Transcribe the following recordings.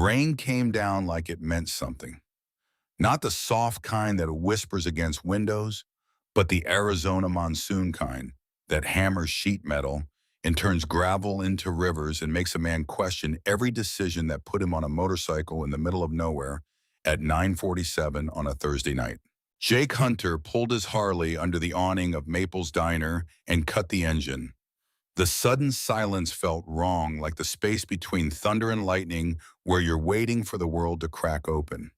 rain came down like it meant something. Not the soft kind that whispers against windows, but the Arizona monsoon kind that hammers sheet metal and turns gravel into rivers and makes a man question every decision that put him on a motorcycle in the middle of nowhere at 9:47 on a Thursday night. Jake Hunter pulled his Harley under the awning of Maple's Diner and cut the engine. The sudden silence felt wrong, like the space between thunder and lightning where you're waiting for the world to crack open.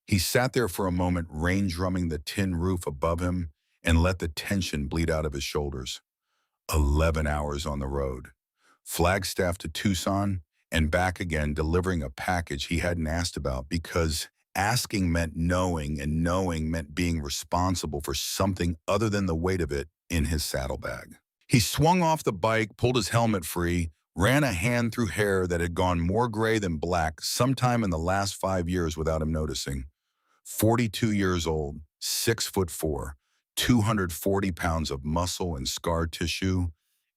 He sat there for a moment, rain drumming the tin roof above him, and let the tension bleed out of his shoulders. 11 hours on the road. Flagstaff to Tucson and back again, delivering a package he hadn't asked about because asking meant knowing and knowing meant being responsible for something other than the weight of it in his saddlebag. He swung off the bike, pulled his helmet free, ran a hand through hair that had gone more gray than black sometime in the last 5 years without him noticing. 42 years old, 6'4", 240 pounds of muscle and scar tissue,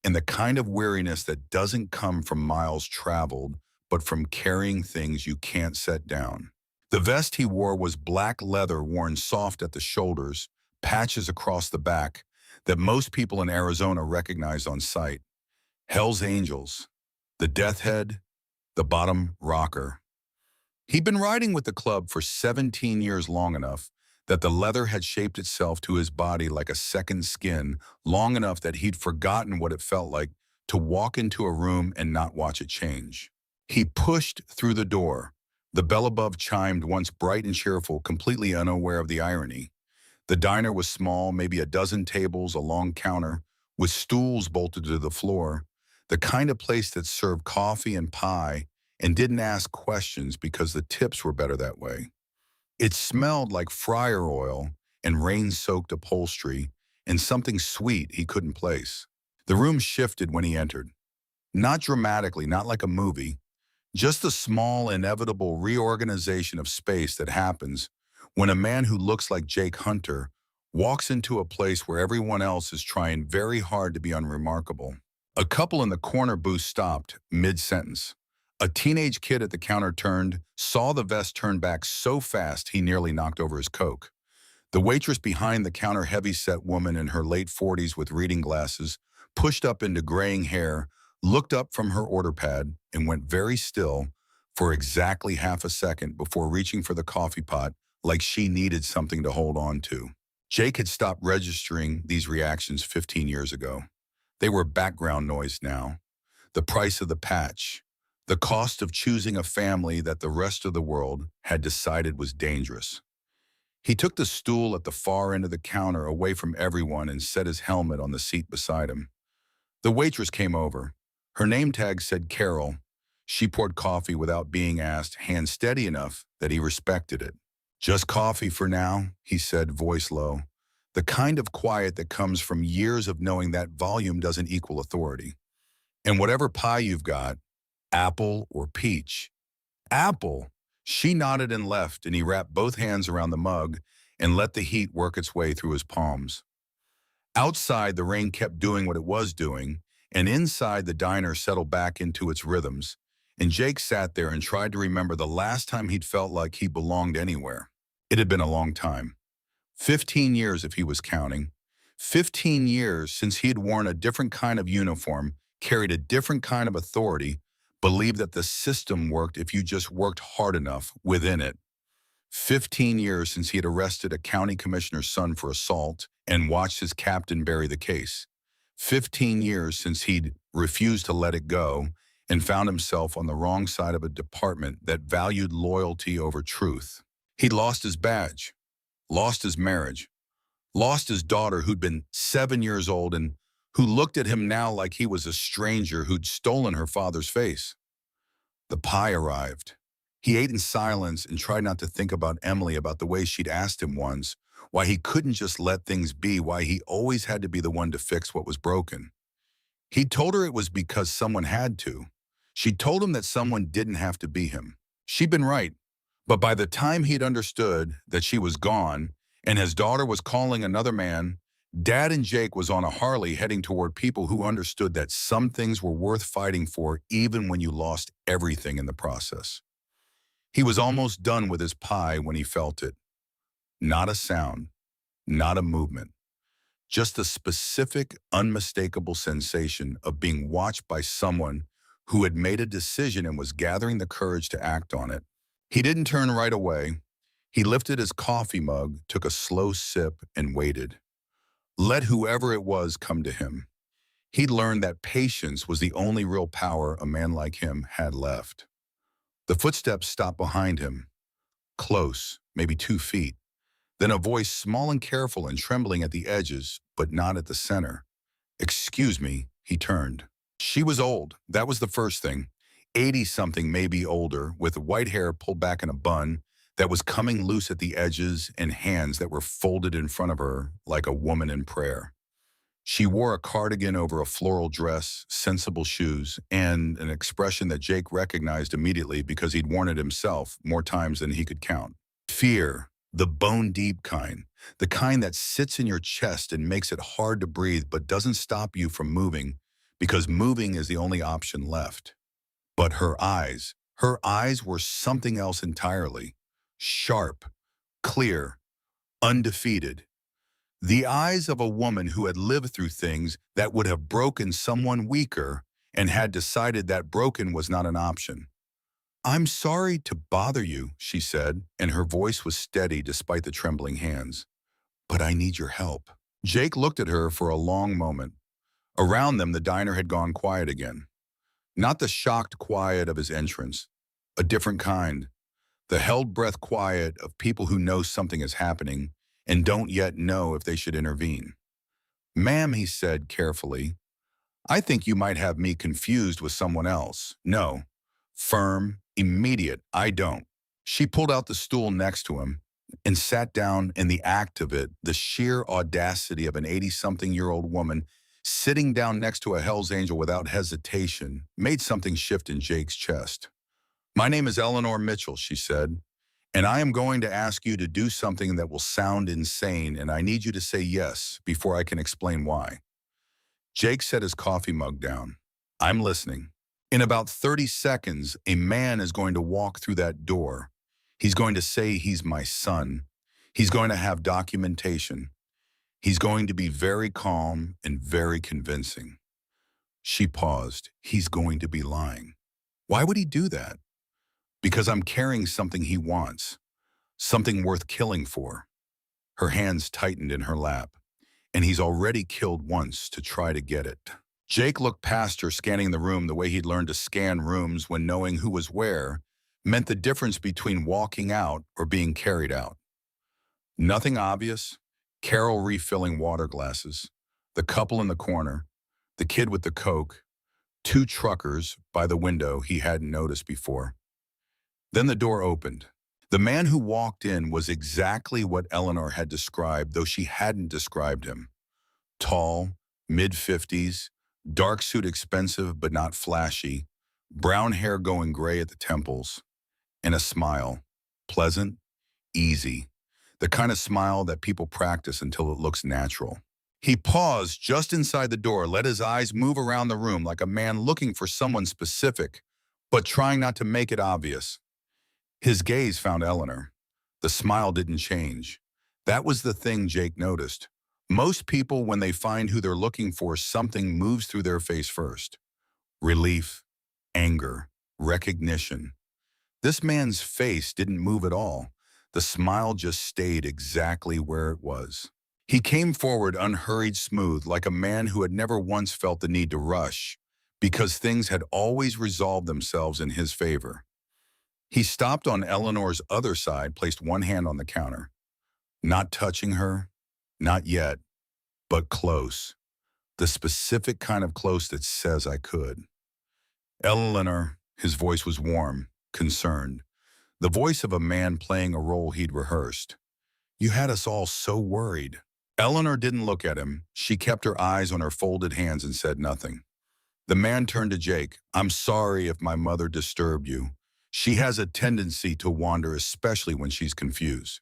and the kind of weariness that doesn't come from miles traveled, but from carrying things you can't set down. The vest he wore was black leather worn soft at the shoulders, patches across the back, that most people in Arizona recognized on sight. Hell's Angels, the Death Head, the Bottom Rocker. He'd been riding with the club for 17 years, long enough that the leather had shaped itself to his body like a second skin, long enough that he'd forgotten what it felt like to walk into a room and not watch it change. He pushed through the door. The bell above chimed, once bright and cheerful, completely unaware of the irony. The diner was small, maybe a dozen tables, a long counter, with stools bolted to the floor, the kind of place that served coffee and pie and didn't ask questions because the tips were better that way. It smelled like fryer oil and rain-soaked upholstery and something sweet he couldn't place. The room shifted when he entered. Not dramatically, not like a movie, just the small, inevitable reorganization of space that happens when a man who looks like Jake Hunter walks into a place where everyone else is trying very hard to be unremarkable. A couple in the corner booth stopped mid-sentence. A teenage kid at the counter turned, saw the vest turn back so fast he nearly knocked over his Coke. The waitress behind the counter, heavy-set woman in her late 40s with reading glasses, pushed up into graying hair, looked up from her order pad, and went very still for exactly half a second before reaching for the coffee pot like she needed something to hold on to. Jake had stopped registering these reactions 15 years ago. They were background noise now. The price of the patch, the cost of choosing a family that the rest of the world had decided was dangerous. He took the stool at the far end of the counter away from everyone and set his helmet on the seat beside him. The waitress came over. Her name tag said Carol. She poured coffee without being asked, hand steady enough that he respected it. "Just coffee for now," he said, voice low. The kind of quiet that comes from years of knowing that volume doesn't equal authority. "And whatever pie you've got, apple or peach." "Apple." She nodded and left, and he wrapped both hands around the mug and let the heat work its way through his palms. Outside, the rain kept doing what it was doing, and inside, the diner settled back into its rhythms, and Jake sat there and tried to remember the last time he'd felt like he belonged anywhere. It had been a long time. 15 years if he was counting. 15 years since he had worn a different kind of uniform, carried a different kind of authority, believed that the system worked if you just worked hard enough within it. 15 years since he had arrested a county commissioner's son for assault and watched his captain bury the case. 15 years since he'd refused to let it go and found himself on the wrong side of a department that valued loyalty over truth. He'd lost his badge, lost his marriage, lost his daughter who'd been 7 years old and who looked at him now like he was a stranger who'd stolen her father's face. The pie arrived. He ate in silence and tried not to think about Emily, about the way she'd asked him once, why he couldn't just let things be, why he always had to be the one to fix what was broken. He told her it was because someone had to. She told him that someone didn't have to be him. She'd been right. But by the time he'd understood that she was gone and his daughter was calling another man, Dad and Jake was on a Harley heading toward people who understood that some things were worth fighting for even when you lost everything in the process. He was almost done with his pie when he felt it. Not a sound, not a movement, just a specific, unmistakable sensation of being watched by someone who had made a decision and was gathering the courage to act on it. He didn't turn right away. He lifted his coffee mug, took a slow sip, and waited. Let whoever it was come to him. He'd learned that patience was the only real power a man like him had left. The footsteps stopped behind him, close, maybe 2 feet. Then a voice small and careful and trembling at the edges, but not at the center. Excuse me, he turned. She was old, that was the first thing. 80-something, maybe older, with white hair pulled back in a bun that was coming loose at the edges and hands that were folded in front of her like a woman in prayer. She wore a cardigan over a floral dress, sensible shoes, and an expression that Jake recognized immediately because he'd worn it himself more times than he could count. Fear, the bone-deep kind, the kind that sits in your chest and makes it hard to breathe but doesn't stop you from moving because moving is the only option left. But her eyes were something else entirely. Sharp, clear, undefeated. The eyes of a woman who had lived through things that would have broken someone weaker and had decided that broken was not an option. I'm sorry to bother you, she said, and her voice was steady despite the trembling hands. But I need your help. Jake looked at her for a long moment. Around them, the diner had gone quiet again. Not the shocked quiet of his entrance, a different kind. The held breath quiet of people who know something is happening and don't yet know if they should intervene. Ma'am, he said carefully, I think you might have me confused with someone else. No. Firm, immediate, I don't. She pulled out the stool next to him and sat down. In the act of it, the sheer audacity of an 80-something-year-old woman sitting down next to a Hell's Angel without hesitation made something shift in Jake's chest. My name is Eleanor Mitchell, she said, and I am going to ask you to do something that will sound insane, and I need you to say yes before I can explain why. Jake set his coffee mug down. I'm listening. In about 30 seconds, a man is going to walk through that door. He's going to say he's my son. He's going to have documentation. He's going to be very calm and very convincing. She paused. He's going to be lying. Why would he do that? Because I'm carrying something he wants, something worth killing for. Her hands tightened in her lap, and he's already killed once to try to get it. Jake looked past her, scanning the room the way he'd learned to scan rooms when knowing who was where meant the difference between walking out or being carried out. Nothing obvious. Carol refilling water glasses, the couple in the corner, the kid with the Coke, 2 truckers by the window he hadn't noticed before. Then the door opened. The man who walked in was exactly what Eleanor had described, though she hadn't described him. Tall, mid-50s, dark suit expensive but not flashy, brown hair going gray at the temples, and a smile. Pleasant, easy. The kind of smile that people practice until it looks natural. He paused just inside the door, let his eyes move around the room like a man looking for someone specific, but trying not to make it obvious. His gaze found Eleanor. The smile didn't change. That was the thing Jake noticed. Most people, when they find who they're looking for, something moves through their face first. Relief, anger, recognition. This man's face didn't move at all. The smile just stayed exactly where it was. He came forward unhurried, smooth, like a man who had never once felt the need to rush, because things had always resolved themselves in his favor. He stopped on Eleanor's other side, placed one hand on the counter. Not touching her, not yet, but close. The specific kind of close that says I could. Eleanor, his voice was warm, concerned. The voice of a man playing a role he'd rehearsed. You had us all so worried. Eleanor didn't look at him. She kept her eyes on her folded hands and said nothing. The man turned to Jake. I'm sorry if my mother disturbed you. She has a tendency to wander, especially when she's confused.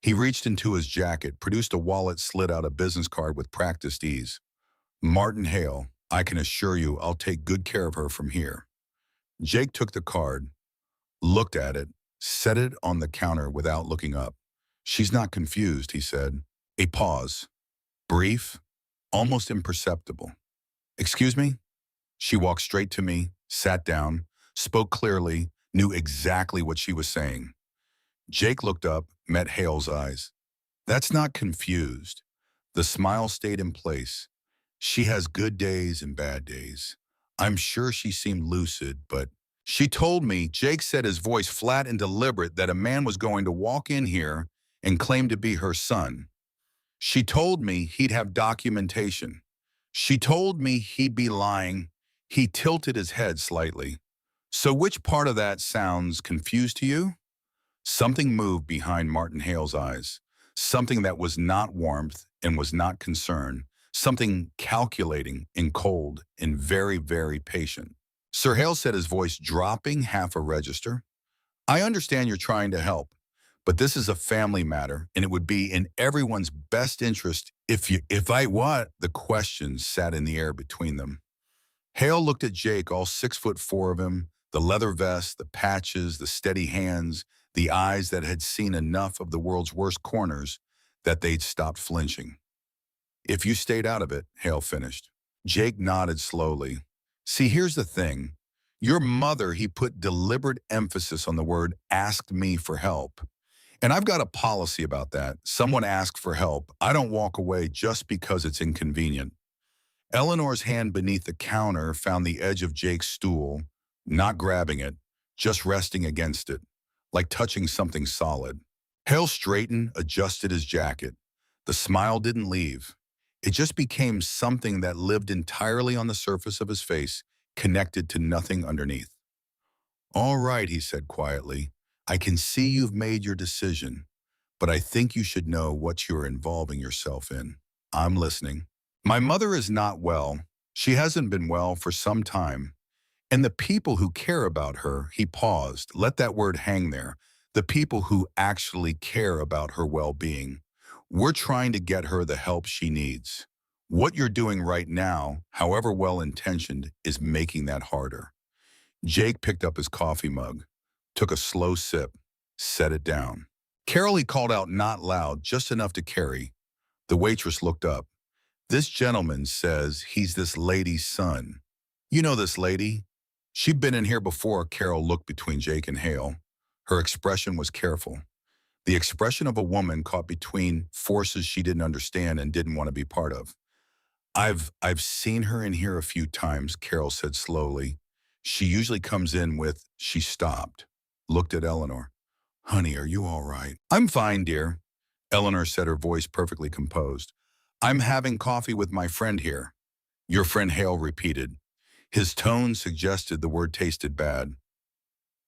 He reached into his jacket, produced a wallet, slid out a business card with practiced ease. Martin Hale, I can assure you I'll take good care of her from here. Jake took the card, looked at it, set it on the counter without looking up. She's not confused, he said. A pause. Brief, almost imperceptible. Excuse me? She walked straight to me, sat down, spoke clearly, knew exactly what she was saying. Jake looked up, met Hale's eyes. That's not confused. The smile stayed in place. She has good days and bad days. I'm sure she seemed lucid, but she told me, Jake said, his voice flat and deliberate, that a man was going to walk in here and claim to be her son. She told me he'd have documentation. She told me he'd be lying. He tilted his head slightly. So which part of that sounds confused to you? Something moved behind Martin Hale's eyes. Something that was not warmth and was not concern. Something calculating and cold and very, very patient. Sir Hale said, his voice dropping half a register. I understand you're trying to help, but this is a family matter, and it would be in everyone's best interest if I what? The questions sat in the air between them. Hale looked at Jake, all 6'4" of him, the leather vest, the patches, the steady hands, the eyes that had seen enough of the world's worst corners that they'd stopped flinching. If you stayed out of it, Hale finished. Jake nodded slowly. See, here's the thing. Your mother, he put deliberate emphasis on the word, asked me for help. And I've got a policy about that. Someone asks for help, I don't walk away just because it's inconvenient. Eleanor's hand beneath the counter found the edge of Jake's stool, not grabbing it, just resting against it, like touching something solid. Hale straightened, adjusted his jacket. The smile didn't leave. It just became something that lived entirely on the surface of his face, connected to nothing underneath. All right, he said quietly. I can see you've made your decision, but I think you should know what you're involving yourself in. I'm listening. My mother is not well. She hasn't been well for some time. And the people who care about her, he paused, let that word hang there, the people who actually care about her well-being. We're trying to get her the help she needs. What you're doing right now, however well-intentioned, is making that harder. Jake picked up his coffee mug, took a slow sip, set it down. Carol, he called out, not loud, just enough to carry. The waitress looked up. This gentleman says he's this lady's son. You know this lady? She'd been in here before. Carol looked between Jake and Hale. Her expression was careful. The expression of a woman caught between forces she didn't understand and didn't want to be part of. I've seen her in here a few times, Carol said slowly. She usually comes in with, she stopped, looked at Eleanor. Honey, are you all right? I'm fine, dear. Eleanor said, her voice perfectly composed. I'm having coffee with my friend here. Your friend, Hale repeated. His tone suggested the word tasted bad.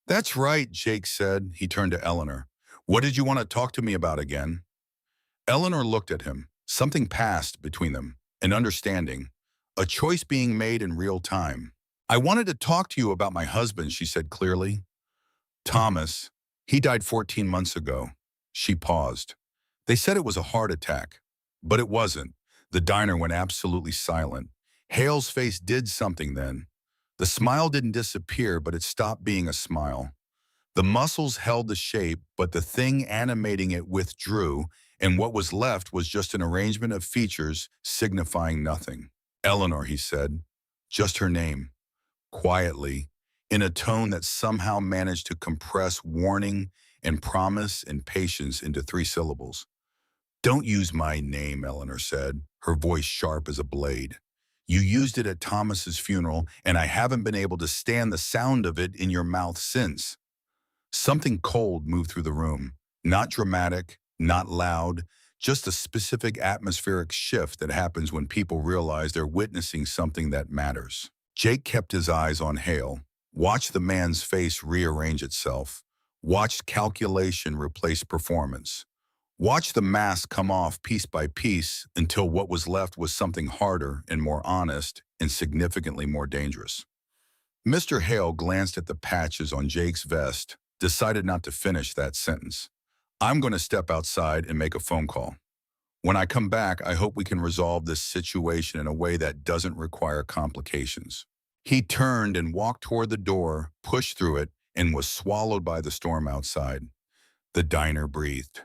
That's right, Jake said. He turned to Eleanor. What did you want to talk to me about again? Eleanor looked at him. Something passed between them, an understanding, a choice being made in real time. I wanted to talk to you about my husband, she said clearly. Thomas, he died 14 months ago. She paused. They said it was a heart attack, but it wasn't. The diner went absolutely silent. Hale's face did something then. The smile didn't disappear, but it stopped being a smile. The muscles held the shape, but the thing animating it withdrew, and what was left was just an arrangement of features signifying nothing. Eleanor, he said, just her name, quietly, in a tone that somehow managed to compress warning and promise and patience into 3 syllables. Don't use my name, Eleanor said, her voice sharp as a blade. You used it at Thomas's funeral, and I haven't been able to stand the sound of it in your mouth since. Something cold moved through the room, not dramatic, not loud, just a specific atmospheric shift that happens when people realize they're witnessing something that matters. Jake kept his eyes on Hale, watched the man's face rearrange itself, watched calculation replace performance, watched the mask come off piece by piece until what was left was something harder and more honest and significantly more dangerous. Mr. Hale glanced at the patches on Jake's vest, decided not to finish that sentence. I'm going to step outside and make a phone call. When I come back, I hope we can resolve this situation in a way that doesn't require complications. He turned and walked toward the door, pushed through it, and was swallowed by the storm outside. The diner breathed.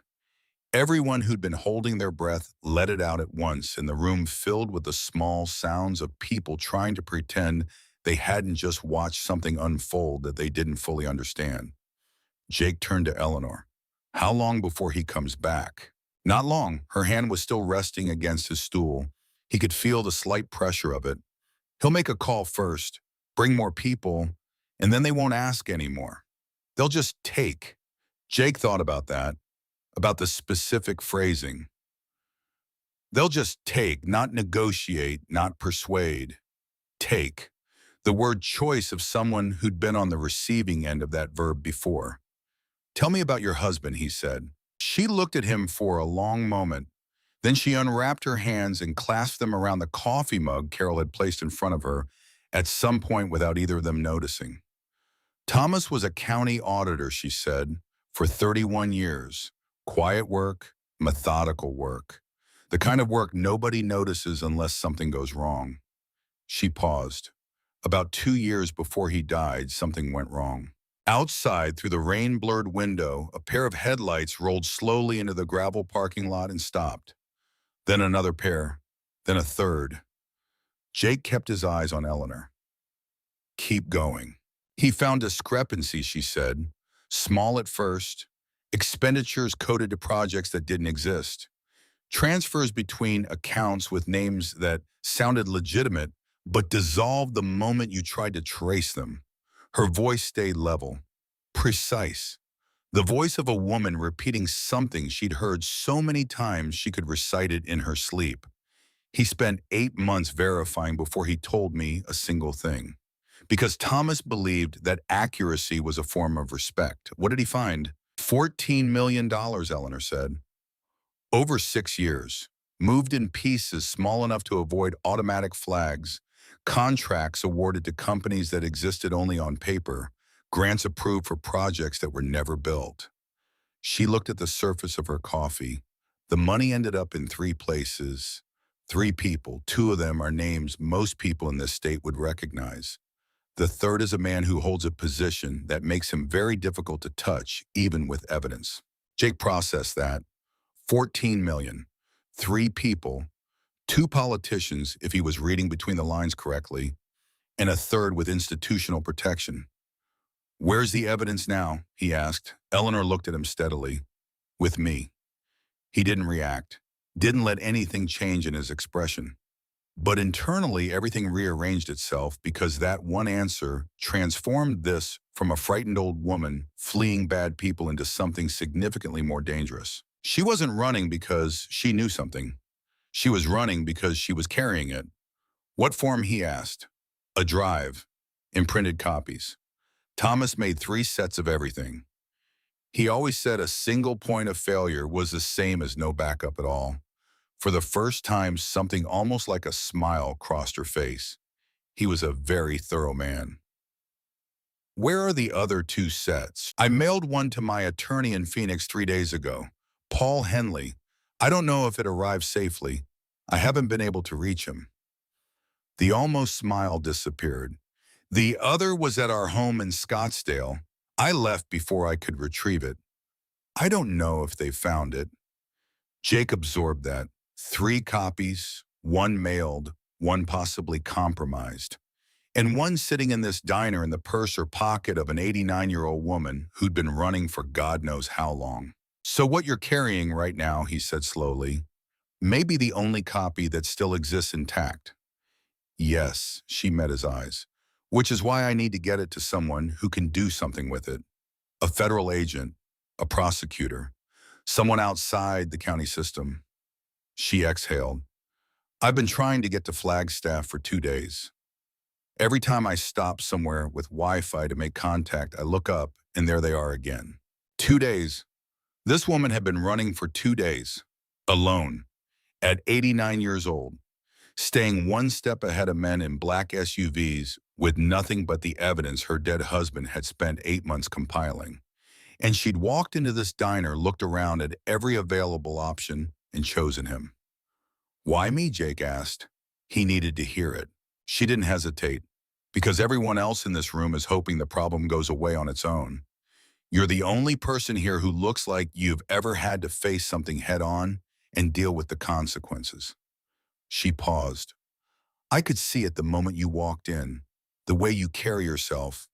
Everyone who'd been holding their breath let it out at once, and the room filled with the small sounds of people trying to pretend they hadn't just watched something unfold that they didn't fully understand. Jake turned to Eleanor. How long before he comes back? Not long. Her hand was still resting against his stool. He could feel the slight pressure of it. He'll make a call first, bring more people, and then they won't ask anymore. They'll just take. Jake thought about that, about the specific phrasing. They'll just take, not negotiate, not persuade. Take. The word choice of someone who'd been on the receiving end of that verb before. Tell me about your husband, he said. She looked at him for a long moment. Then she unwrapped her hands and clasped them around the coffee mug Carol had placed in front of her at some point without either of them noticing. Thomas was a county auditor, she said, for 31 years. Quiet work, methodical work. The kind of work nobody notices unless something goes wrong. She paused. About 2 years before he died, something went wrong. Outside, through the rain-blurred window, a pair of headlights rolled slowly into the gravel parking lot and stopped. Then another pair, then a third. Jake kept his eyes on Eleanor. Keep going. He found discrepancies, she said. Small at first, expenditures coded to projects that didn't exist. Transfers between accounts with names that sounded legitimate but dissolved the moment you tried to trace them. Her voice stayed level, precise. The voice of a woman repeating something she'd heard so many times she could recite it in her sleep. He spent 8 months verifying before he told me a single thing. Because Thomas believed that accuracy was a form of respect. What did he find? $14 million, Eleanor said. Over 6 years. Moved in pieces small enough to avoid automatic flags. Contracts awarded to companies that existed only on paper. Grants approved for projects that were never built. She looked at the surface of her coffee. The money ended up in 3 places. 3 people. 2 of them are names most people in this state would recognize. The third is a man who holds a position that makes him very difficult to touch, even with evidence. Jake processed that. 14 million. 3 people. 2 politicians, if he was reading between the lines correctly, and a third with institutional protection. Where's the evidence now? He asked. Eleanor looked at him steadily. With me. He didn't react. Didn't let anything change in his expression. But internally, everything rearranged itself because that one answer transformed this from a frightened old woman fleeing bad people into something significantly more dangerous. She wasn't running because she knew something. She was running because she was carrying it. What form, he asked. A drive. Imprinted copies. Thomas made 3 sets of everything. He always said a single point of failure was the same as no backup at all. For the first time, something almost like a smile crossed her face. He was a very thorough man. Where are the other 2 sets? I mailed one to my attorney in Phoenix 3 days ago. Paul Henley. I don't know if it arrived safely. I haven't been able to reach him. The almost smile disappeared. The other was at our home in Scottsdale. I left before I could retrieve it. I don't know if they found it. Jake absorbed that. 3 copies, 1 mailed, 1 possibly compromised, and 1 sitting in this diner in the purse or pocket of an 89-year-old woman who'd been running for God knows how long. So what you're carrying right now, he said slowly, may be the only copy that still exists intact. Yes, she met his eyes, which is why I need to get it to someone who can do something with it. A federal agent, a prosecutor, someone outside the county system. She exhaled. I've been trying to get to Flagstaff for 2 days. Every time I stop somewhere with Wi-Fi to make contact, I look up and there they are again. 2 days. This woman had been running for 2 days, alone, at 89 years old, staying 1 step ahead of men in black SUVs with nothing but the evidence her dead husband had spent 8 months compiling. And she'd walked into this diner, looked around at every available option, and chosen him. Why me, Jake asked. He needed to hear it. She didn't hesitate. because everyone else in this room is hoping the problem goes away on its own. You're the only person here who looks like you've ever had to face something head on and deal with the consequences. She paused. I could see it the moment you walked in, the way you carry yourself.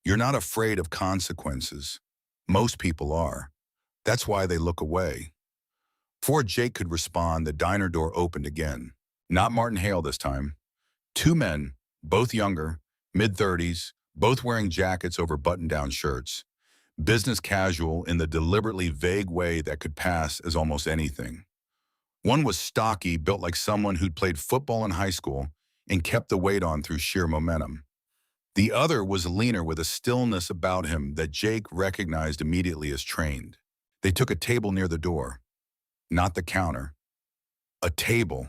You're not afraid of consequences. Most people are. That's why they look away. Before Jake could respond, the diner door opened again. Not Martin Hale this time. Two men, both younger, mid-30s, both wearing jackets over button-down shirts. Business casual in the deliberately vague way that could pass as almost anything. One was stocky, built like someone who'd played football in high school and kept the weight on through sheer momentum. The other was leaner with a stillness about him that Jake recognized immediately as trained. They took a table near the door, not the counter. A table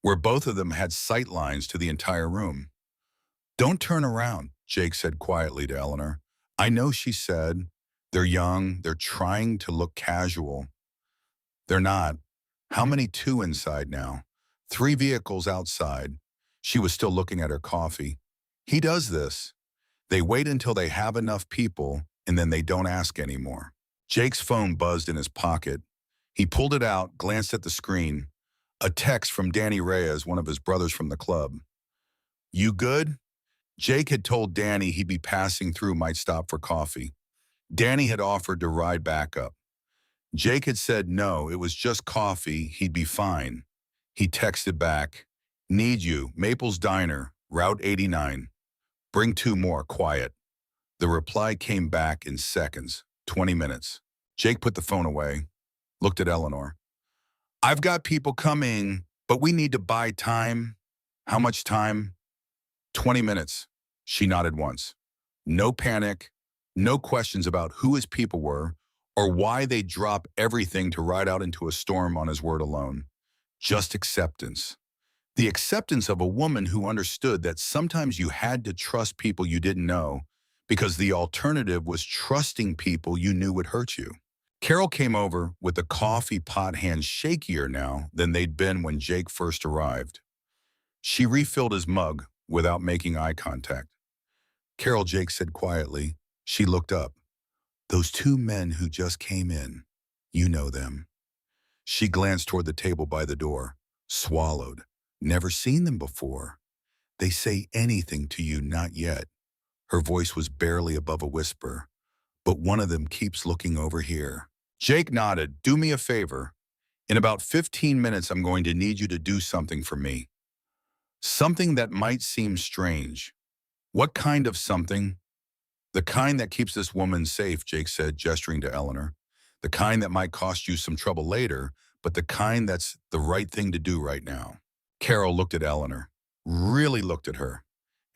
where both of them had sight lines to the entire room. Don't turn around, Jake said quietly to Eleanor. I know, she said. They're young, they're trying to look casual. They're not. How many? Two inside now. Three vehicles outside. She was still looking at her coffee. He does this. They wait until they have enough people, and then they don't ask anymore. Jake's phone buzzed in his pocket. He pulled it out, glanced at the screen. A text from Danny Reyes, one of his brothers from the club. You good? Jake had told Danny he'd be passing through, might stop for coffee. Danny had offered to ride back up. Jake had said no, it was just coffee, he'd be fine. He texted back, need you, Maple's Diner, Route 89. Bring two more, quiet. The reply came back in seconds, 20 minutes. Jake put the phone away, looked at Eleanor. I've got people coming, but we need to buy time. How much time? 20 minutes. She nodded once. No panic, no questions about who his people were or why they'd drop everything to ride out into a storm on his word alone. Just acceptance. The acceptance of a woman who understood that sometimes you had to trust people you didn't know because the alternative was trusting people you knew would hurt you. Carol came over with the coffee pot hands shakier now than they'd been when Jake first arrived. She refilled his mug without making eye contact. Carol, Jake said quietly. She looked up. Those two men who just came in, you know them. She glanced toward the table by the door, swallowed. Never seen them before. They say anything to you, not yet. Her voice was barely above a whisper. But one of them keeps looking over here. Jake nodded. Do me a favor. In about 15 minutes, I'm going to need you to do something for me. Something that might seem strange. What kind of something? The kind that keeps this woman safe, Jake said, gesturing to Eleanor. The kind that might cost you some trouble later, but the kind that's the right thing to do right now. Carol looked at Eleanor, really looked at her,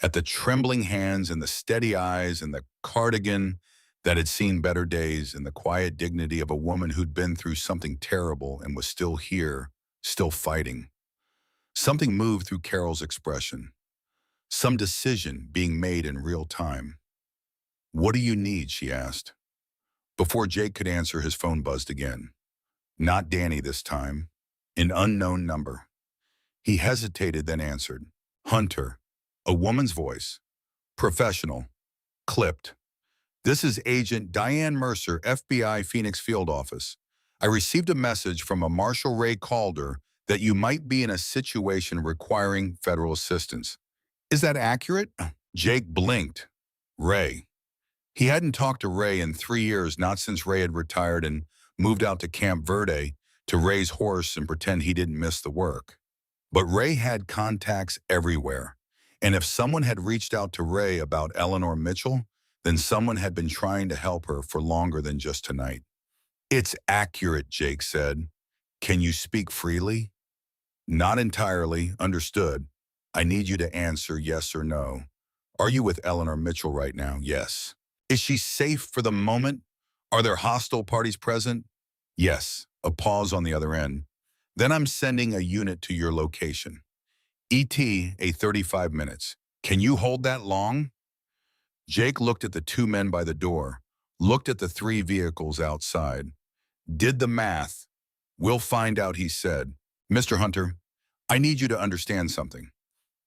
at the trembling hands and the steady eyes and the cardigan that had seen better days and the quiet dignity of a woman who'd been through something terrible and was still here, still fighting. Something moved through Carol's expression. Some decision being made in real time. What do you need? She asked. Before Jake could answer, his phone buzzed again. Not Danny this time. An unknown number. He hesitated, then answered. Hunter. A woman's voice. Professional. Clipped. This is Agent Diane Mercer, FBI Phoenix Field Office. I received a message from a Marshal Ray Calder that you might be in a situation requiring federal assistance. Is that accurate? Jake blinked. Ray. He hadn't talked to Ray in 3 years, not since Ray had retired and moved out to Camp Verde to raise horse and pretend he didn't miss the work. But Ray had contacts everywhere. And if someone had reached out to Ray about Eleanor Mitchell, then someone had been trying to help her for longer than just tonight. It's accurate, Jake said. Can you speak freely? Not entirely, understood. I need you to answer yes or no. Are you with Eleanor Mitchell right now? Yes. Is she safe for the moment? Are there hostile parties present? Yes. A pause on the other end. Then I'm sending a unit to your location. ET, 35 minutes. Can you hold that long? Jake looked at the two men by the door, looked at the three vehicles outside. Did the math. We'll find out, he said. Mr. Hunter, I need you to understand something.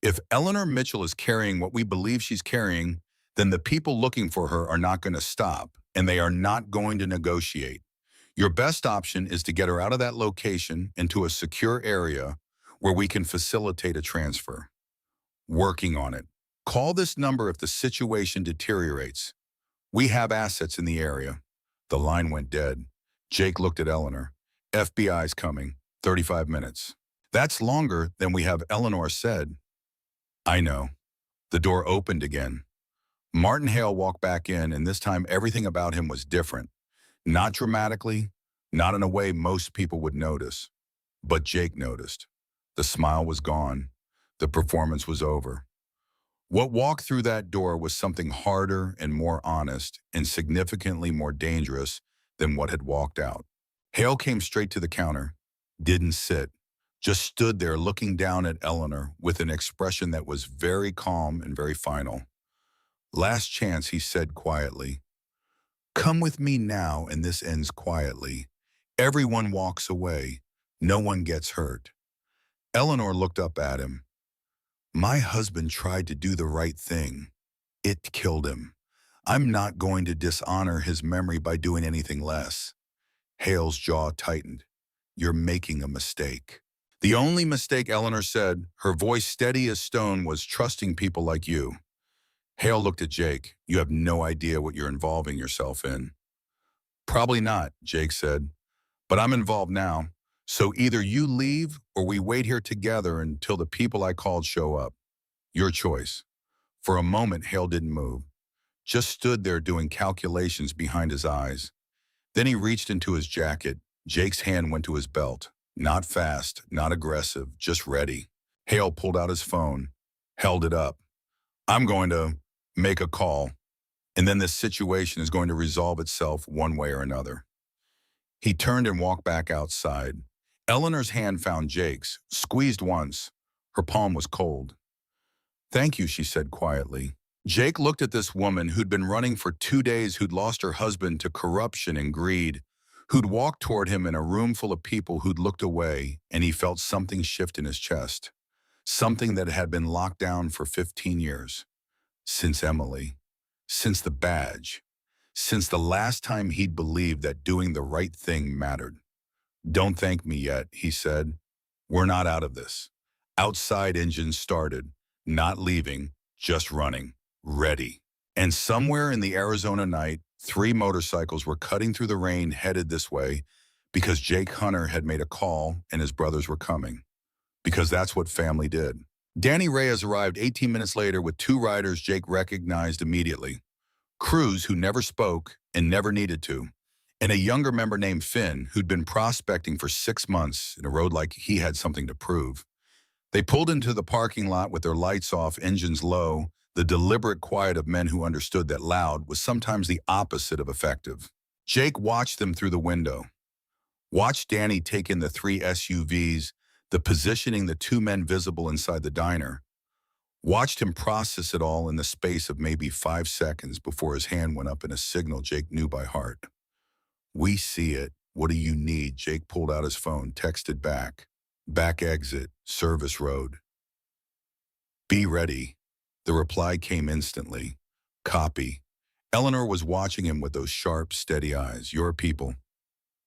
If Eleanor Mitchell is carrying what we believe she's carrying, then the people looking for her are not going to stop, and they are not going to negotiate. Your best option is to get her out of that location into a secure area where we can facilitate a transfer. Working on it. Call this number if the situation deteriorates. We have assets in the area. The line went dead. Jake looked at Eleanor. FBI's coming. 35 minutes. That's longer than we have, Eleanor said. I know. The door opened again. Martin Hale walked back in, and this time everything about him was different. Not dramatically, not in a way most people would notice. But Jake noticed. The smile was gone. The performance was over. What walked through that door was something harder and more honest and significantly more dangerous than what had walked out. Hale came straight to the counter, didn't sit, just stood there looking down at Eleanor with an expression that was very calm and very final. Last chance, he said quietly. Come with me now, and this ends quietly. Everyone walks away. No one gets hurt. Eleanor looked up at him. My husband tried to do the right thing. It killed him. I'm not going to dishonor his memory by doing anything less. Hale's jaw tightened. You're making a mistake. The only mistake, Eleanor said, her voice steady as stone, was trusting people like you. Hale looked at Jake. You have no idea what you're involving yourself in. Probably not, Jake said. But I'm involved now. So either you leave or we wait here together until the people I called show up. Your choice. For a moment, Hale didn't move. Just stood there doing calculations behind his eyes. Then he reached into his jacket. Jake's hand went to his belt. Not fast, not aggressive, just ready. Hale pulled out his phone, held it up. I'm going to make a call, and then this situation is going to resolve itself one way or another. He turned and walked back outside. Eleanor's hand found Jake's, squeezed once. Her palm was cold. Thank you, she said quietly. Jake looked at this woman who'd been running for 2 days, who'd lost her husband to corruption and greed, who'd walked toward him in a room full of people who'd looked away, and he felt something shift in his chest, something that had been locked down for 15 years. Since Emily, since the badge, since the last time he'd believed that doing the right thing mattered. Don't thank me yet, he said. We're not out of this. Outside engines started, not leaving, just running, ready. And somewhere in the Arizona night, 3 motorcycles were cutting through the rain headed this way because Jake Hunter had made a call and his brothers were coming. Because that's what family did. Danny Reyes arrived 18 minutes later with 2 riders Jake recognized immediately. Cruz, who never spoke and never needed to, and a younger member named Finn, who'd been prospecting for 6 months in a road like he had something to prove. They pulled into the parking lot with their lights off, engines low, the deliberate quiet of men who understood that loud was sometimes the opposite of effective. Jake watched them through the window. Watched Danny take in the 3 SUVs, the positioning, the 2 men visible inside the diner. Watched him process it all in the space of maybe 5 seconds before his hand went up in a signal Jake knew by heart. We see it. What do you need? Jake pulled out his phone, texted back. Back exit, service road. Be ready. The reply came instantly. Copy. Eleanor was watching him with those sharp, steady eyes. Your people.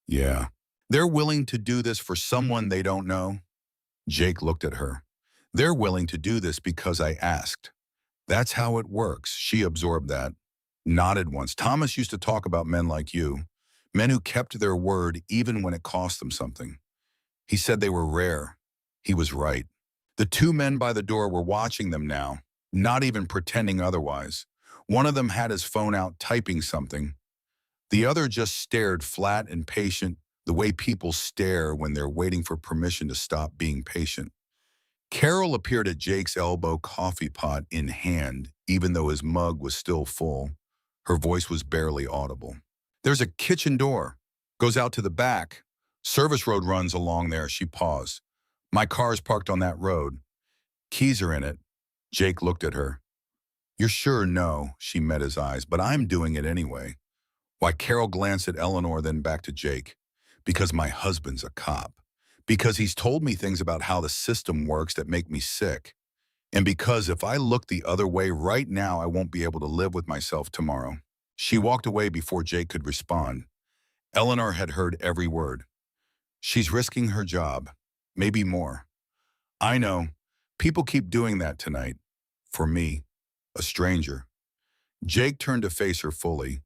Yeah. They're willing to do this for someone they don't know? Jake looked at her. They're willing to do this because I asked. That's how it works. She absorbed that. Nodded once. Thomas used to talk about men like you. Men who kept their word even when it cost them something. He said they were rare. He was right. The 2 men by the door were watching them now, not even pretending otherwise. One of them had his phone out typing something. The other just stared flat and patient, the way people stare when they're waiting for permission to stop being patient. Carol appeared at Jake's elbow, coffee pot in hand, even though his mug was still full. Her voice was barely audible. There's a kitchen door. Goes out to the back. Service road runs along there. She paused. My car's parked on that road. Keys are in it. Jake looked at her. You're sure? No, she met his eyes, but I'm doing it anyway. Why? Carol glanced at Eleanor, then back to Jake. Because my husband's a cop. Because he's told me things about how the system works that make me sick. And because if I look the other way right now, I won't be able to live with myself tomorrow. She walked away before Jake could respond. Eleanor had heard every word. She's risking her job. Maybe more. I know. People keep doing that tonight. For me, a stranger. Jake turned to face her fully.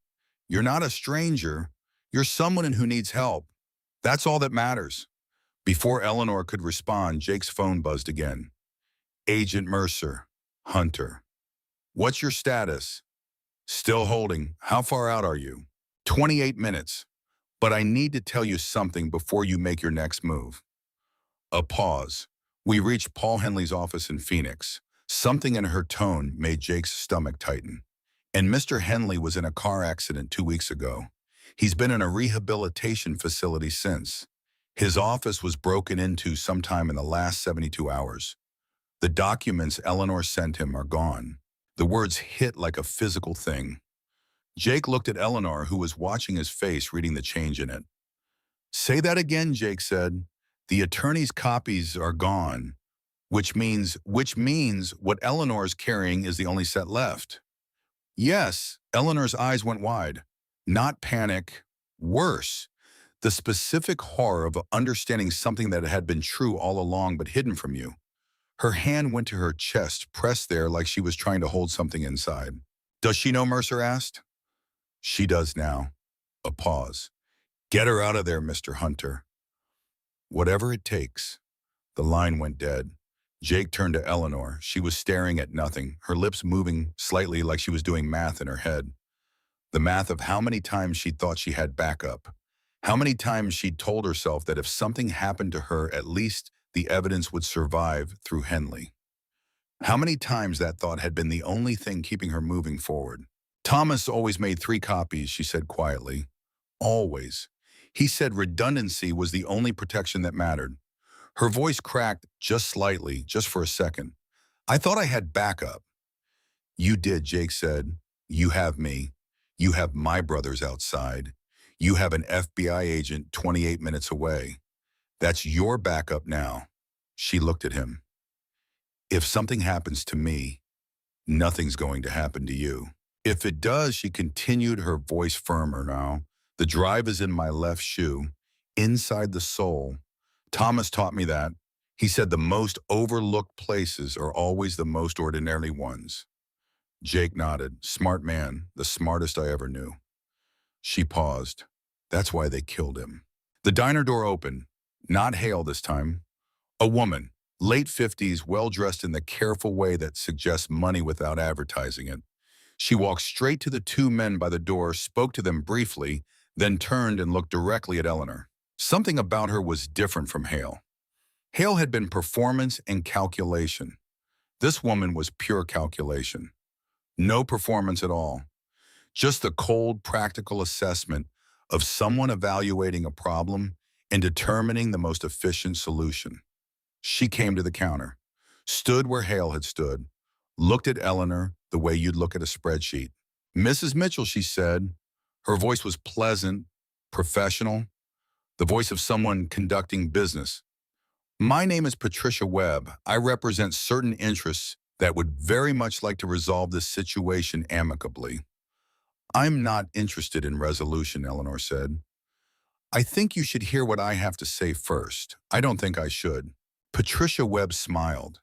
You're not a stranger. You're someone who needs help. That's all that matters. Before Eleanor could respond, Jake's phone buzzed again. Agent Mercer, Hunter. What's your status? Still holding. How far out are you? 28 minutes. But I need to tell you something before you make your next move. A pause. We reached Paul Henley's office in Phoenix. Something in her tone made Jake's stomach tighten. And Mr. Henley was in a car accident 2 weeks ago. He's been in a rehabilitation facility since. His office was broken into sometime in the last 72 hours. The documents Eleanor sent him are gone. The words hit like a physical thing. Jake looked at Eleanor, who was watching his face, reading the change in it. Say that again, Jake said. The attorney's copies are gone, which means what Eleanor's carrying is the only set left. Yes, Eleanor's eyes went wide. Not panic, worse. The specific horror of understanding something that had been true all along but hidden from you. Her hand went to her chest, pressed there like she was trying to hold something inside. Does she know? Mercer asked. She does now. A pause. Get her out of there, Mr. Hunter. Whatever it takes. The line went dead. Jake turned to Eleanor. She was staring at nothing, her lips moving slightly like she was doing math in her head. The math of how many times she'd thought she had backup. How many times she'd told herself that if something happened to her, at least the evidence would survive through Henley. How many times that thought had been the only thing keeping her moving forward. Thomas always made 3 copies, she said quietly. Always. He said redundancy was the only protection that mattered. Her voice cracked just slightly, just for a second. I thought I had backup. You did, Jake said. You have me. You have my brothers outside. You have an FBI agent 28 minutes away. That's your backup now. She looked at him. If something happens to me, nothing's going to happen to you. If it does, she continued, her voice firmer now. The drive is in my left shoe, inside the sole. Thomas taught me that. He said the most overlooked places are always the most ordinary ones. Jake nodded. Smart man, the smartest I ever knew. She paused. That's why they killed him. The diner door opened. Not Hale this time. A woman, late 50s, well-dressed in the careful way that suggests money without advertising it. She walked straight to the 2 men by the door, spoke to them briefly, then turned and looked directly at Eleanor. Something about her was different from Hale. Hale had been performance and calculation. This woman was pure calculation. No performance at all. Just the cold, practical assessment of someone evaluating a problem and determining the most efficient solution. She came to the counter, stood where Hale had stood, looked at Eleanor the way you'd look at a spreadsheet. Mrs. Mitchell, she said. Her voice was pleasant, professional, the voice of someone conducting business. My name is Patricia Webb. I represent certain interests that would very much like to resolve this situation amicably. I'm not interested in resolution, Eleanor said. I think you should hear what I have to say first. I don't think I should. Patricia Webb smiled.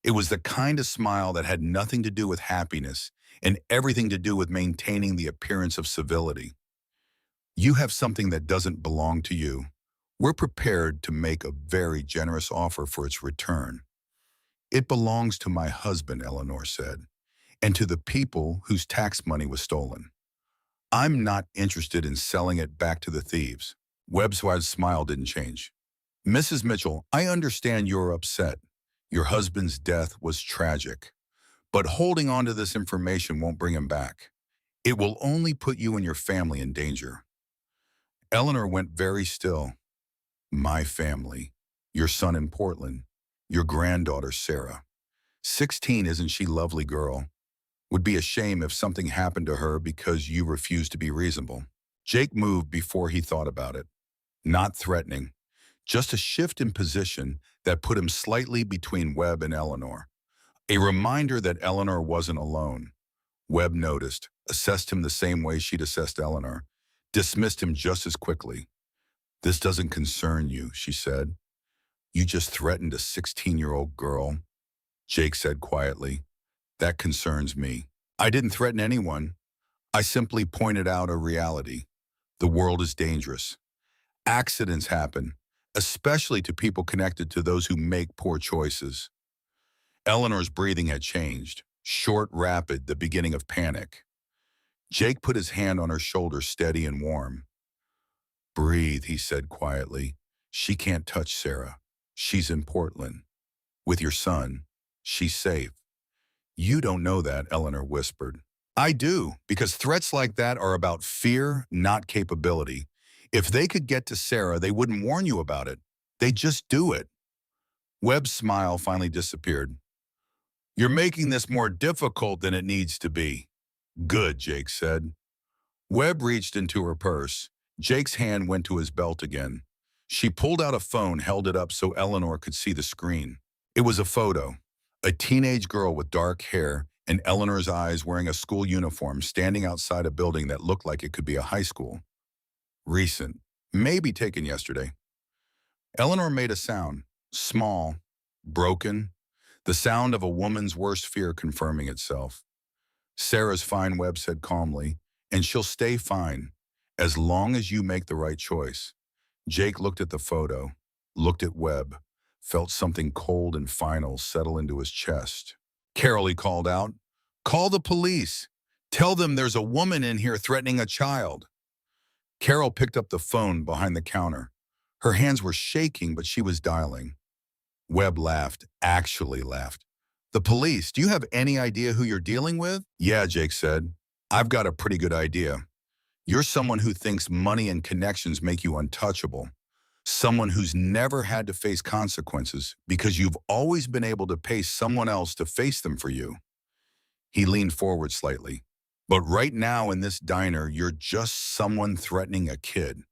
It was the kind of smile that had nothing to do with happiness and everything to do with maintaining the appearance of civility. You have something that doesn't belong to you. We're prepared to make a very generous offer for its return. It belongs to my husband, Eleanor said, and to the people whose tax money was stolen. I'm not interested in selling it back to the thieves. Webb's smile didn't change. Mrs. Mitchell, I understand you're upset. Your husband's death was tragic. But holding on to this information won't bring him back. It will only put you and your family in danger. Eleanor went very still. My family. Your son in Portland. Your granddaughter, Sarah. 16, isn't she lovely girl? Would be a shame if something happened to her because you refused to be reasonable. Jake moved before he thought about it. Not threatening. Just a shift in position that put him slightly between Webb and Eleanor. A reminder that Eleanor wasn't alone. Webb noticed, assessed him the same way she'd assessed Eleanor, dismissed him just as quickly. "This doesn't concern you," she said. "You just threatened a 16-year-old girl." Jake said quietly, "That concerns me. I didn't threaten anyone. I simply pointed out a reality. The world is dangerous. Accidents happen, especially to people connected to those who make poor choices." Eleanor's breathing had changed, short, rapid, the beginning of panic. Jake put his hand on her shoulder, steady and warm. "Breathe," he said quietly. "She can't touch Sarah. She's in Portland. With your son, she's safe." "You don't know that," Eleanor whispered. "I do, because threats like that are about fear, not capability. If they could get to Sarah, they wouldn't warn you about it. They just do it." Webb's smile finally disappeared. "You're making this more difficult than it needs to be." "Good," Jake said. Webb reached into her purse. Jake's hand went to his belt again. She pulled out a phone, held it up so Eleanor could see the screen. It was a photo. A teenage girl with dark hair and Eleanor's eyes wearing a school uniform standing outside a building that looked like it could be a high school. Recent. Maybe taken yesterday. Eleanor made a sound. Small. Broken. The sound of a woman's worst fear confirming itself. "Sarah's fine," Webb said calmly, "and she'll stay fine, as long as you make the right choice." Jake looked at the photo, looked at Webb, felt something cold and final settle into his chest. "Carol," he called out, "call the police. Tell them there's a woman in here threatening a child." Carol picked up the phone behind the counter. Her hands were shaking, but she was dialing. Webb laughed, actually laughed. "The police, do you have any idea who you're dealing with?" "Yeah," Jake said. "I've got a pretty good idea. You're someone who thinks money and connections make you untouchable. Someone who's never had to face consequences because you've always been able to pay someone else to face them for you." He leaned forward slightly. "But right now in this diner, you're just someone threatening a kid.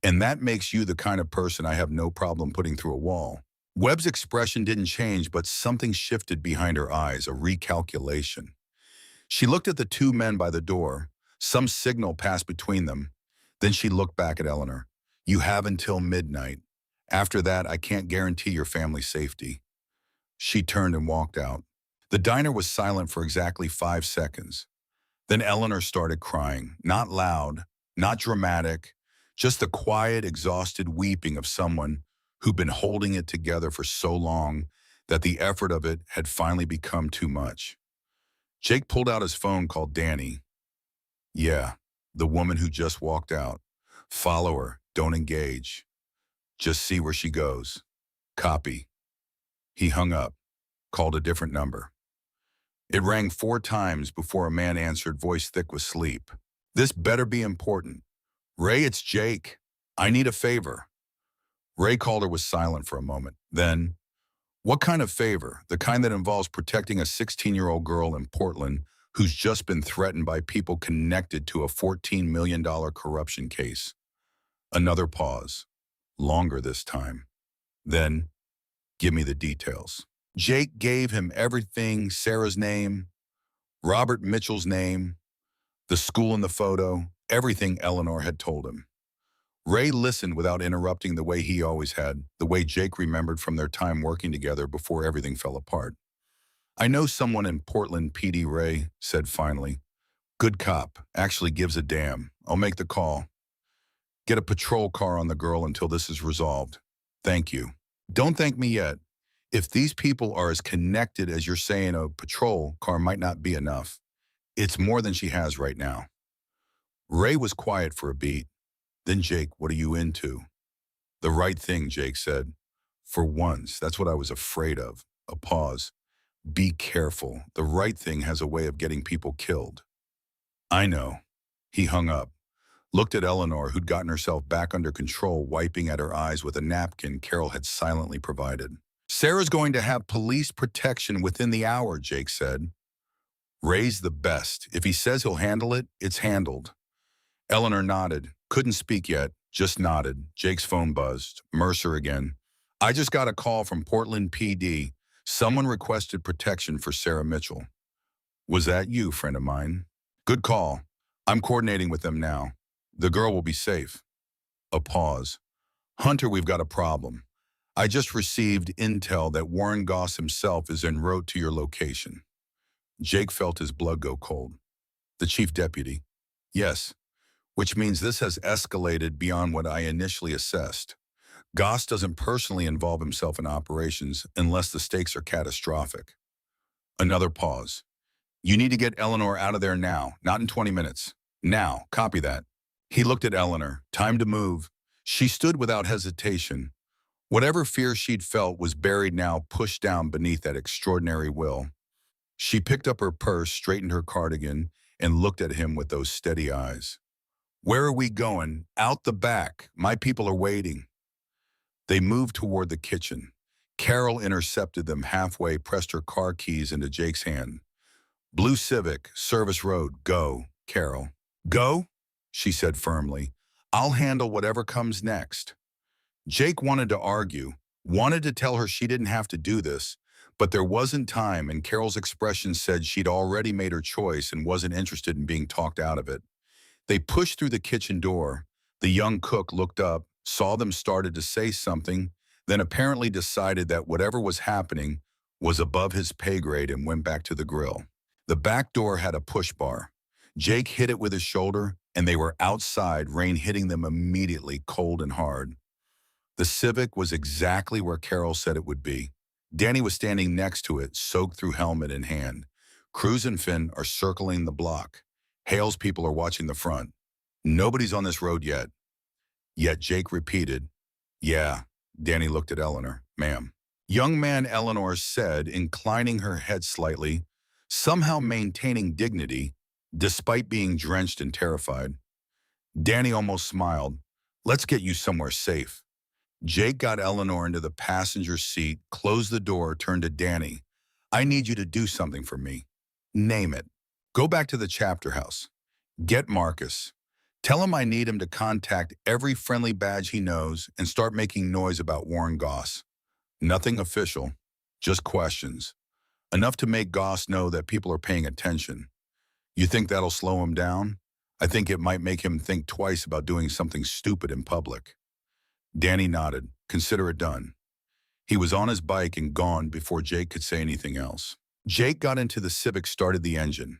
And that makes you the kind of person I have no problem putting through a wall." Webb's expression didn't change, but something shifted behind her eyes, a recalculation. She looked at the two men by the door. Some signal passed between them. Then she looked back at Eleanor. "You have until midnight. After that, I can't guarantee your family's safety." She turned and walked out. The diner was silent for exactly 5 seconds. Then Eleanor started crying, not loud, not dramatic, just the quiet, exhausted weeping of someone who'd been holding it together for so long that the effort of it had finally become too much. Jake pulled out his phone, called Danny. "Yeah, the woman who just walked out. Follow her, don't engage. Just see where she goes. Copy." He hung up, called a different number. It rang 4 times before a man answered, voice thick with sleep. "This better be important. Ray, it's Jake. I need a favor." Ray Calder was silent for a moment. Then, "What kind of favor?" "The kind that involves protecting a 16-year-old girl in Portland who's just been threatened by people connected to a $14 million corruption case." Another pause. Longer this time. Then, "Give me the details." Jake gave him everything: Sarah's name, Robert Mitchell's name, the school in the photo, everything Eleanor had told him. Ray listened without interrupting, the way he always had, the way Jake remembered from their time working together before everything fell apart. "I know someone in Portland PD," Ray said finally. "Good cop, actually gives a damn. I'll make the call. Get a patrol car on the girl until this is resolved. Thank you." "Don't thank me yet. If these people are as connected as you're saying, a patrol car might not be enough. It's more than she has right now." Ray was quiet for a beat. Then, "Jake, what are you into?" "The right thing," Jake said. "For once, that's what I was afraid of." A pause. "Be careful. The right thing has a way of getting people killed." "I know." He hung up, looked at Eleanor, who'd gotten herself back under control, wiping at her eyes with a napkin Carol had silently provided. "Sarah's going to have police protection within the hour," Jake said. "Ray's the best. If he says he'll handle it, it's handled." Eleanor nodded. Couldn't speak yet, just nodded. Jake's phone buzzed. Mercer again. "I just got a call from Portland PD. Someone requested protection for Sarah Mitchell. Was that you, friend of mine? Good call. I'm coordinating with them now. The girl will be safe. A pause. Hunter, we've got a problem. I just received intel that Warren Goss himself is en route to your location. Jake felt his blood go cold. The chief deputy. Yes, which means this has escalated beyond what I initially assessed. Goss doesn't personally involve himself in operations unless the stakes are catastrophic. Another pause. You need to get Eleanor out of there now, not in 20 minutes. Now, copy that. He looked at Eleanor. Time to move. She stood without hesitation. Whatever fear she'd felt was buried now, pushed down beneath that extraordinary will. She picked up her purse, straightened her cardigan, and looked at him with those steady eyes. Where are we going? Out the back. My people are waiting. They moved toward the kitchen. Carol intercepted them halfway, pressed her car keys into Jake's hand. Blue Civic, Service Road, go, Carol. Go? She said firmly. I'll handle whatever comes next. Jake wanted to argue, wanted to tell her she didn't have to do this, but there wasn't time, and Carol's expression said she'd already made her choice and wasn't interested in being talked out of it. They pushed through the kitchen door. The young cook looked up, saw them, started to say something, then apparently decided that whatever was happening was above his pay grade and went back to the grill. The back door had a push bar. Jake hit it with his shoulder, and they were outside, rain hitting them immediately, cold and hard. The Civic was exactly where Carol said it would be. Danny was standing next to it, soaked through helmet in hand. Cruz and Finn are circling the block. Hale's people are watching the front. Nobody's on this road yet. Yet Jake repeated, yeah. Danny looked at Eleanor. Ma'am. Young man, Eleanor said, inclining her head slightly, somehow maintaining dignity, despite being drenched and terrified. Danny almost smiled. Let's get you somewhere safe. Jake got Eleanor into the passenger seat, closed the door, turned to Danny. I need you to do something for me. Name it. Go back to the chapter house. Get Marcus. Tell him I need him to contact every friendly badge he knows and start making noise about Warren Goss. Nothing official, just questions. Enough to make Goss know that people are paying attention. You think that'll slow him down? I think it might make him think twice about doing something stupid in public. Danny nodded. Consider it done. He was on his bike and gone before Jake could say anything else. Jake got into the Civic, started the engine.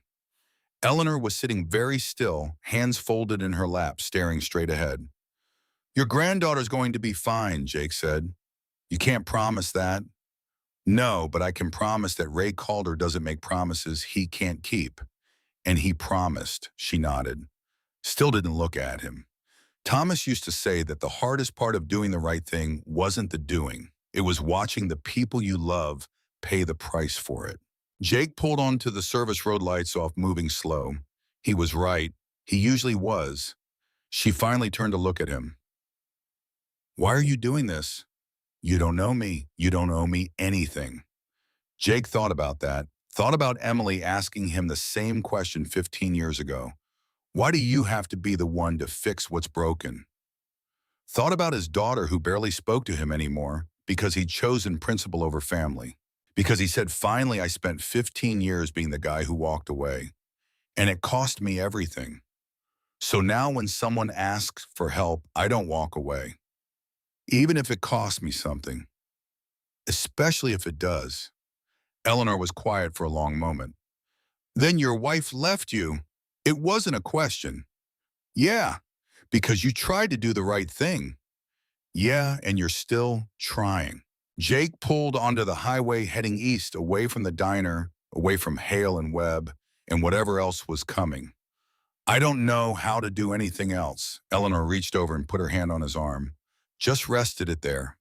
Eleanor was sitting very still, hands folded in her lap, staring straight ahead. Your granddaughter's going to be fine, Jake said. You can't promise that. No, but I can promise that Ray Calder doesn't make promises he can't keep. And he promised, she nodded. Still didn't look at him. Thomas used to say that the hardest part of doing the right thing wasn't the doing. It was watching the people you love pay the price for it. Jake pulled onto the service road, lights off, moving slow. He was right. He usually was. She finally turned to look at him. Why are you doing this? You don't know me. You don't owe me anything. Jake thought about that. Thought about Emily asking him the same question 15 years ago. Why do you have to be the one to fix what's broken? Thought about his daughter, who barely spoke to him anymore because he'd chosen principle over family. Because he said, finally, I spent 15 years being the guy who walked away. And it cost me everything. So now when someone asks for help, I don't walk away. Even if it costs me something. Especially if it does. Eleanor was quiet for a long moment. Then your wife left you. It wasn't a question. Yeah, because you tried to do the right thing. Yeah, and you're still trying. Jake pulled onto the highway heading east, away from the diner, away from Hale and Webb, and whatever else was coming. I don't know how to do anything else. Eleanor reached over and put her hand on his arm. Just rested it there.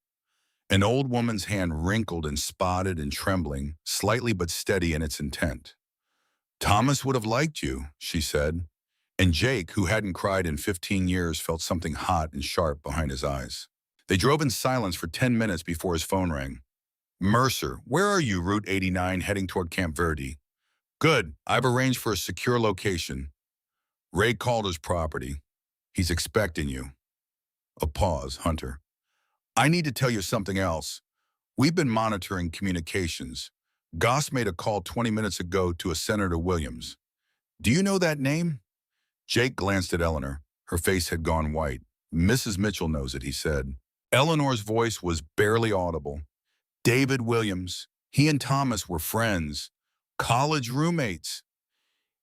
An old woman's hand, wrinkled and spotted and trembling, slightly but steady in its intent. Thomas would have liked you, she said. And Jake, who hadn't cried in 15 years, felt something hot and sharp behind his eyes. They drove in silence for 10 minutes before his phone rang. Mercer, where are you? Route 89, heading toward Camp Verde. Good. I've arranged for a secure location. Ray Calder's property. He's expecting you. A pause. Hunter. I need to tell you something else. We've been monitoring communications. Goss made a call 20 minutes ago to a Senator Williams. Do you know that name? Jake glanced at Eleanor. Her face had gone white. Mrs. Mitchell knows it, he said. Eleanor's voice was barely audible. David Williams. He and Thomas were friends. College roommates.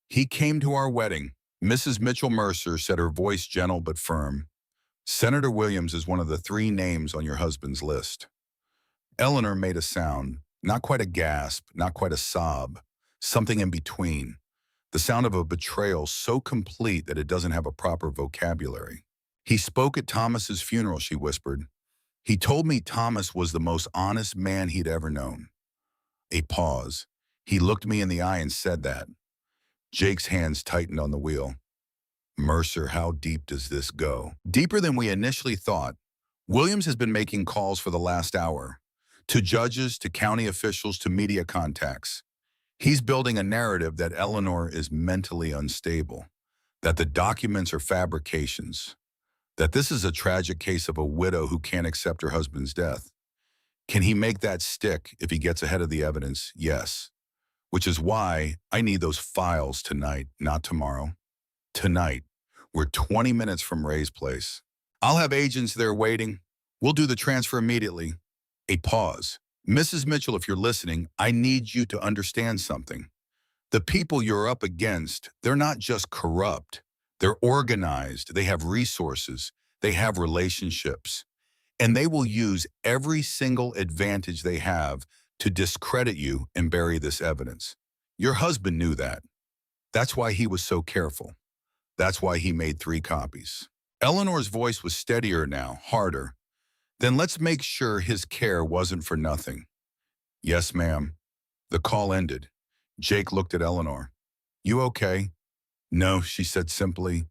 He came to our wedding. Mrs. Mitchell Mercer said, her voice gentle but firm. Senator Williams is one of the 3 names on your husband's list. Eleanor made a sound, not quite a gasp, not quite a sob, something in between. The sound of a betrayal so complete that it doesn't have a proper vocabulary. He spoke at Thomas's funeral, she whispered. He told me Thomas was the most honest man he'd ever known. A pause. He looked me in the eye and said that. Jake's hands tightened on the wheel. Mercer, how deep does this go? Deeper than we initially thought. Williams has been making calls for the last hour. To judges, to county officials, to media contacts. He's building a narrative that Eleanor is mentally unstable, that the documents are fabrications, that this is a tragic case of a widow who can't accept her husband's death. Can he make that stick if he gets ahead of the evidence? Yes. Which is why I need those files tonight, not tomorrow. Tonight. We're 20 minutes from Ray's place. I'll have agents there waiting. We'll do the transfer immediately. A pause. Mrs. Mitchell, if you're listening, I need you to understand something. The people you're up against, they're not just corrupt. They're organized. They have resources. They have relationships. And they will use every single advantage they have to discredit you and bury this evidence. Your husband knew that. That's why he was so careful. That's why he made 3 copies. Eleanor's voice was steadier now, harder. Then let's make sure his care wasn't for nothing. Yes, ma'am. The call ended. Jake looked at Eleanor. You okay? No, she said simply,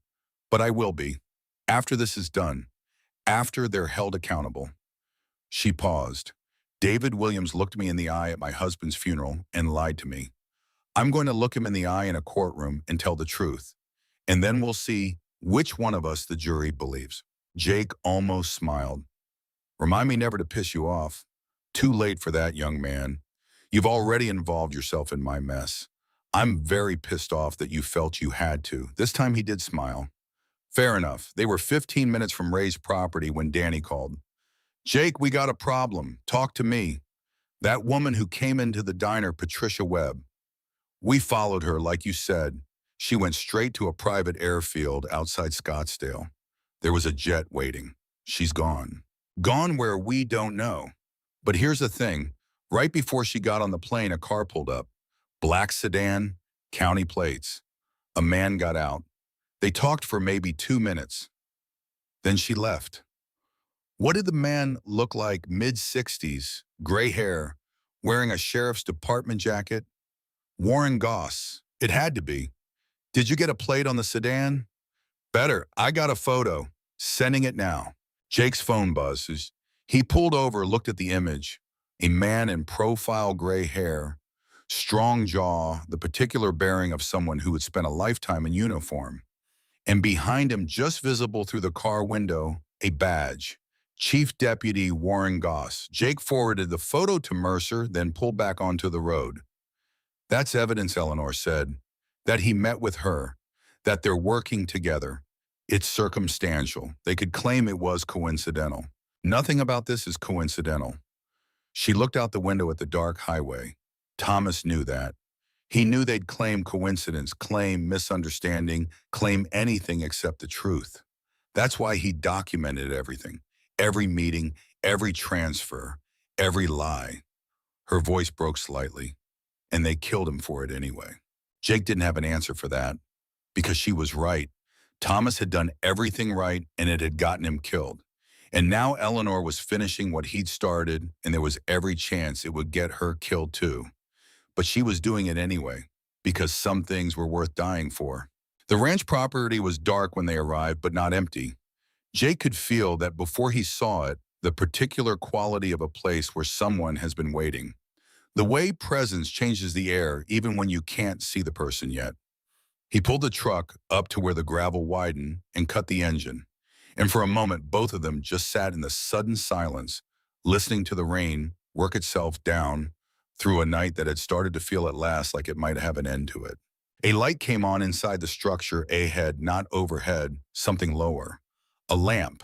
but I will be. After this is done. After they're held accountable. She paused. David Williams looked me in the eye at my husband's funeral and lied to me. I'm going to look him in the eye in a courtroom and tell the truth. And then we'll see which one of us the jury believes. Jake almost smiled. Remind me never to piss you off. Too late for that, young man. You've already involved yourself in my mess. I'm very pissed off that you felt you had to. This time he did smile. Fair enough. They were 15 minutes from Ray's property when Danny called. Jake, we got a problem. Talk to me. That woman who came into the diner, Patricia Webb. We followed her, like you said. She went straight to a private airfield outside Scottsdale. There was a jet waiting. She's gone. Gone where we don't know. But here's the thing. Right before she got on the plane, a car pulled up. Black sedan, county plates. A man got out. They talked for maybe 2 minutes. Then she left. What did the man look like? Mid-60s, gray hair, wearing a sheriff's department jacket? Warren Goss. It had to be. Did you get a plate on the sedan? Better. I got a photo. Sending it now. Jake's phone buzzes. He pulled over, looked at the image. A man in profile gray hair, strong jaw, the particular bearing of someone who had spent a lifetime in uniform. And behind him, just visible through the car window, a badge. Chief Deputy Warren Goss. Jake forwarded the photo to Mercer, then pulled back onto the road. That's evidence, Eleanor said, that he met with her, that they're working together. It's circumstantial. They could claim it was coincidental. Nothing about this is coincidental. She looked out the window at the dark highway. Thomas knew that. He knew they'd claim coincidence, claim misunderstanding, claim anything except the truth. That's why he documented everything. Every meeting, every transfer, every lie. Her voice broke slightly, and they killed him for it anyway. Jake didn't have an answer for that, because she was right. Thomas had done everything right, and it had gotten him killed. And now Eleanor was finishing what he'd started, and there was every chance it would get her killed too. But she was doing it anyway, because some things were worth dying for. The ranch property was dark when they arrived, but not empty. Jake could feel that before he saw it, the particular quality of a place where someone has been waiting. The way presence changes the air even when you can't see the person yet. He pulled the truck up to where the gravel widened and cut the engine. And for a moment, both of them just sat in the sudden silence, listening to the rain work itself down through a night that had started to feel at last like it might have an end to it. A light came on inside the structure, ahead, not overhead, something lower. A lamp.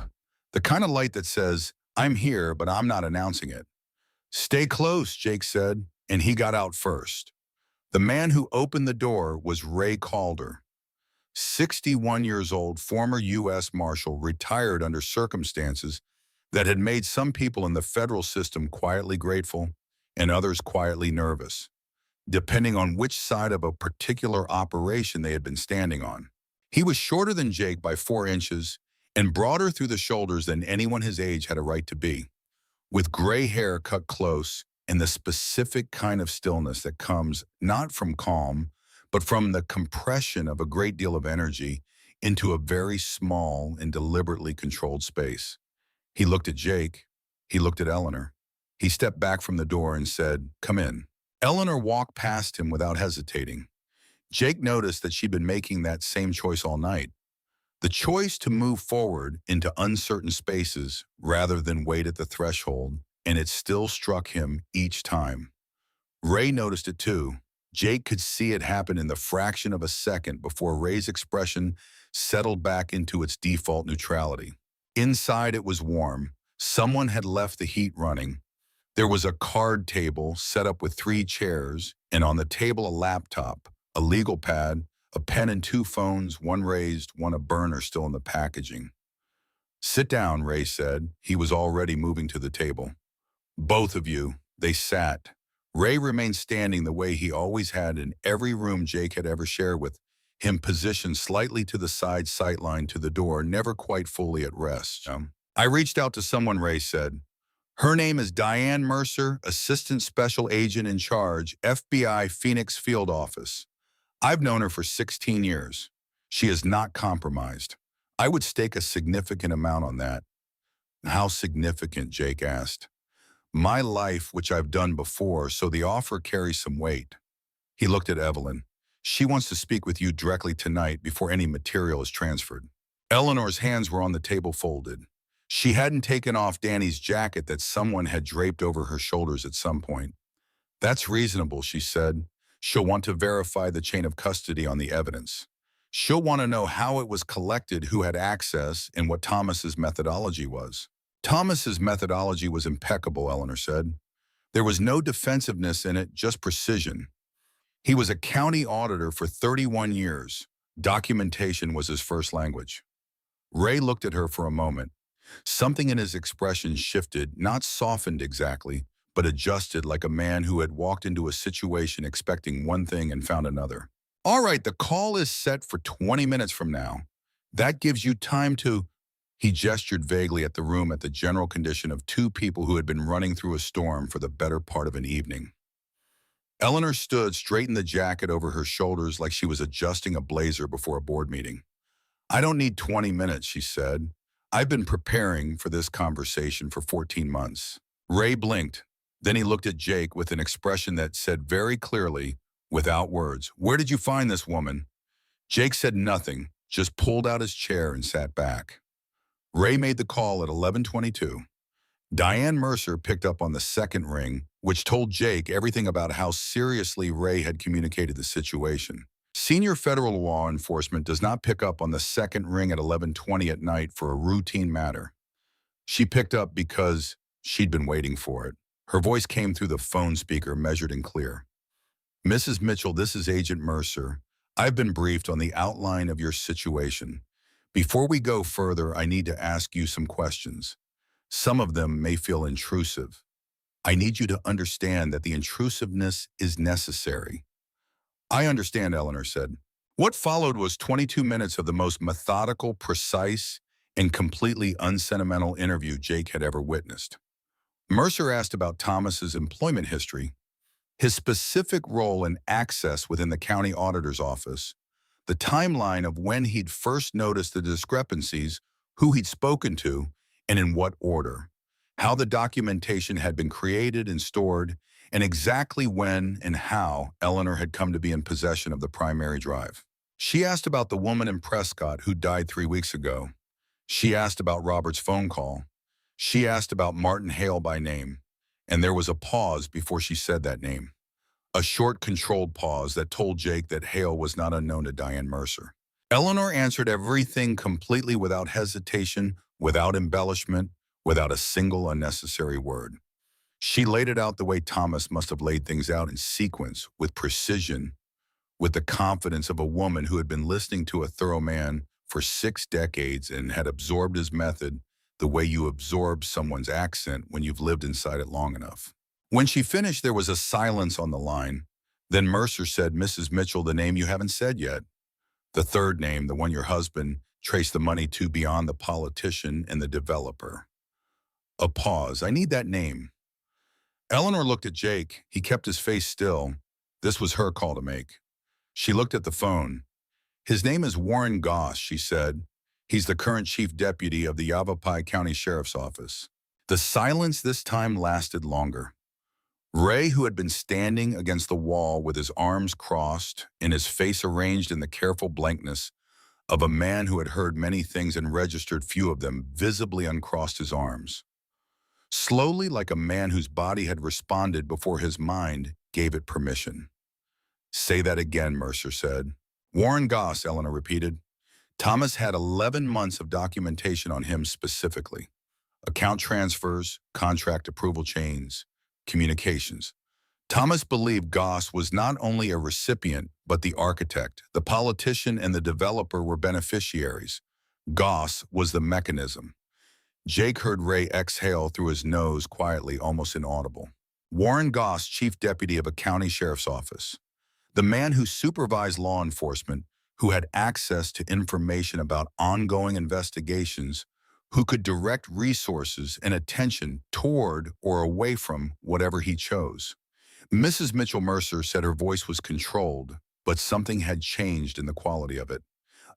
The kind of light that says, I'm here, but I'm not announcing it. Stay close, Jake said, and he got out first. The man who opened the door was Ray Calder, 61 years old, former U.S. Marshal, retired under circumstances that had made some people in the federal system quietly grateful and others quietly nervous, depending on which side of a particular operation they had been standing on. He was shorter than Jake by 4 inches and broader through the shoulders than anyone his age had a right to be, with gray hair cut close and the specific kind of stillness that comes not from calm, but from the compression of a great deal of energy into a very small and deliberately controlled space. He looked at Jake. He looked at Eleanor. He stepped back from the door and said, "Come in." Eleanor walked past him without hesitating. Jake noticed that she'd been making that same choice all night. The choice to move forward into uncertain spaces rather than wait at the threshold, and it still struck him each time. Ray noticed it too. Jake could see it happen in the fraction of a second before Ray's expression settled back into its default neutrality. Inside it was warm. Someone had left the heat running. There was a card table set up with 3 chairs, and on the table a laptop, a legal pad, a pen and 2 phones, one raised, one a burner still in the packaging. "Sit down," Ray said. He was already moving to the table. "Both of you." They sat. Ray remained standing the way he always had in every room Jake had ever shared with him, positioned slightly to the side sightline to the door, never quite fully at rest. "I reached out to someone," Ray said. "Her name is Diane Mercer, Assistant Special Agent in Charge, FBI Phoenix Field Office. I've known her for 16 years. She is not compromised. I would stake a significant amount on that." "How significant?" Jake asked. "My life, which I've done before, so the offer carries some weight." He looked at Evelyn. "She wants to speak with you directly tonight before any material is transferred." Eleanor's hands were on the table folded. She hadn't taken off Danny's jacket that someone had draped over her shoulders at some point. "That's reasonable," she said. "She'll want to verify the chain of custody on the evidence. She'll want to know how it was collected, who had access, and what Thomas's methodology was." "Thomas's methodology was impeccable," Eleanor said. "There was no defensiveness in it, just precision. He was a county auditor for 31 years. Documentation was his first language." Ray looked at her for a moment. Something in his expression shifted, not softened exactly, but adjusted, like a man who had walked into a situation expecting one thing and found another. "All right, the call is set for 20 minutes from now. That gives you time to—" He gestured vaguely at the room, at the general condition of 2 people who had been running through a storm for the better part of an evening. Eleanor stood, straightened the jacket over her shoulders like she was adjusting a blazer before a board meeting. "I don't need 20 minutes, she said. "I've been preparing for this conversation for 14 months. Ray blinked. Then he looked at Jake with an expression that said very clearly, without words, "Where did you find this woman?" Jake said nothing, just pulled out his chair and sat back. Ray made the call at 11:22. Diane Mercer picked up on the second ring, which told Jake everything about how seriously Ray had communicated the situation. Senior federal law enforcement does not pick up on the second ring at 11:20 at night for a routine matter. She picked up because she'd been waiting for it. Her voice came through the phone speaker, measured and clear. "Mrs. Mitchell, this is Agent Mercer. I've been briefed on the outline of your situation. Before we go further, I need to ask you some questions. Some of them may feel intrusive. I need you to understand that the intrusiveness is necessary." "I understand," Eleanor said. What followed was 22 minutes of the most methodical, precise, and completely unsentimental interview Jake had ever witnessed. Mercer asked about Thomas's employment history, his specific role and access within the county auditor's office, the timeline of when he'd first noticed the discrepancies, who he'd spoken to, and in what order, how the documentation had been created and stored, and exactly when and how Eleanor had come to be in possession of the primary drive. She asked about the woman in Prescott who died 3 weeks ago. She asked about Robert's phone call. She asked about Martin Hale by name. And there was a pause before she said that name. A short, controlled pause that told Jake that Hale was not unknown to Diane Mercer. Eleanor answered everything completely without hesitation, without embellishment, without a single unnecessary word. She laid it out the way Thomas must have laid things out in sequence, with precision, with the confidence of a woman who had been listening to a thorough man for 6 decades and had absorbed his method the way you absorb someone's accent when you've lived inside it long enough. When she finished, there was a silence on the line. Then Mercer said, "Mrs. Mitchell, the name you haven't said yet. The third name, the one your husband traced the money to beyond the politician and the developer." A pause. "I need that name." Eleanor looked at Jake. He kept his face still. This was her call to make. She looked at the phone. "His name is Warren Goss," she said. "He's the current chief deputy of the Yavapai County Sheriff's Office." The silence this time lasted longer. Ray, who had been standing against the wall with his arms crossed and his face arranged in the careful blankness of a man who had heard many things and registered few of them, visibly uncrossed his arms. Slowly, like a man whose body had responded before his mind gave it permission. "Say that again," Mercer said. "Warren Goss," Eleanor repeated. Thomas had 11 months of documentation on him specifically. Account transfers, contract approval chains, communications. Thomas believed Goss was not only a recipient, but the architect. The politician and the developer were beneficiaries. Goss was the mechanism. Jake heard Ray exhale through his nose quietly, almost inaudible. Warren Goss, chief deputy of a county sheriff's office. The man who supervised law enforcement, who had access to information about ongoing investigations, who could direct resources and attention toward or away from whatever he chose. Mrs. Mitchell Mercer said her voice was controlled, but something had changed in the quality of it.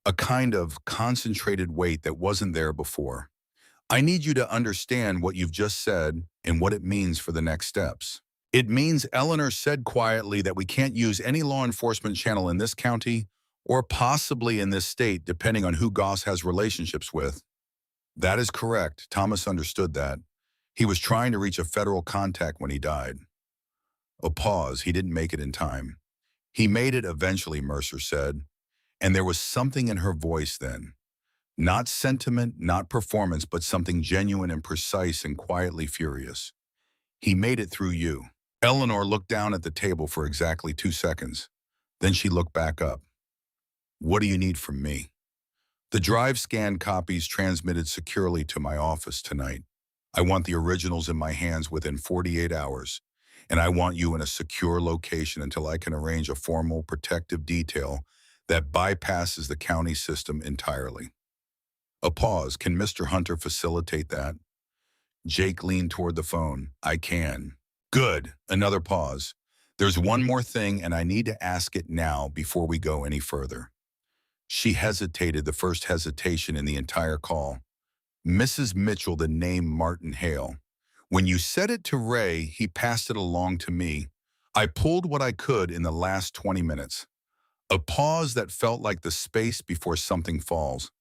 A kind of concentrated weight that wasn't there before. "I need you to understand what you've just said and what it means for the next steps." "It means," Eleanor said quietly, "that we can't use any law enforcement channel in this county or possibly in this state, depending on who Goss has relationships with." "That is correct." Thomas understood that. He was trying to reach a federal contact when he died. A pause. He didn't make it in time. "He made it eventually," Mercer said, and there was something in her voice then. Not sentiment, not performance, but something genuine and precise and quietly furious. "He made it through you." Eleanor looked down at the table for exactly 2 seconds. Then she looked back up. "What do you need from me?" "The drive scanned copies transmitted securely to my office tonight. I want the originals in my hands within 48 hours, and I want you in a secure location until I can arrange a formal protective detail that bypasses the county system entirely." A pause. "Can Mr. Hunter facilitate that?" Jake leaned toward the phone. "I can." "Good." Another pause. "There's one more thing, and I need to ask it now before we go any further." She hesitated, the first hesitation in the entire call. "Mrs. Mitchell, the name Martin Hale. When you said it to Ray, he passed it along to me. I pulled what I could in the last 20 minutes. A pause that felt like the space before something falls.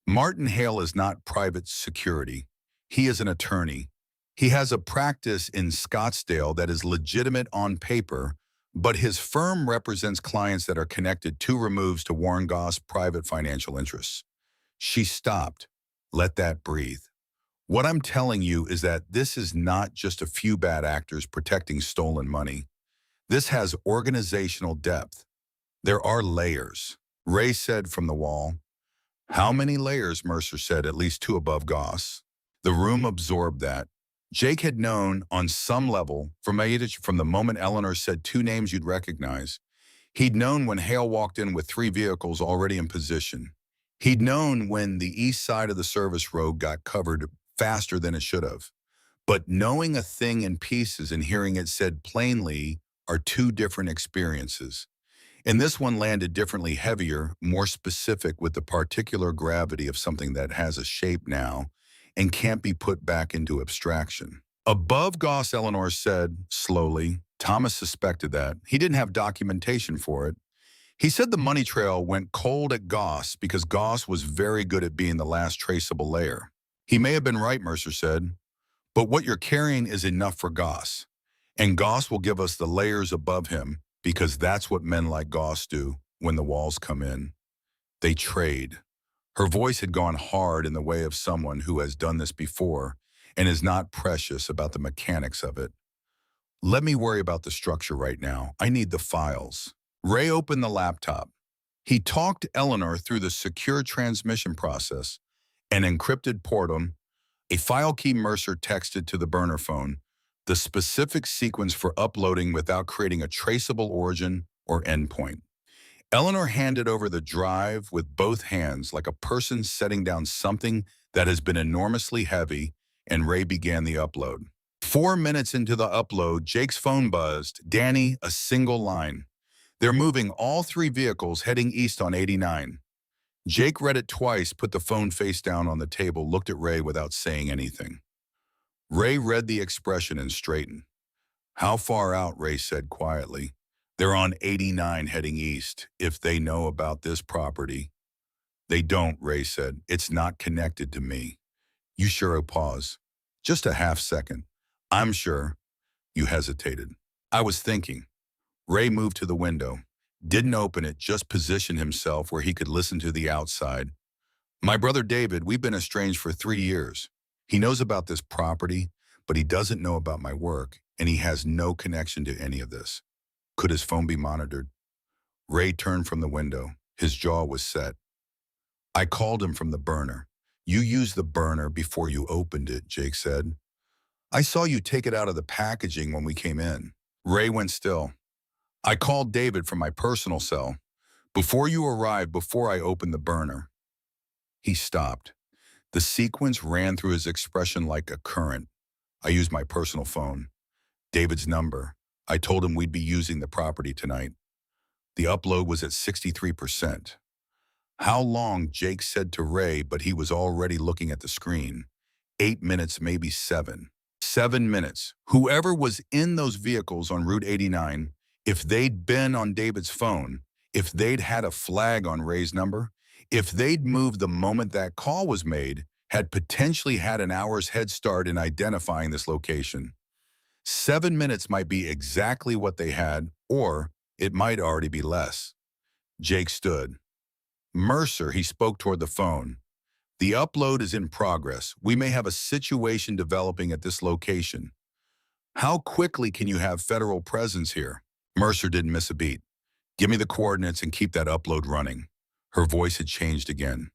"Martin Hale is not private security. He is an attorney. He has a practice in Scottsdale that is legitimate on paper, but his firm represents clients that are connected 2 removes to Warren Goss' private financial interests." She stopped. "Let that breathe. What I'm telling you is that this is not just a few bad actors protecting stolen money. This has organizational depth. There are layers." Ray said from the wall. "How many layers?" Mercer said. "At least 2 above Goss." The room absorbed that. Jake had known on some level from the moment Eleanor said 2 names you'd recognize. He'd known when Hale walked in with 3 vehicles already in position. He'd known when the east side of the service road got covered faster than it should have. But knowing a thing in pieces and hearing it said plainly are 2 different experiences. And this one landed differently, heavier, more specific, with the particular gravity of something that has a shape now and can't be put back into abstraction. "Above Goss," Eleanor said slowly. Thomas suspected that. He didn't have documentation for it. He said the money trail went cold at Goss because Goss was very good at being the last traceable layer. "He may have been right," Mercer said. But what you're carrying is enough for Goss. And Goss will give us the layers above him because that's what men like Goss do when the walls come in. They trade. Her voice had gone hard in the way of someone who has done this before and is not precious about the mechanics of it. Let me worry about the structure right now. I need the files. Ray opened the laptop. He talked Eleanor through the secure transmission process, an encrypted portum, a file key. Mercer texted to the burner phone, the specific sequence for uploading without creating a traceable origin or endpoint. Eleanor handed over the drive with both hands like a person setting down something that has been enormously heavy, and Ray began the upload. 4 minutes into the upload, Jake's phone buzzed. Danny, a single line. They're moving all three vehicles heading east on 89. Jake read it twice, put the phone face down on the table, looked at Ray without saying anything. Ray read the expression and straightened. How far out? Ray said quietly. They're on 89 heading east. If they know about this property. They don't, Ray said. It's not connected to me. You sure? A pause. Just a half second. I'm sure. You hesitated. I was thinking. Ray moved to the window. Didn't open it, just positioned himself where he could listen to the outside. My brother David, we've been estranged for 3 years. He knows about this property, but he doesn't know about my work, and he has no connection to any of this. Could his phone be monitored? Ray turned from the window. His jaw was set. I called him from the burner. You used the burner before you opened it, Jake said. I saw you take it out of the packaging when we came in. Ray went still. I called David from my personal cell. Before you arrived, before I opened the burner. He stopped. The sequence ran through his expression like a current. I used my personal phone. David's number. I told him we'd be using the property tonight. The upload was at 63%. How long? Jake said to Ray, but he was already looking at the screen. 8 minutes, maybe 7. 7 minutes. Whoever was in those vehicles on Route 89, if they'd been on David's phone, if they'd had a flag on Ray's number, if they'd moved the moment that call was made, had potentially had an hour's head start in identifying this location. 7 minutes might be exactly what they had, or it might already be less. Jake stood. Mercer, he spoke toward the phone. The upload is in progress. We may have a situation developing at this location. How quickly can you have federal presence here? Mercer didn't miss a beat. Give me the coordinates and keep that upload running. Her voice had changed again.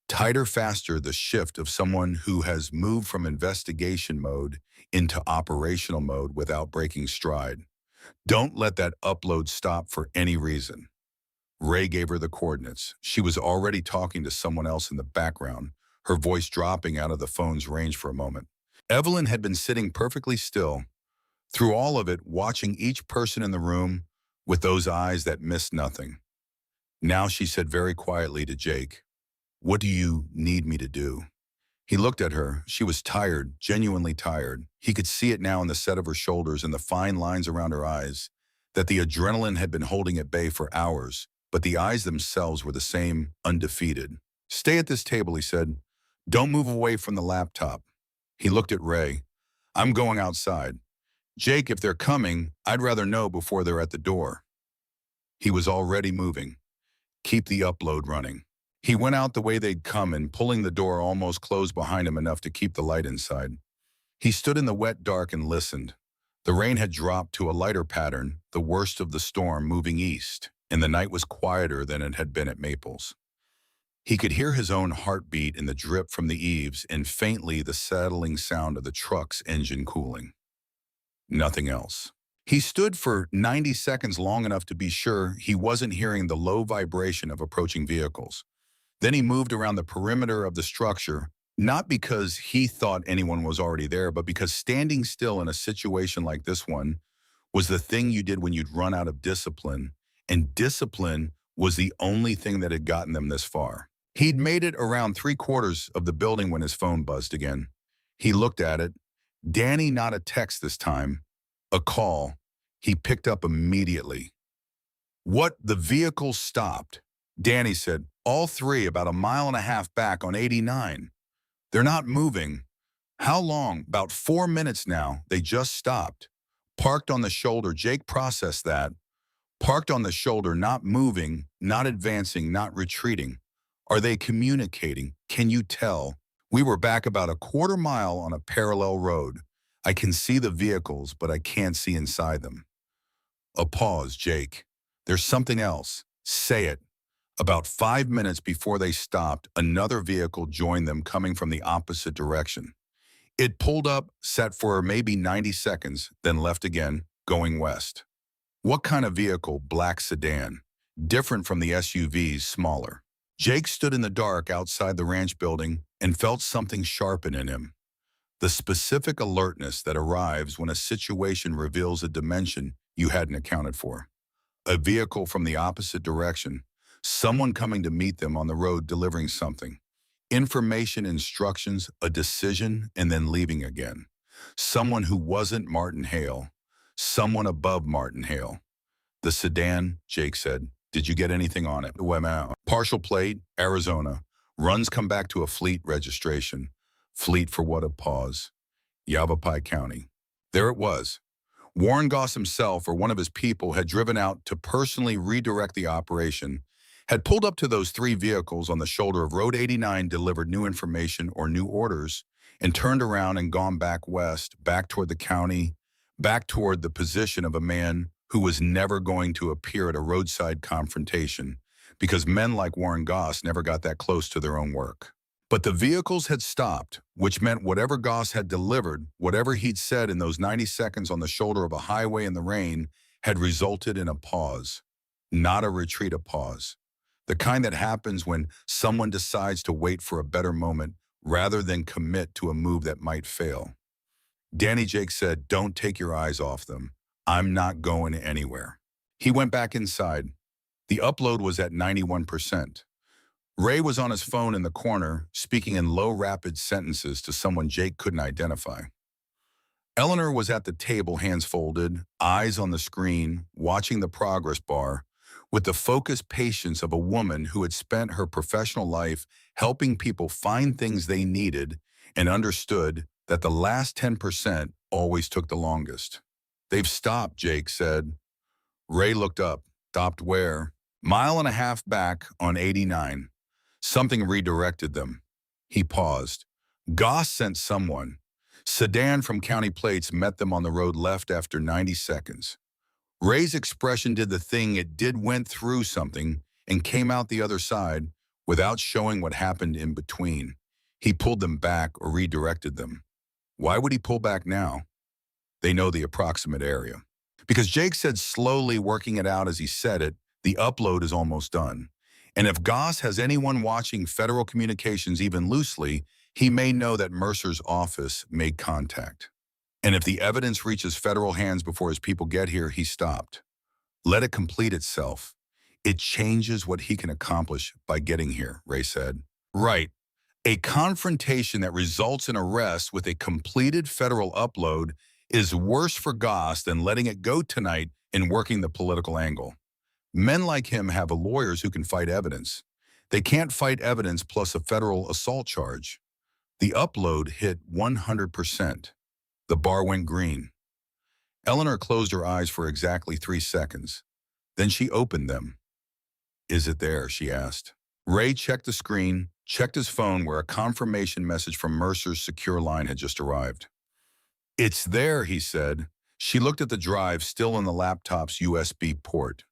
Tighter, faster, the shift of someone who has moved from investigation mode into operational mode without breaking stride. Don't let that upload stop for any reason. Ray gave her the coordinates. She was already talking to someone else in the background, her voice dropping out of the phone's range for a moment. Evelyn had been sitting perfectly still, through all of it, watching each person in the room with those eyes that missed nothing. Now she said very quietly to Jake, "What do you need me to do?" He looked at her. She was tired, genuinely tired. He could see it now in the set of her shoulders and the fine lines around her eyes, that the adrenaline had been holding at bay for hours, but the eyes themselves were the same, undefeated. "Stay at this table," he said. "Don't move away from the laptop." He looked at Ray. "I'm going outside. Jake, if they're coming, I'd rather know before they're at the door." He was already moving. "Keep the upload running." He went out the way they'd come in, pulling the door almost closed behind him enough to keep the light inside. He stood in the wet dark and listened. The rain had dropped to a lighter pattern, the worst of the storm moving east, and the night was quieter than it had been at Maples. He could hear his own heartbeat in the drip from the eaves and faintly the settling sound of the truck's engine cooling. Nothing else. He stood for 90 seconds, long enough to be sure he wasn't hearing the low vibration of approaching vehicles. Then he moved around the perimeter of the structure, not because he thought anyone was already there, but because standing still in a situation like this one was the thing you did when you'd run out of discipline, and discipline was the only thing that had gotten them this far. He'd made it around 3/4 of the building when his phone buzzed again. He looked at it. Danny, not a text this time, a call. He picked up immediately. "What?" The vehicle stopped. Danny said, "All three about a mile and a half back on 89. They're not moving." How long? About 4 minutes now. They just stopped. Parked on the shoulder. Jake processed that. Parked on the shoulder, not moving, not advancing, not retreating. Are they communicating? Can you tell? We were back about a quarter mile on a parallel road. I can see the vehicles, but I can't see inside them. A pause, Jake. There's something else. Say it. About 5 minutes before they stopped, another vehicle joined them coming from the opposite direction. It pulled up, sat for maybe 90 seconds, then left again, going west. What kind of vehicle? Black sedan. Different from the SUVs, smaller. Jake stood in the dark outside the ranch building and felt something sharpen in him. The specific alertness that arrives when a situation reveals a dimension you hadn't accounted for. A vehicle from the opposite direction. Someone coming to meet them on the road delivering something. Information, instructions, a decision, and then leaving again. Someone who wasn't Martin Hale. Someone above Martin Hale. The sedan, Jake said. Did you get anything on it? Wow. Partial plate, Arizona. Runs come back to a fleet registration. Fleet for what? A pause. Yavapai County. There it was. Warren Goss himself or one of his people had driven out to personally redirect the operation, had pulled up to those three vehicles on the shoulder of Road 89, delivered new information or new orders, and turned around and gone back west, back toward the county, back toward the position of a man who was never going to appear at a roadside confrontation because men like Warren Goss never got that close to their own work. But the vehicles had stopped, which meant whatever Goss had delivered, whatever he'd said in those 90 seconds on the shoulder of a highway in the rain, had resulted in a pause. Not a retreat, a pause. The kind that happens when someone decides to wait for a better moment rather than commit to a move that might fail. Danny Jake said, "Don't take your eyes off them. I'm not going anywhere." He went back inside. The upload was at 91%. Ray was on his phone in the corner, speaking in low, rapid sentences to someone Jake couldn't identify. Eleanor was at the table, hands folded, eyes on the screen, watching the progress bar, with the focused patience of a woman who had spent her professional life helping people find things they needed and understood that the last 10% always took the longest. "They've stopped," Jake said. Ray looked up. Stopped where? Mile and a half back on 89. Something redirected them. He paused. Goss sent someone. Sedan from County Plates met them on the road left after 90 seconds. Ray's expression did the thing it did, went through something and came out the other side without showing what happened in between. He pulled them back or redirected them. Why would he pull back now? They know the approximate area. Because Jake said, slowly working it out as he said it, the upload is almost done. And if Goss has anyone watching federal communications even loosely, he may know that Mercer's office made contact. And if the evidence reaches federal hands before his people get here, he stopped. Let it complete itself. It changes what he can accomplish by getting here, Ray said. Right. A confrontation that results in arrest with a completed federal upload is worse for Goss than letting it go tonight and working the political angle. Men like him have lawyers who can fight evidence. They can't fight evidence plus a federal assault charge. The upload hit 100%. The bar went green. Eleanor closed her eyes for exactly 3 seconds. Then she opened them. "Is it there?" she asked. Ray checked the screen, checked his phone where a confirmation message from Mercer's secure line had just arrived. "It's there," he said. She looked at the drive still in the laptop's USB port.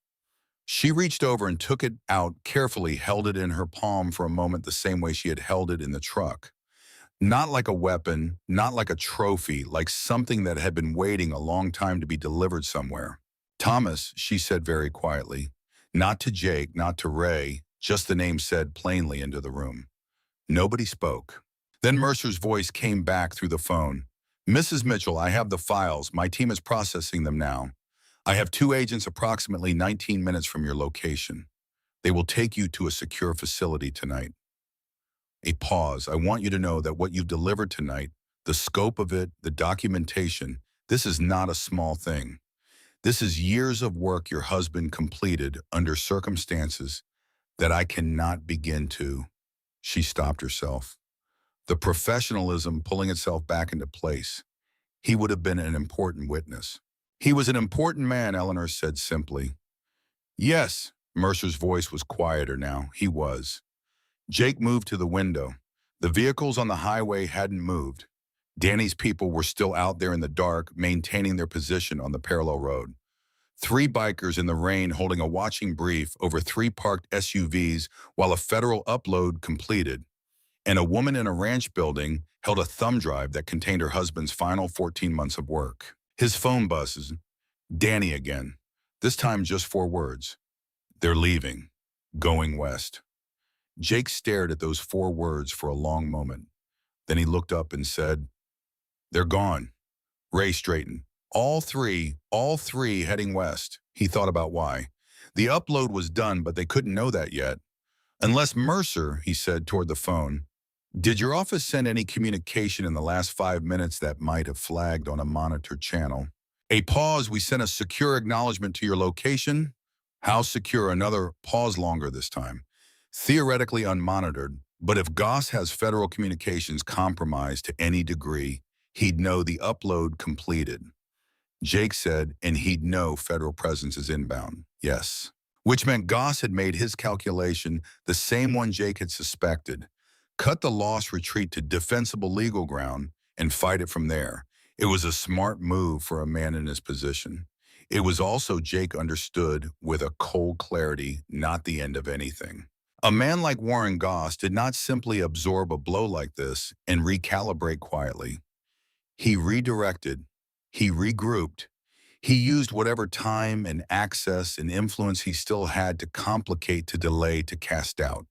She reached over and took it out carefully, held it in her palm for a moment the same way she had held it in the truck. Not like a weapon, not like a trophy, like something that had been waiting a long time to be delivered somewhere. "Thomas," she said very quietly. Not to Jake, not to Ray, just the name said plainly into the room. Nobody spoke. Then Mercer's voice came back through the phone. "Mrs. Mitchell, I have the files. My team is processing them now. I have 2 agents approximately 19 minutes from your location. They will take you to a secure facility tonight." A pause. "I want you to know that what you've delivered tonight, the scope of it, the documentation, this is not a small thing. This is years of work your husband completed under circumstances that I cannot begin to." She stopped herself. the professionalism pulling itself back into place. He would have been an important witness. He was an important man, Eleanor said simply. Yes, Mercer's voice was quieter now. He was. Jake moved to the window. The vehicles on the highway hadn't moved. Danny's people were still out there in the dark, maintaining their position on the parallel road. Three bikers in the rain holding a watching brief over three parked SUVs while a federal upload completed. And a woman in a ranch building held a thumb drive that contained her husband's final 14 months of work. His phone buzzes. Danny again. This time just 4 words. They're leaving. Going west. Jake stared at those 4 words for a long moment. Then he looked up and said, "They're gone." Ray straightened. All three heading west. He thought about why. The upload was done, but they couldn't know that yet. Unless Mercer, he said toward the phone, did your office send any communication in the last 5 minutes that might have flagged on a monitored channel? A pause, we sent a secure acknowledgement to your location. How secure? Another pause longer this time. Theoretically unmonitored, but if Goss has federal communications compromised to any degree, he'd know the upload completed. Jake said, and he'd know federal presence is inbound. Yes. Which meant Goss had made his calculation the same one Jake had suspected. Cut the loss retreat to defensible legal ground and fight it from there. It was a smart move for a man in his position. It was also, Jake understood, with a cold clarity, not the end of anything. A man like Warren Goss did not simply absorb a blow like this and recalibrate quietly. He redirected. He regrouped. He used whatever time and access and influence he still had to complicate, to delay, to cast doubt.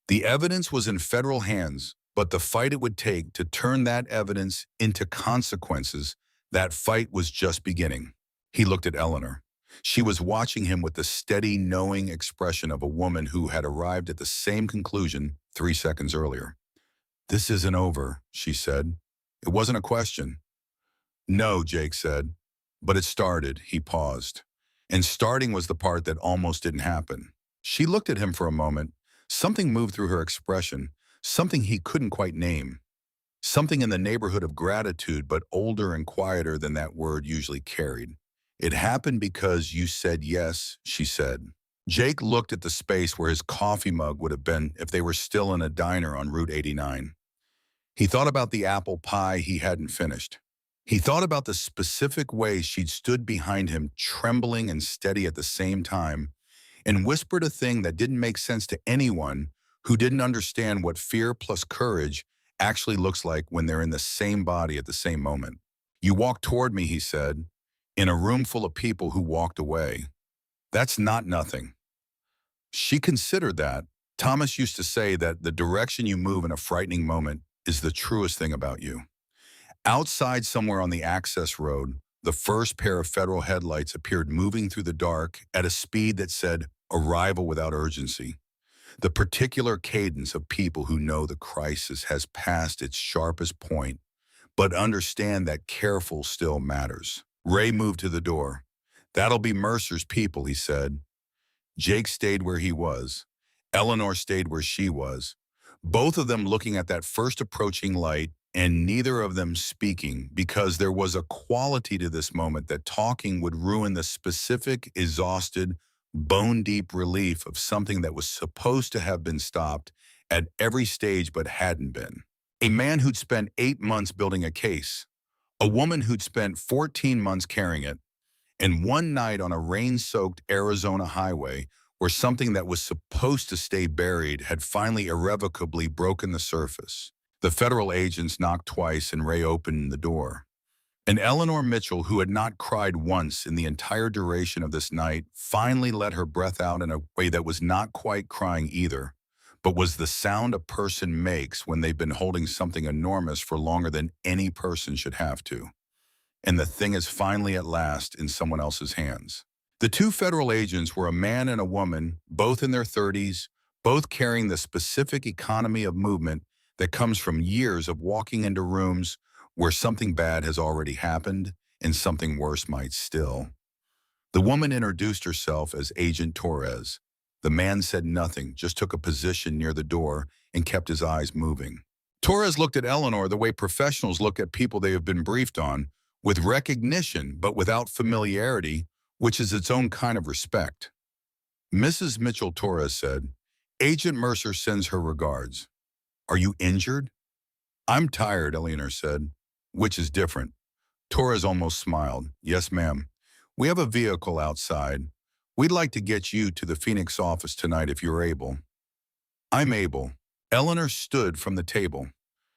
The evidence was in federal hands, but the fight it would take to turn that evidence into consequences, that fight was just beginning. He looked at Eleanor. She was watching him with the steady, knowing expression of a woman who had arrived at the same conclusion 3 seconds earlier. "This isn't over," she said. It wasn't a question. "No," Jake said. "But it started." He paused. And starting was the part that almost didn't happen. She looked at him for a moment. Something moved through her expression, something he couldn't quite name. Something in the neighborhood of gratitude, but older and quieter than that word usually carried. "It happened because you said yes," she said. Jake looked at the space where his coffee mug would have been if they were still in a diner on Route 89. He thought about the apple pie he hadn't finished. He thought about the specific way she'd stood behind him, trembling and steady at the same time, and whispered a thing that didn't make sense to anyone who didn't understand what fear plus courage actually looks like when they're in the same body at the same moment. "You walked toward me," he said, "in a room full of people who walked away. That's not nothing." She considered that. Thomas used to say that the direction you move in a frightening moment is the truest thing about you. Outside somewhere on the access road, the first pair of federal headlights appeared moving through the dark at a speed that said arrival without urgency. The particular cadence of people who know the crisis has passed its sharpest point, but understand that careful still matters. Ray moved to the door. "That'll be Mercer's people," he said. Jake stayed where he was. Eleanor stayed where she was. Both of them looking at that first approaching light, and neither of them speaking, because there was a quality to this moment that talking would ruin the specific, exhausted, bone-deep relief of something that was supposed to have been stopped at every stage but hadn't been. A man who'd spent 8 months building a case, a woman who'd spent 14 months carrying it, and one night on a rain-soaked Arizona highway where something that was supposed to stay buried had finally irrevocably broken the surface. The federal agents knocked twice and Ray opened the door. And Eleanor Mitchell, who had not cried once in the entire duration of this night, finally let her breath out in a way that was not quite crying either, but was the sound a person makes when they've been holding something enormous for longer than any person should have to. And the thing is finally at last in someone else's hands. The two federal agents were a man and a woman, both in their 30s, both carrying the specific economy of movement that comes from years of walking into rooms where something bad has already happened and something worse might still. The woman introduced herself as Agent Torres. The man said nothing, just took a position near the door and kept his eyes moving. Torres looked at Eleanor the way professionals look at people they have been briefed on, with recognition but without familiarity, which is its own kind of respect. Mrs. Mitchell Torres said, "Agent Mercer sends her regards. Are you injured?" "I'm tired," Eleanor said, which is different. Torres almost smiled. "Yes, ma'am. We have a vehicle outside. We'd like to get you to the Phoenix office tonight if you're able." "I'm able." Eleanor stood from the table.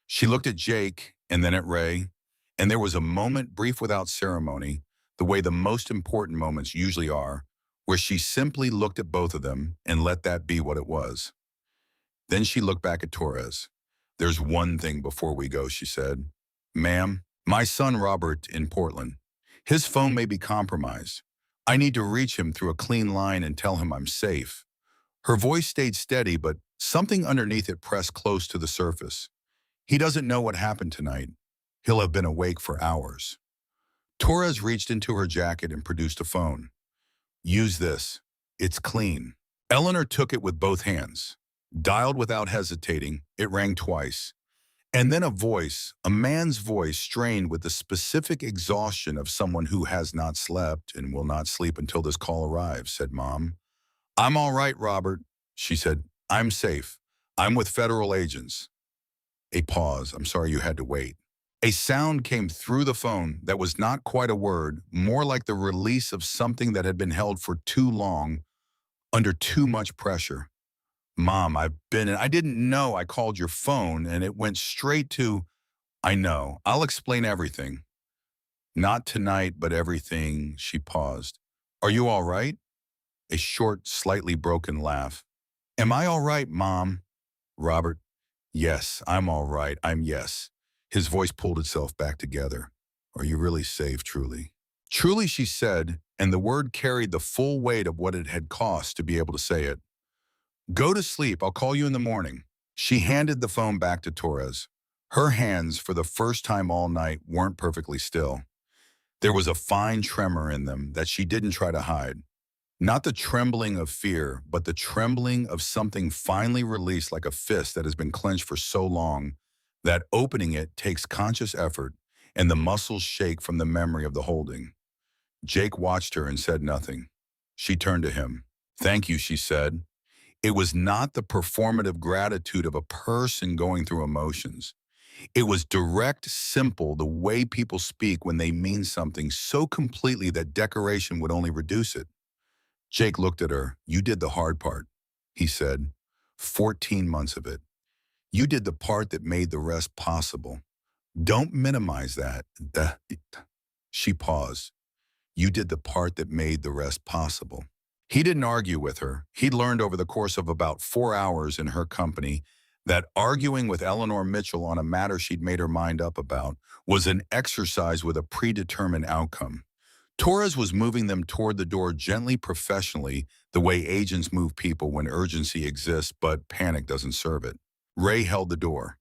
She looked at Jake and then at Ray, and there was a moment brief without ceremony, the way the most important moments usually are, where she simply looked at both of them and let that be what it was. Then she looked back at Torres. "There's one thing before we go," she said. "Ma'am, my son Robert in Portland. His phone may be compromised. I need to reach him through a clean line and tell him I'm safe." Her voice stayed steady, but something underneath it pressed close to the surface. "He doesn't know what happened tonight. He'll have been awake for hours." Torres reached into her jacket and produced a phone. "Use this. It's clean." Eleanor took it with both hands. Dialed without hesitating, it rang twice. And then a man's voice strained with the specific exhaustion of someone who has not slept and will not sleep until this call arrives, said Mom. "I'm all right, Robert," she said. "I'm safe. I'm with federal agents." A pause. "I'm sorry you had to wait." A sound came through the phone that was not quite a word, more like the release of something that had been held for too long, under too much pressure. "Mom, I didn't know I called your phone and it went straight to." "I know. I'll explain everything." "Not tonight, but everything." She paused. "Are you all right?" A short, slightly broken laugh. "Am I all right, Mom?" Robert, "Yes, I'm all right. Yes." His voice pulled itself back together. "Are you really safe, truly?" "Truly," she said, and the word carried the full weight of what it had cost to be able to say it. "Go to sleep. I'll call you in the morning." She handed the phone back to Torres. Her hands, for the first time all night, weren't perfectly still. There was a fine tremor in them that she didn't try to hide. Not the trembling of fear, but the trembling of something finally released, like a fist that has been clenched for so long that opening it takes conscious effort and the muscles shake from the memory of the holding. Jake watched her and said nothing. She turned to him. "Thank you," she said. It was not the performative gratitude of a person going through emotions. It was direct, simple, the way people speak when they mean something so completely that decoration would only reduce it. Jake looked at her. "You did the hard part," he said. 14 months of it. You did the part that made the rest possible. Don't minimize that. She paused. "You did the part that made the rest possible." He didn't argue with her. He'd learned over the course of about 4 hours in her company that arguing with Eleanor Mitchell on a matter she'd made her mind up about was an exercise with a predetermined outcome. Torres was moving them toward the door gently, professionally, the way agents move people when urgency exists but panic doesn't serve it. Ray held the door.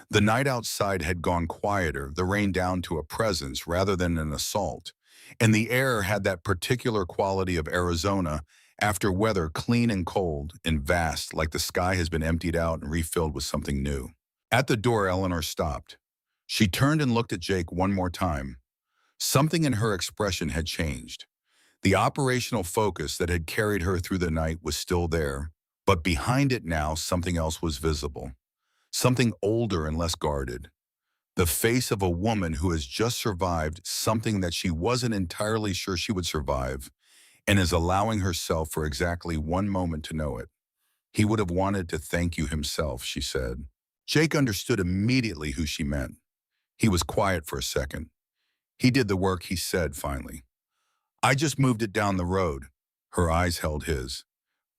The night outside had gone quieter, the rain down to a presence rather than an assault, and the air had that particular quality of Arizona after weather clean and cold and vast, like the sky has been emptied out and refilled with something new. At the door, Eleanor stopped. She turned and looked at Jake one more time. Something in her expression had changed. The operational focus that had carried her through the night was still there, but behind it now something else was visible. Something older and less guarded. The face of a woman who has just survived something that she wasn't entirely sure she would survive and is allowing herself for exactly one moment to know it. "He would have wanted to thank you himself," she said. Jake understood immediately who she meant. He was quiet for a second. "He did the work," he said finally. "I just moved it down the road." Her eyes held his.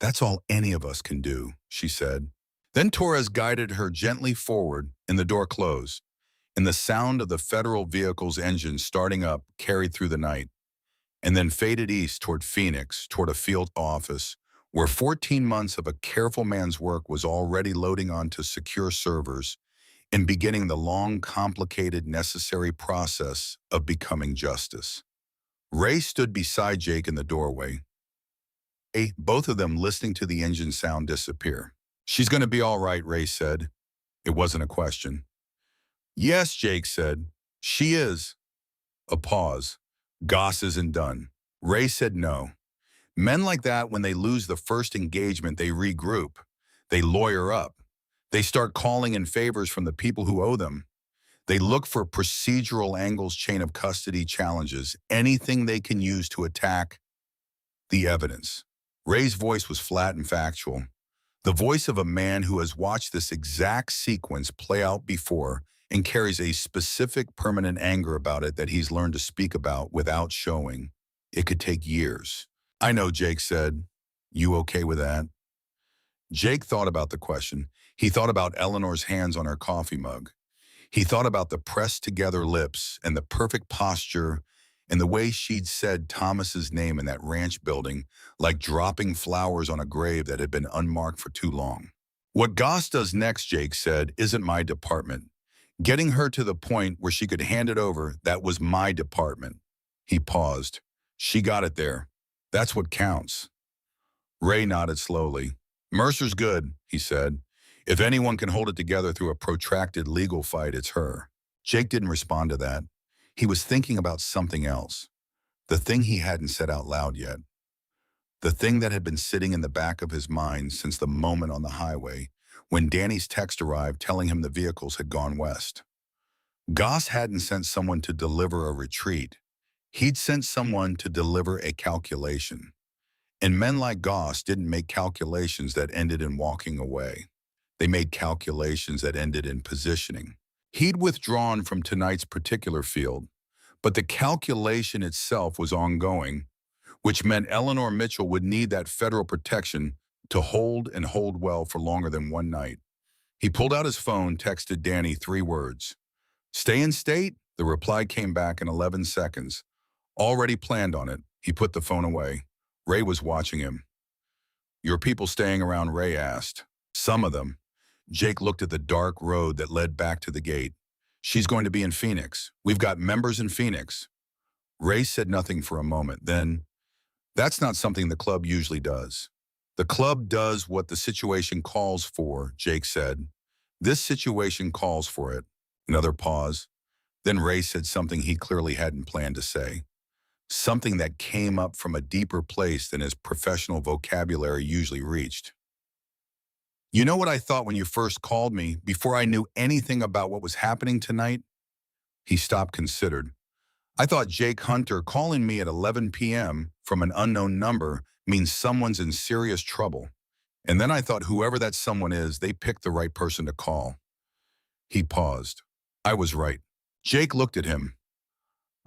"That's all any of us can do," she said. Then Torres guided her gently forward and the door closed, and the sound of the federal vehicle's engine starting up carried through the night, and then faded east toward Phoenix, toward a field office, where 14 months of a careful man's work was already loading onto secure servers and beginning the long, complicated, necessary process of becoming justice. Ray stood beside Jake in the doorway, both of them listening to the engine sound disappear. "She's going to be all right," Ray said. It wasn't a question. Yes, Jake said. She is. A pause. Goss isn't done. Ray said no. Men like that, when they lose the first engagement, they regroup. They lawyer up. They start calling in favors from the people who owe them. They look for procedural angles, chain of custody challenges, anything they can use to attack the evidence. Ray's voice was flat and factual. The voice of a man who has watched this exact sequence play out before and carries a specific permanent anger about it that he's learned to speak about without showing. It could take years. I know, Jake said. You okay with that? Jake thought about the question. He thought about Eleanor's hands on her coffee mug. He thought about the pressed together lips and the perfect posture and the way she'd said Thomas's name in that ranch building, like dropping flowers on a grave that had been unmarked for too long. What Goss does next, Jake said, isn't my department. Getting her to the point where she could hand it over, that was my department. He paused. She got it there. That's what counts. Ray nodded slowly. Mercer's good, he said. If anyone can hold it together through a protracted legal fight, it's her. Jake didn't respond to that. He was thinking about something else. The thing he hadn't said out loud yet. The thing that had been sitting in the back of his mind since the moment on the highway when Danny's text arrived telling him the vehicles had gone west. Goss hadn't sent someone to deliver a retreat. He'd sent someone to deliver a calculation. And men like Goss didn't make calculations that ended in walking away. They made calculations that ended in positioning. He'd withdrawn from tonight's particular field, but the calculation itself was ongoing, which meant Eleanor Mitchell would need that federal protection to hold and hold well for longer than one night. He pulled out his phone, texted Danny 3 words. Stay in state? The reply came back in 11 seconds. Already planned on it. He put the phone away. Ray was watching him. Your people staying around? Ray asked. Some of them. Jake looked at the dark road that led back to the gate. She's going to be in Phoenix. We've got members in Phoenix. Ray said nothing for a moment. Then, that's not something the club usually does. The club does what the situation calls for, Jake said. This situation calls for it. Another pause. Then Ray said something he clearly hadn't planned to say. Something that came up from a deeper place than his professional vocabulary usually reached. You know what I thought when you first called me, before I knew anything about what was happening tonight? He stopped, considered. I thought Jake Hunter calling me at 11 p.m. from an unknown number means someone's in serious trouble. And then I thought whoever that someone is, they picked the right person to call. He paused. I was right. Jake looked at him.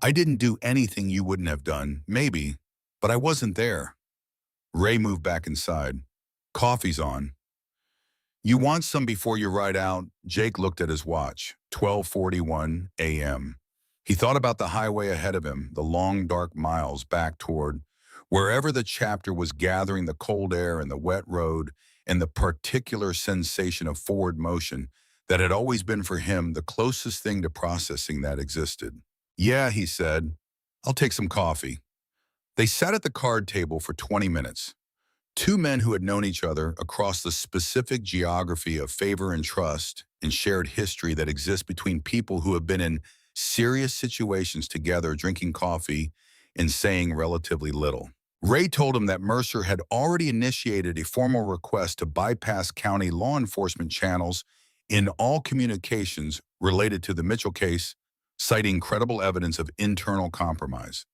I didn't do anything you wouldn't have done, maybe, but I wasn't there. Ray moved back inside. Coffee's on. You want some before you ride out? Jake looked at his watch. 12:41 a.m. He thought about the highway ahead of him, the long dark miles back toward wherever the chapter was, gathering the cold air and the wet road and the particular sensation of forward motion that had always been for him the closest thing to processing that existed. Yeah, he said, I'll take some coffee. They sat at the card table for 20 minutes. 2 men who had known each other across the specific geography of favor and trust and shared history that exists between people who have been in serious situations together, drinking coffee and saying relatively little. Ray told him that Mercer had already initiated a formal request to bypass county law enforcement channels in all communications related to the Mitchell case, citing credible evidence of internal compromise.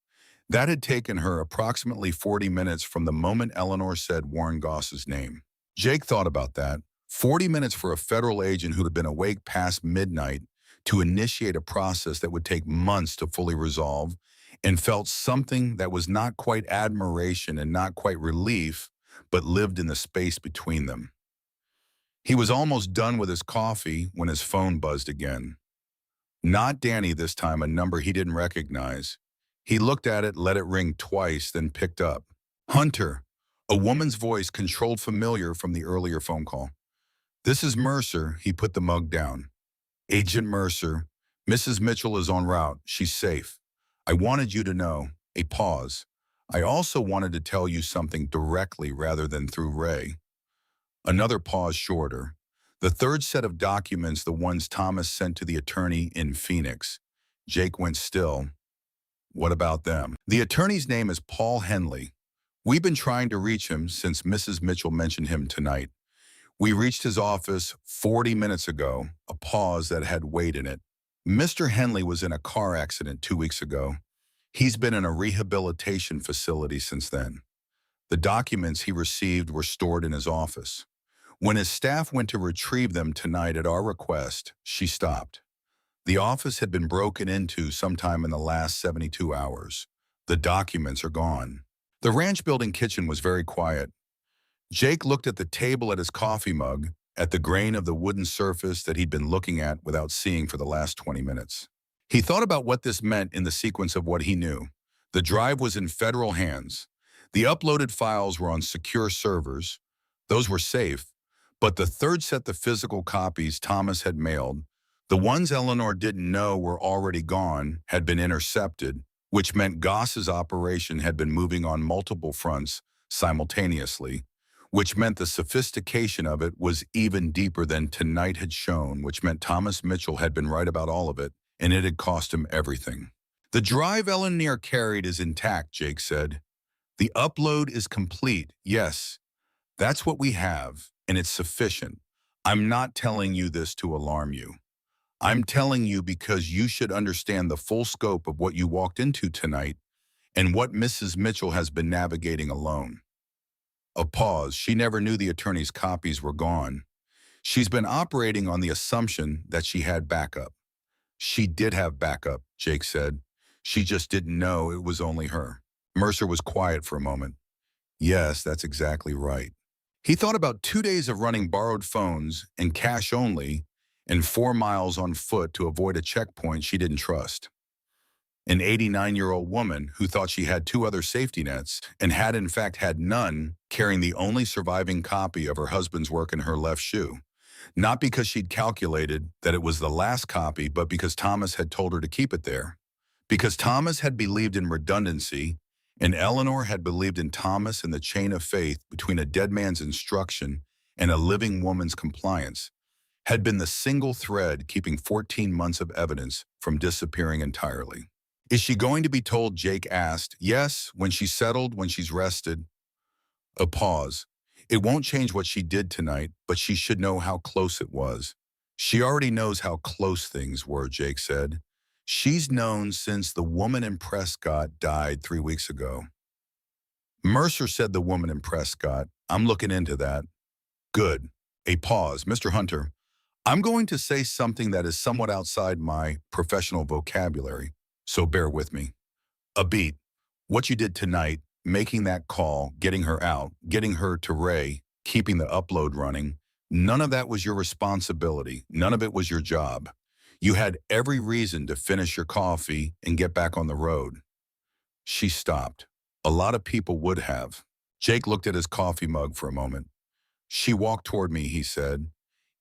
That had taken her approximately 40 minutes from the moment Eleanor said Warren Goss's name. Jake thought about that. 40 minutes for a federal agent who had been awake past midnight to initiate a process that would take months to fully resolve, and felt something that was not quite admiration and not quite relief, but lived in the space between them. He was almost done with his coffee when his phone buzzed again. Not Danny this time, a number he didn't recognize. He looked at it, let it ring twice, then picked up. Hunter, a woman's voice controlled familiar from the earlier phone call. This is Mercer. He put the mug down. Agent Mercer, Mrs. Mitchell is en route. She's safe. I wanted you to know. A pause. I also wanted to tell you something directly rather than through Ray. Another pause, shorter. The third set of documents, the ones Thomas sent to the attorney in Phoenix. Jake went still. What about them? The attorney's name is Paul Henley. We've been trying to reach him since Mrs. Mitchell mentioned him tonight. We reached his office 40 minutes ago, a pause that had weight in it. Mr. Henley was in a car accident 2 weeks ago. He's been in a rehabilitation facility since then. The documents he received were stored in his office. When his staff went to retrieve them tonight at our request, she stopped. The office had been broken into sometime in the last 72 hours. The documents are gone. The ranch building kitchen was very quiet. Jake looked at the table at his coffee mug, at the grain of the wooden surface that he'd been looking at without seeing for the last 20 minutes. He thought about what this meant in the sequence of what he knew. The drive was in federal hands. The uploaded files were on secure servers. Those were safe. But the third set, the physical copies Thomas had mailed, the ones Eleanor didn't know were already gone, had been intercepted, which meant Goss's operation had been moving on multiple fronts simultaneously, which meant the sophistication of it was even deeper than tonight had shown, which meant Thomas Mitchell had been right about all of it, and it had cost him everything. The drive Eleanor carried is intact, Jake said. The upload is complete, yes. That's what we have, and it's sufficient. I'm not telling you this to alarm you. I'm telling you because you should understand the full scope of what you walked into tonight and what Mrs. Mitchell has been navigating alone. A pause. She never knew the attorney's copies were gone. She's been operating on the assumption that she had backup. She did have backup, Jake said. She just didn't know it was only her. Mercer was quiet for a moment. Yes, that's exactly right. He thought about 2 days of running borrowed phones and cash only and 4 miles on foot to avoid a checkpoint she didn't trust. An 89-year-old woman who thought she had 2 other safety nets and had in fact had none, carrying the only surviving copy of her husband's work in her left shoe. Not because she'd calculated that it was the last copy, but because Thomas had told her to keep it there. Because Thomas had believed in redundancy, and Eleanor had believed in Thomas and the chain of faith between a dead man's instruction and a living woman's compliance, had been the single thread keeping 14 months of evidence from disappearing entirely. Is she going to be told? Jake asked. Yes, when she's settled, when she's rested. A pause. It won't change what she did tonight, but she should know how close it was. She already knows how close things were, Jake said. She's known since the woman in Prescott died 3 weeks ago. Mercer said the woman in Prescott. I'm looking into that. Good. A pause. Mr. Hunter, I'm going to say something that is somewhat outside my professional vocabulary, so bear with me. A beat. What you did tonight, making that call, getting her out, getting her to Ray, keeping the upload running, none of that was your responsibility. None of it was your job. You had every reason to finish your coffee and get back on the road. She stopped. A lot of people would have. Jake looked at his coffee mug for a moment. She walked toward me, he said,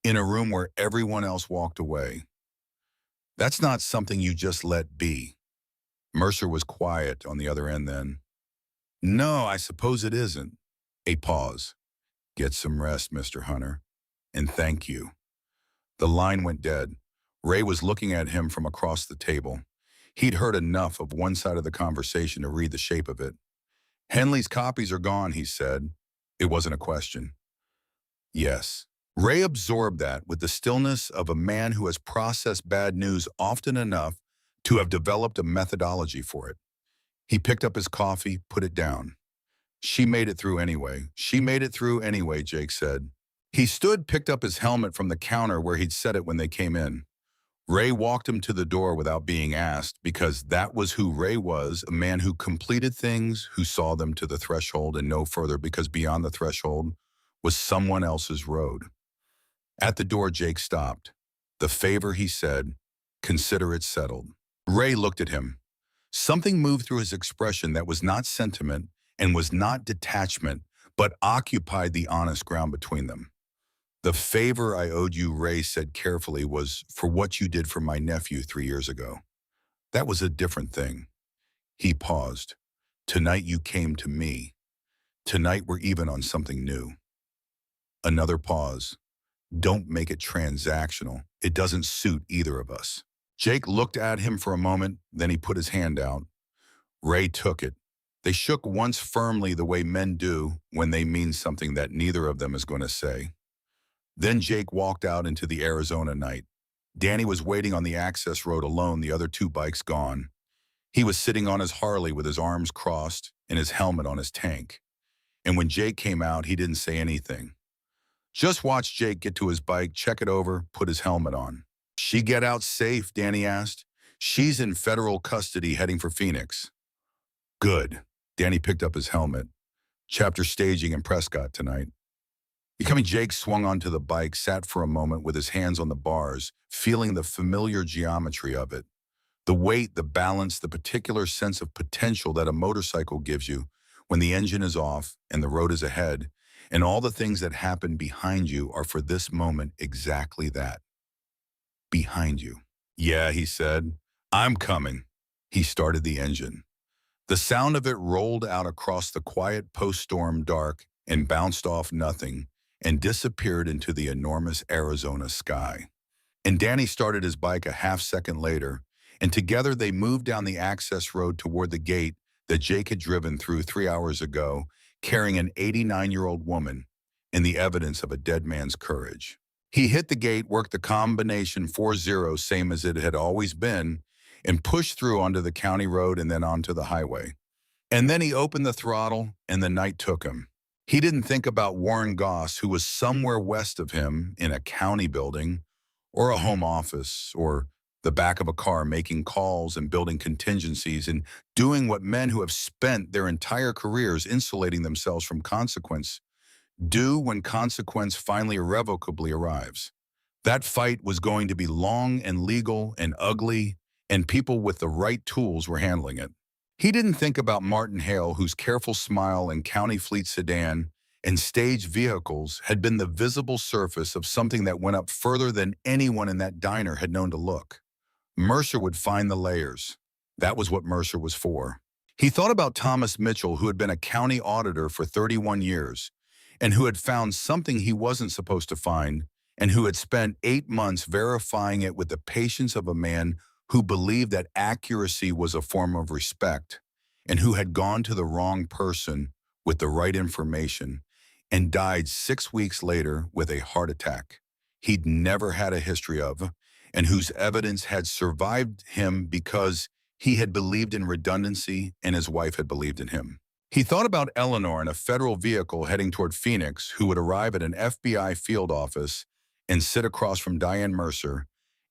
in a room where everyone else walked away. That's not something you just let be. Mercer was quiet on the other end then. No, I suppose it isn't. A pause. Get some rest, Mr. Hunter, and thank you. The line went dead. Ray was looking at him from across the table. He'd heard enough of one side of the conversation to read the shape of it. Henley's copies are gone, he said. It wasn't a question. Yes. Ray absorbed that with the stillness of a man who has processed bad news often enough to have developed a methodology for it. He picked up his coffee, put it down. She made it through anyway. She made it through anyway, Jake said. He stood, picked up his helmet from the counter where he'd set it when they came in. Ray walked him to the door without being asked because that was who Ray was, a man who completed things, who saw them to the threshold and no further because beyond the threshold was someone else's road. At the door, Jake stopped. The favor, he said, consider it settled. Ray looked at him. Something moved through his expression that was not sentiment and was not detachment, but occupied the honest ground between them. The favor I owed you, Ray said carefully, was for what you did for my nephew 3 years ago. That was a different thing. He paused. Tonight you came to me. Tonight we're even on something new. Another pause. Don't make it transactional. It doesn't suit either of us. Jake looked at him for a moment, then he put his hand out. Ray took it. They shook once firmly the way men do when they mean something that neither of them is going to say. Then Jake walked out into the Arizona night. Danny was waiting on the access road alone, the other two bikes gone. He was sitting on his Harley with his arms crossed and his helmet on his tank. And when Jake came out, he didn't say anything. Just watch Jake get to his bike, check it over, put his helmet on. She get out safe, Danny asked. She's in federal custody heading for Phoenix. Good. Danny picked up his helmet. Chapter staging in Prescott tonight. Becoming Jake swung onto the bike, sat for a moment with his hands on the bars, feeling the familiar geometry of it. The weight, the balance, the particular sense of potential that a motorcycle gives you when the engine is off and the road is ahead, and all the things that happen behind you are for this moment exactly that. Behind you. Yeah, he said. I'm coming. He started the engine. The sound of it rolled out across the quiet post-storm dark and bounced off nothing and disappeared into the enormous Arizona sky. And Danny started his bike a half-second later, and together they moved down the access road toward the gate that Jake had driven through 3 hours ago, carrying an 89-year-old woman and the evidence of a dead man's courage. He hit the gate, worked the combination 4-0, same as it had always been, and pushed through onto the county road and then onto the highway. And then he opened the throttle, and the night took him. He didn't think about Warren Goss, who was somewhere west of him in a county building, or a home office, or the back of a car making calls and building contingencies and doing what men who have spent their entire careers insulating themselves from consequence do when consequence finally irrevocably arrives. That fight was going to be long and legal and ugly, and people with the right tools were handling it. He didn't think about Martin Hale, whose careful smile and county fleet sedan and staged vehicles had been the visible surface of something that went up further than anyone in that diner had known to look. Mercer would find the layers. That was what Mercer was for. He thought about Thomas Mitchell, who had been a county auditor for 31 years, and who had found something he wasn't supposed to find, and who had spent 8 months verifying it with the patience of a man who believed that accuracy was a form of respect, and who had gone to the wrong person with the right information and died 6 weeks later with a heart attack he'd never had a history of, and whose evidence had survived him because he had believed in redundancy and his wife had believed in him. He thought about Eleanor in a federal vehicle heading toward Phoenix, who would arrive at an FBI field office and sit across from Diane Mercer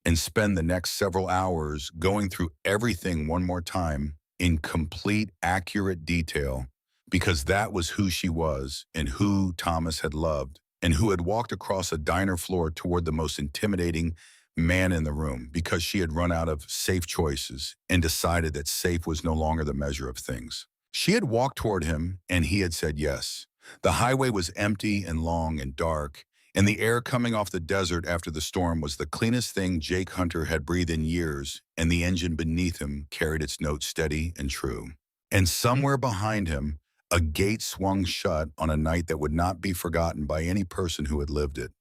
and spend the next several hours going through everything one more time in complete, accurate detail, because that was who she was and who Thomas had loved and who had walked across a diner floor toward the most intimidating man in the room because she had run out of safe choices and decided that safe was no longer the measure of things. She had walked toward him, and he had said yes. The highway was empty and long and dark, and the air coming off the desert after the storm was the cleanest thing Jake Hunter had breathed in years, and the engine beneath him carried its note steady and true. And somewhere behind him, a gate swung shut on a night that would not be forgotten by any person who had lived it.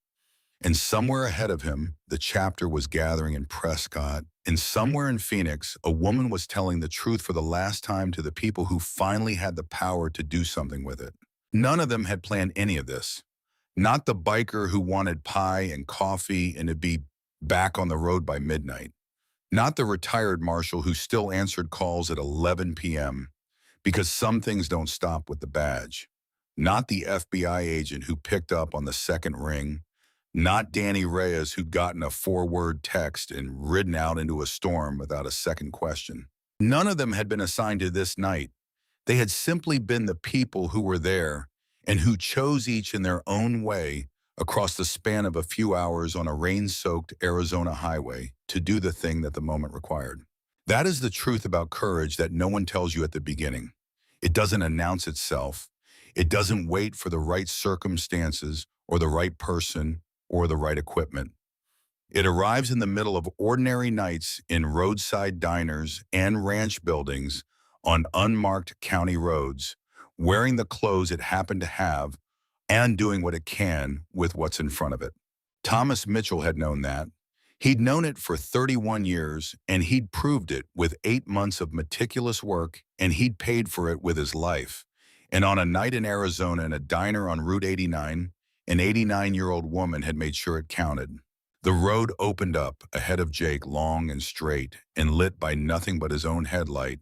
And somewhere ahead of him, the chapter was gathering in Prescott. And somewhere in Phoenix, a woman was telling the truth for the last time to the people who finally had the power to do something with it. None of them had planned any of this. Not the biker who wanted pie and coffee and to be back on the road by midnight. Not the retired marshal who still answered calls at 11 p.m. because some things don't stop with the badge. Not the FBI agent who picked up on the second ring. Not Danny Reyes, who'd gotten a 4-word text and ridden out into a storm without a second question. None of them had been assigned to this night. They had simply been the people who were there and who chose each in their own way across the span of a few hours on a rain-soaked Arizona highway to do the thing that the moment required. That is the truth about courage that no one tells you at the beginning. It doesn't announce itself. It doesn't wait for the right circumstances or the right person or the right equipment. It arrives in the middle of ordinary nights in roadside diners and ranch buildings on unmarked county roads, wearing the clothes it happened to have and doing what it can with what's in front of it. Thomas Mitchell had known that. He'd known it for 31 years, and he'd proved it with 8 months of meticulous work, and he'd paid for it with his life. And on a night in Arizona in a diner on Route 89, an 89-year-old woman had made sure it counted. The road opened up ahead of Jake, long and straight, and lit by nothing but his own headlight,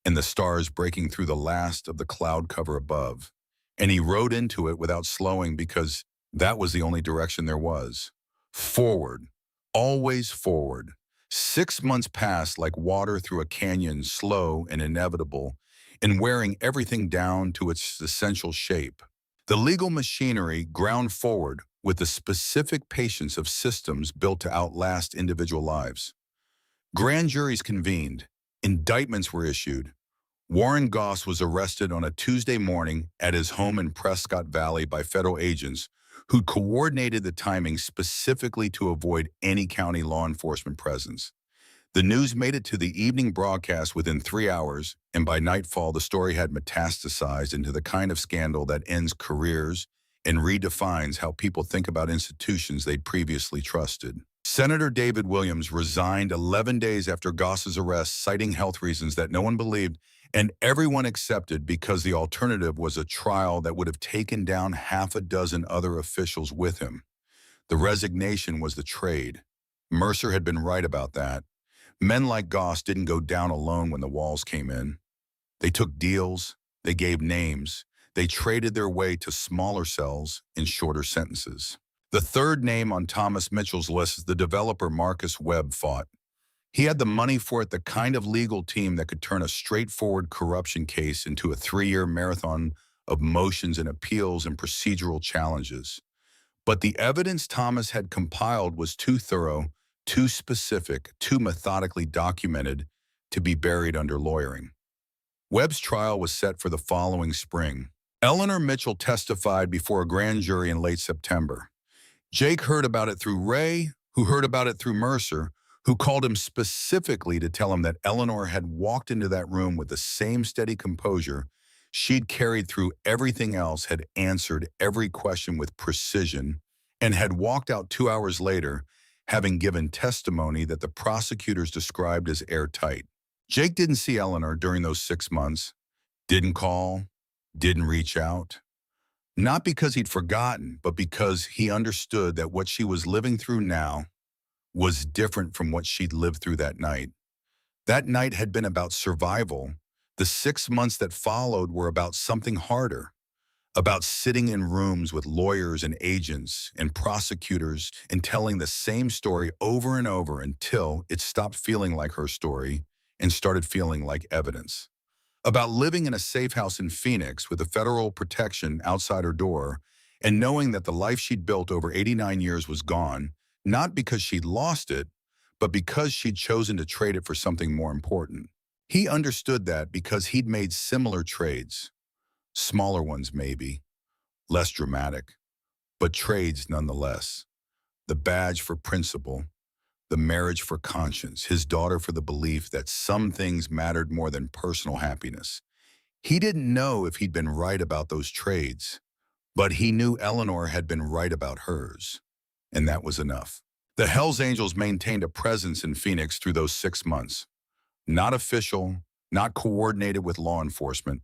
and the stars breaking through the last of the cloud cover above. And he rode into it without slowing because that was the only direction there was. Forward, always forward. 6 months passed like water through a canyon, slow and inevitable, and wearing everything down to its essential shape. The legal machinery ground forward with the specific patience of systems built to outlast individual lives. Grand juries convened. Indictments were issued. Warren Goss was arrested on a Tuesday morning at his home in Prescott Valley by federal agents who'd coordinated the timing specifically to avoid any county law enforcement presence. The news made it to the evening broadcast within 3 hours, and by nightfall the story had metastasized into the kind of scandal that ends careers and redefines how people think about institutions they'd previously trusted. Senator David Williams resigned 11 days after Goss's arrest, citing health reasons that no one believed and everyone accepted because the alternative was a trial that would have taken down half a dozen other officials with him. The resignation was the trade. Mercer had been right about that. Men like Goss didn't go down alone when the walls came in. They took deals, they gave names, they traded their way to smaller cells in shorter sentences. The third name on Thomas Mitchell's list is the developer Marcus Webb fought. He had the money for it, the kind of legal team that could turn a straightforward corruption case into a 3-year marathon of motions and appeals and procedural challenges. But the evidence Thomas had compiled was too thorough, too specific, too methodically documented to be buried under lawyering. Webb's trial was set for the following spring. Eleanor Mitchell testified before a grand jury in late September. Jake heard about it through Ray, who heard about it through Mercer, who called him specifically to tell him that Eleanor had walked into that room with the same steady composure she'd carried through everything else, had answered every question with precision, and had walked out 2 hours later, having given testimony that the prosecutors described as airtight. Jake didn't see Eleanor during those 6 months, didn't call, didn't reach out. Not because he'd forgotten, but because he understood that what she was living through now was different from what she'd lived through that night. That night had been about survival. The 6 months that followed were about something harder, about sitting in rooms with lawyers and agents and prosecutors and telling the same story over and over until it stopped feeling like her story and started feeling like evidence. About living in a safe house in Phoenix with a federal protection outside her door and knowing that the life she'd built over 89 years was gone, not because she'd lost it, but because she'd chosen to trade it for something more important. He understood that because he'd made similar trades, smaller ones maybe, less dramatic, but trades nonetheless. The badge for principle, the marriage for conscience, his daughter for the belief that some things mattered more than personal happiness. He didn't know if he'd been right about those trades, but he knew Eleanor had been right about hers, and that was enough. The Hells Angels maintained a presence in Phoenix through those 6 months. Not official, not coordinated with law enforcement,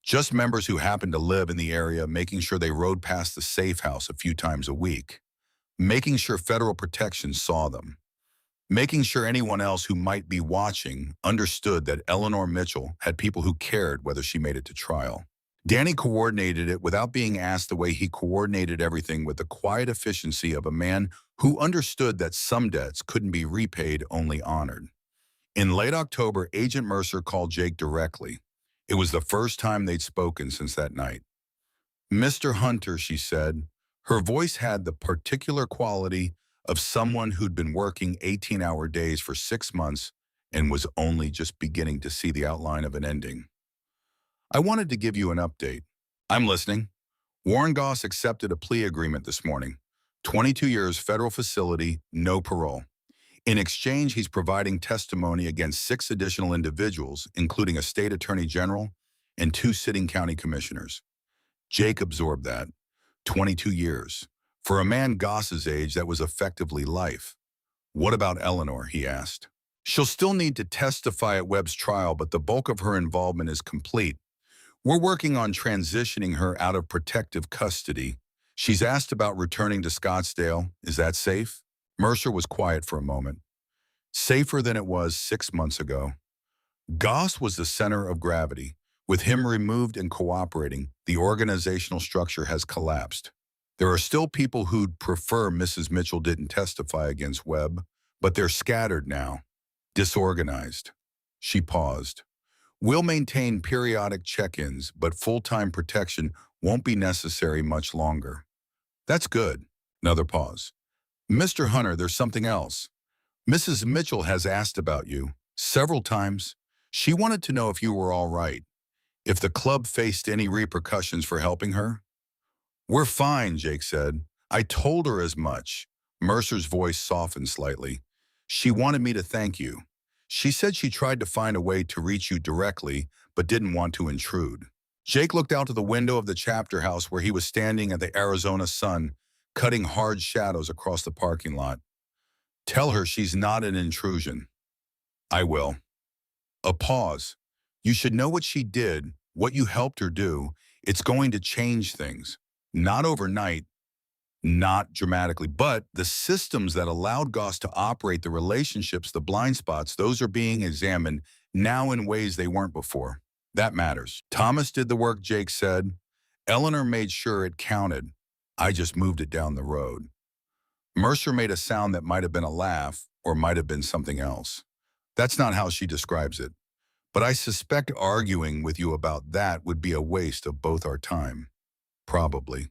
just members who happened to live in the area, making sure they rode past the safe house a few times a week, making sure federal protection saw them, making sure anyone else who might be watching understood that Eleanor Mitchell had people who cared whether she made it to trial. Danny coordinated it without being asked, the way he coordinated everything with the quiet efficiency of a man who understood that some debts couldn't be repaid, only honored. In late October, Agent Mercer called Jake directly. It was the first time they'd spoken since that night. "Mr. Hunter," she said. Her voice had the particular quality of someone who'd been working 18-hour days for 6 months and was only just beginning to see the outline of an ending. "I wanted to give you an update." "I'm listening." "Warren Goss accepted a plea agreement this morning. 22 years federal facility, no parole. In exchange, he's providing testimony against 6 additional individuals, including a state attorney general and 2 sitting county commissioners." Jake absorbed that. 22 years. For a man Goss's age, that was effectively life. What about Eleanor, he asked. She'll still need to testify at Webb's trial, but the bulk of her involvement is complete. We're working on transitioning her out of protective custody. She's asked about returning to Scottsdale. Is that safe? Mercer was quiet for a moment. Safer than it was 6 months ago. Goss was the center of gravity. With him removed and cooperating, the organizational structure has collapsed. There are still people who'd prefer Mrs. Mitchell didn't testify against Webb, but they're scattered now, disorganized. She paused. We'll maintain periodic check-ins, but full-time protection won't be necessary much longer. That's good. Another pause. Mr. Hunter, there's something else. Mrs. Mitchell has asked about you several times. She wanted to know if you were all right, if the club faced any repercussions for helping her. We're fine, Jake said. I told her as much. Mercer's voice softened slightly. She wanted me to thank you. She said she tried to find a way to reach you directly, but didn't want to intrude. Jake looked out to the window of the chapter house where he was standing at the Arizona sun, cutting hard shadows across the parking lot. Tell her she's not an intrusion. I will. A pause. You should know what she did, what you helped her do. It's going to change things. Not overnight, not dramatically, but the systems that allowed Goss to operate, the relationships, the blind spots, those are being examined now in ways they weren't before. That matters. Thomas did the work, Jake said. Eleanor made sure it counted. I just moved it down the road. Mercer made a sound that might have been a laugh or might have been something else. That's not how she describes it. But I suspect arguing with you about that would be a waste of both our time. Probably.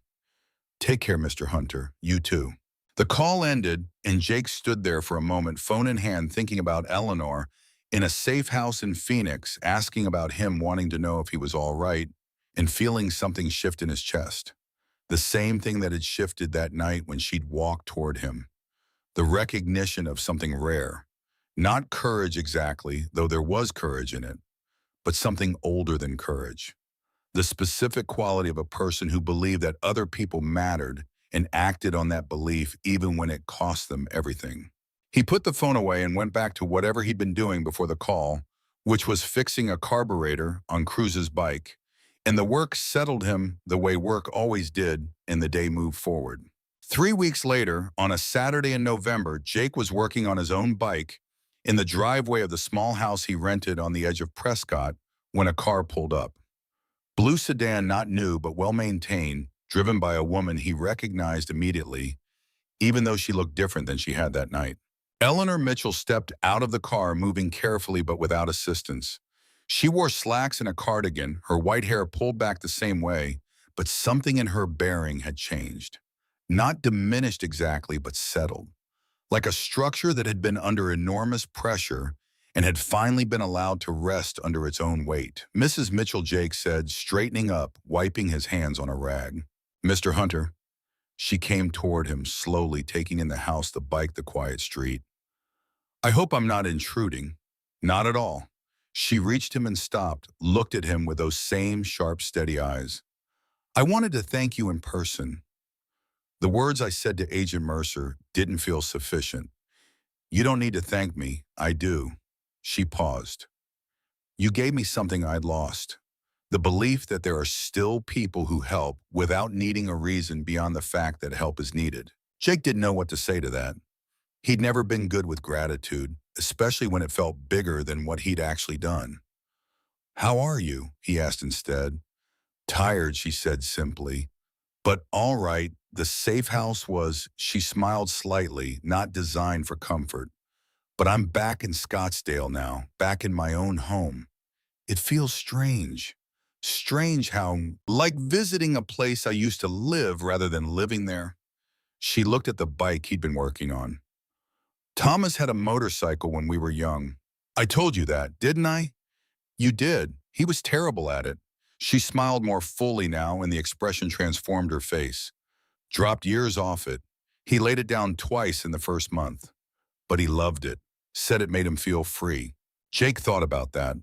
Take care, Mr. Hunter. You too. The call ended, and Jake stood there for a moment, phone in hand, thinking about Eleanor in a safe house in Phoenix, asking about him, wanting to know if he was all right, and feeling something shift in his chest. The same thing that had shifted that night when she'd walked toward him. The recognition of something rare. Not courage exactly, though there was courage in it, but something older than courage. The specific quality of a person who believed that other people mattered and acted on that belief even when it cost them everything. He put the phone away and went back to whatever he'd been doing before the call, which was fixing a carburetor on Cruz's bike, and the work settled him the way work always did, and the day moved forward. 3 weeks later, on a Saturday in November, Jake was working on his own bike in the driveway of the small house he rented on the edge of Prescott when a car pulled up. Blue sedan, not new but well-maintained, driven by a woman he recognized immediately, even though she looked different than she had that night. Eleanor Mitchell stepped out of the car, moving carefully but without assistance. She wore slacks and a cardigan, her white hair pulled back the same way, but something in her bearing had changed. Not diminished exactly, but settled. Like a structure that had been under enormous pressure and had finally been allowed to rest under its own weight. Mrs. Mitchell, Jake said, straightening up, wiping his hands on a rag. Mr. Hunter. She came toward him, slowly taking in the house, the bike, the quiet street. I hope I'm not intruding. Not at all. She reached him and stopped, looked at him with those same sharp, steady eyes. I wanted to thank you in person. The words I said to Agent Mercer didn't feel sufficient. You don't need to thank me. I do. She paused. You gave me something I'd lost. The belief that there are still people who help without needing a reason beyond the fact that help is needed. Jake didn't know what to say to that. He'd never been good with gratitude, especially when it felt bigger than what he'd actually done. How are you? He asked instead. Tired, she said simply. But all right, the safe house was, she smiled slightly, not designed for comfort. But I'm back in Scottsdale now, back in my own home. It feels strange. Strange how, like visiting a place I used to live rather than living there. She looked at the bike he'd been working on. Thomas had a motorcycle when we were young. I told you that, didn't I? You did. He was terrible at it. She smiled more fully now, and the expression transformed her face. Dropped years off it. He laid it down twice in the first month. But he loved it. Said it made him feel free. Jake thought about that.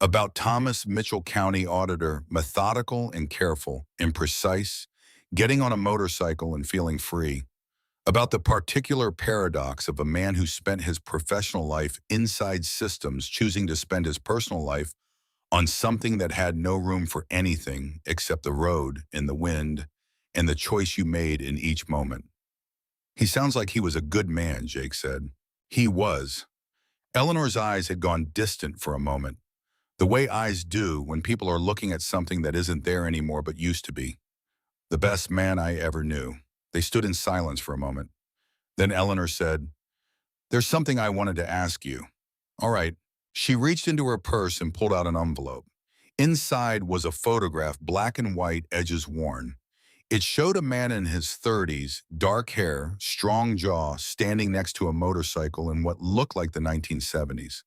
About Thomas Mitchell County Auditor, methodical and careful, imprecise, getting on a motorcycle and feeling free, about the particular paradox of a man who spent his professional life inside systems choosing to spend his personal life on something that had no room for anything except the road and the wind and the choice you made in each moment. He sounds like he was a good man, Jake said. He was. Eleanor's eyes had gone distant for a moment, the way eyes do when people are looking at something that isn't there anymore but used to be. The best man I ever knew. They stood in silence for a moment. Then Eleanor said, "There's something I wanted to ask you." All right. She reached into her purse and pulled out an envelope. Inside was a photograph, black and white, edges worn. It showed a man in his 30s, dark hair, strong jaw, standing next to a motorcycle in what looked like the 1970s.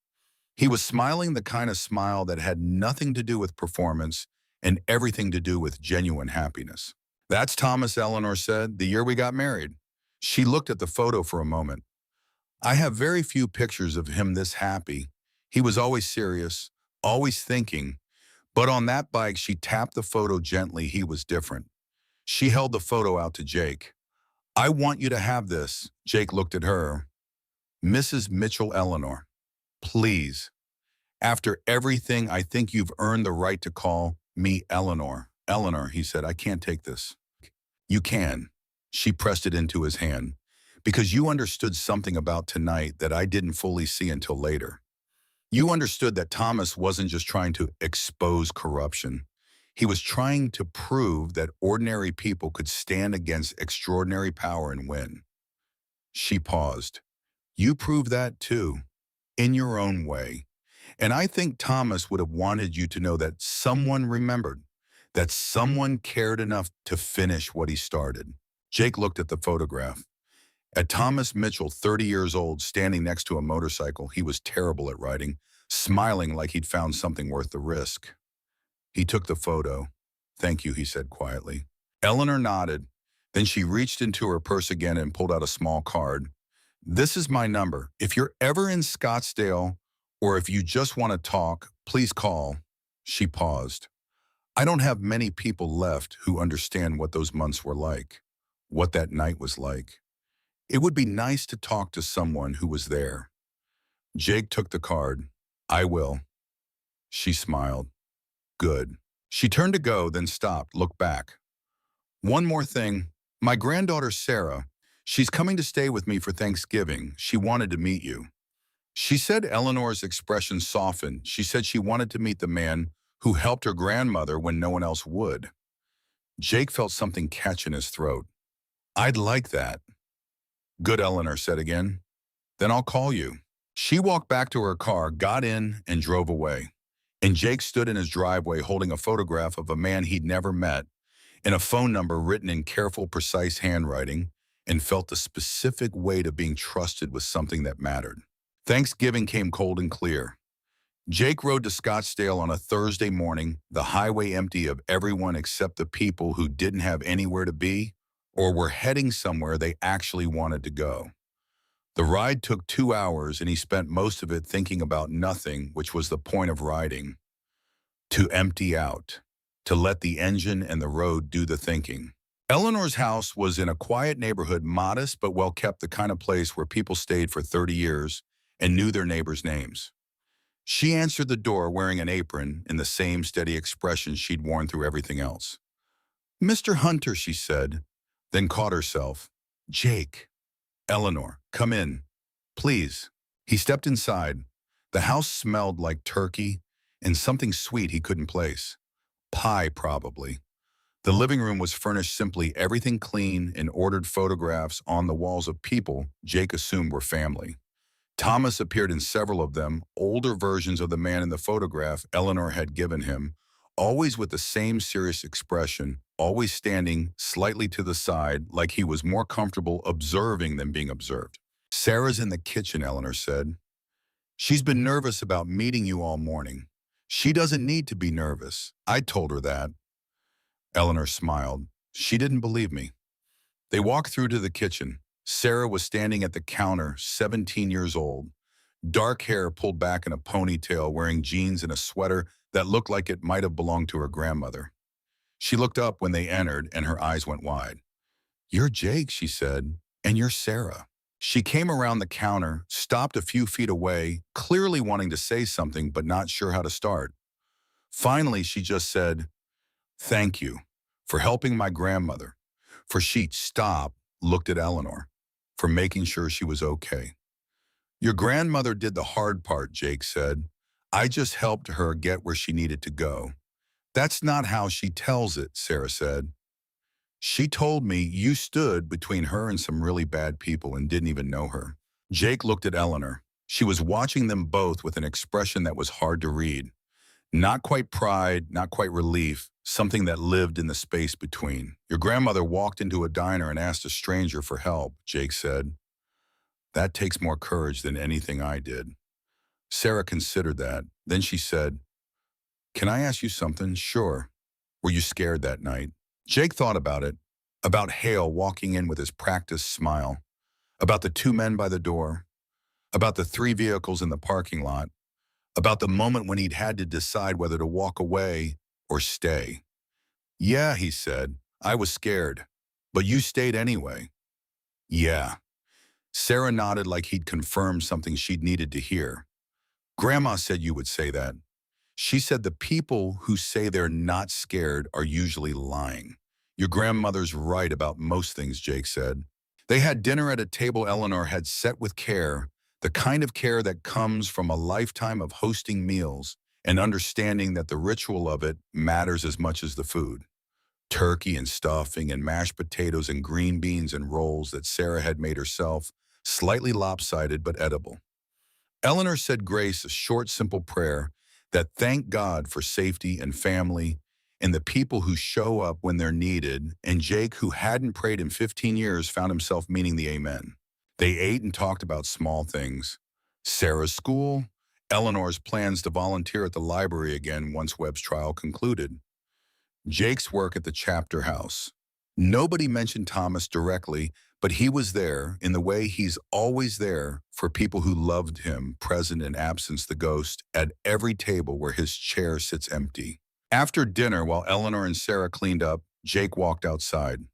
He was smiling the kind of smile that had nothing to do with performance and everything to do with genuine happiness. "That's Thomas," Eleanor said, "the year we got married." She looked at the photo for a moment. "I have very few pictures of him this happy. He was always serious, always thinking. But on that bike," she tapped the photo gently. "He was different." She held the photo out to Jake. "I want you to have this." Jake looked at her. "Mrs. Mitchell Eleanor, please. After everything, I think you've earned the right to call me Eleanor." "Eleanor," he said, "I can't take this." "You can." She pressed it into his hand. "Because you understood something about tonight that I didn't fully see until later. You understood that Thomas wasn't just trying to expose corruption. He was trying to prove that ordinary people could stand against extraordinary power and win." She paused. "You proved that too, in your own way. And I think Thomas would have wanted you to know that someone remembered, that someone cared enough to finish what he started." Jake looked at the photograph. At Thomas Mitchell, 30 years old, standing next to a motorcycle he was terrible at riding, smiling like he'd found something worth the risk. He took the photo. "Thank you," he said quietly. Eleanor nodded. Then she reached into her purse again and pulled out a small card. "This is my number. If you're ever in Scottsdale, or if you just want to talk, please call." She paused. "I don't have many people left who understand what those months were like, what that night was like. It would be nice to talk to someone who was there." Jake took the card. "I will." She smiled. "Good." She turned to go, then stopped, looked back. "One more thing. My granddaughter Sarah, she's coming to stay with me for Thanksgiving. She wanted to meet you." She said. Eleanor's expression softened. She said she wanted to meet the man who helped her grandmother when no one else would. Jake felt something catch in his throat. "I'd like that." "Good," Eleanor said again. "Then I'll call you." She walked back to her car, got in, and drove away. And Jake stood in his driveway holding a photograph of a man he'd never met and a phone number written in careful, precise handwriting, and felt the specific weight of being trusted with something that mattered. Thanksgiving came cold and clear. Jake rode to Scottsdale on a Thursday morning, the highway empty of everyone except the people who didn't have anywhere to be or were heading somewhere they actually wanted to go. The ride took 2 hours, and he spent most of it thinking about nothing, which was the point of riding. To empty out, to let the engine and the road do the thinking. Eleanor's house was in a quiet neighborhood, modest but well-kept, the kind of place where people stayed for 30 years and knew their neighbors' names. She answered the door wearing an apron in the same steady expression she'd worn through everything else. "Mr. Hunter," she said, then caught herself. "Jake." "Eleanor, come in. Please." He stepped inside. The house smelled like turkey and something sweet he couldn't place. Pie, probably. The living room was furnished simply, everything clean, and ordered photographs on the walls of people Jake assumed were family. Thomas appeared in several of them, older versions of the man in the photograph Eleanor had given him, always with the same serious expression, always standing slightly to the side like he was more comfortable observing than being observed. "Sarah's in the kitchen," Eleanor said. "She's been nervous about meeting you all morning." "She doesn't need to be nervous. I told her that." Eleanor smiled. She didn't believe me. They walked through to the kitchen. Sarah was standing at the counter, 17 years old, dark hair pulled back in a ponytail, wearing jeans and a sweater that looked like it might have belonged to her grandmother. She looked up when they entered and her eyes went wide. "You're Jake," she said, "and you're Sarah." She came around the counter, stopped a few feet away, clearly wanting to say something but not sure how to start. Finally, she just said, "Thank you for helping my grandmother." For she stopped, looked at Eleanor, for making sure she was okay. "Your grandmother did the hard part," Jake said. "I just helped her get where she needed to go." "That's not how she tells it," Sarah said. "She told me you stood between her and some really bad people and didn't even know her." Jake looked at Eleanor. She was watching them both with an expression that was hard to read. Not quite pride, not quite relief, something that lived in the space between. "Your grandmother walked into a diner and asked a stranger for help," Jake said. "That takes more courage than anything I did." Sarah considered that. Then she said, "Can I ask you something?" "Sure." "Were you scared that night?" Jake thought about it, about Hale walking in with his practiced smile, about the two men by the door, about the three vehicles in the parking lot, about the moment when he'd had to decide whether to walk away or stay. "Yeah," he said, "I was scared. But you stayed anyway." "Yeah." Sarah nodded like he'd confirmed something she'd needed to hear. "Grandma said you would say that. She said the people who say they're not scared are usually lying." "Your grandmother's right about most things," Jake said. They had dinner at a table Eleanor had set with care, the kind of care that comes from a lifetime of hosting meals and understanding that the ritual of it matters as much as the food. Turkey and stuffing and mashed potatoes and green beans and rolls that Sarah had made herself, slightly lopsided but edible. Eleanor said grace, a short, simple prayer that thanked God for safety and family and the people who show up when they're needed, and Jake, who hadn't prayed in 15 years, found himself meaning the amen. They ate and talked about small things. Sarah's school, Eleanor's plans to volunteer at the library again once Webb's trial concluded, Jake's work at the chapter house. Nobody mentioned Thomas directly, but he was there in the way he's always there for people who loved him, present in absence the ghost, at every table where his chair sits empty. After dinner, while Eleanor and Sarah cleaned up, Jake walked outside.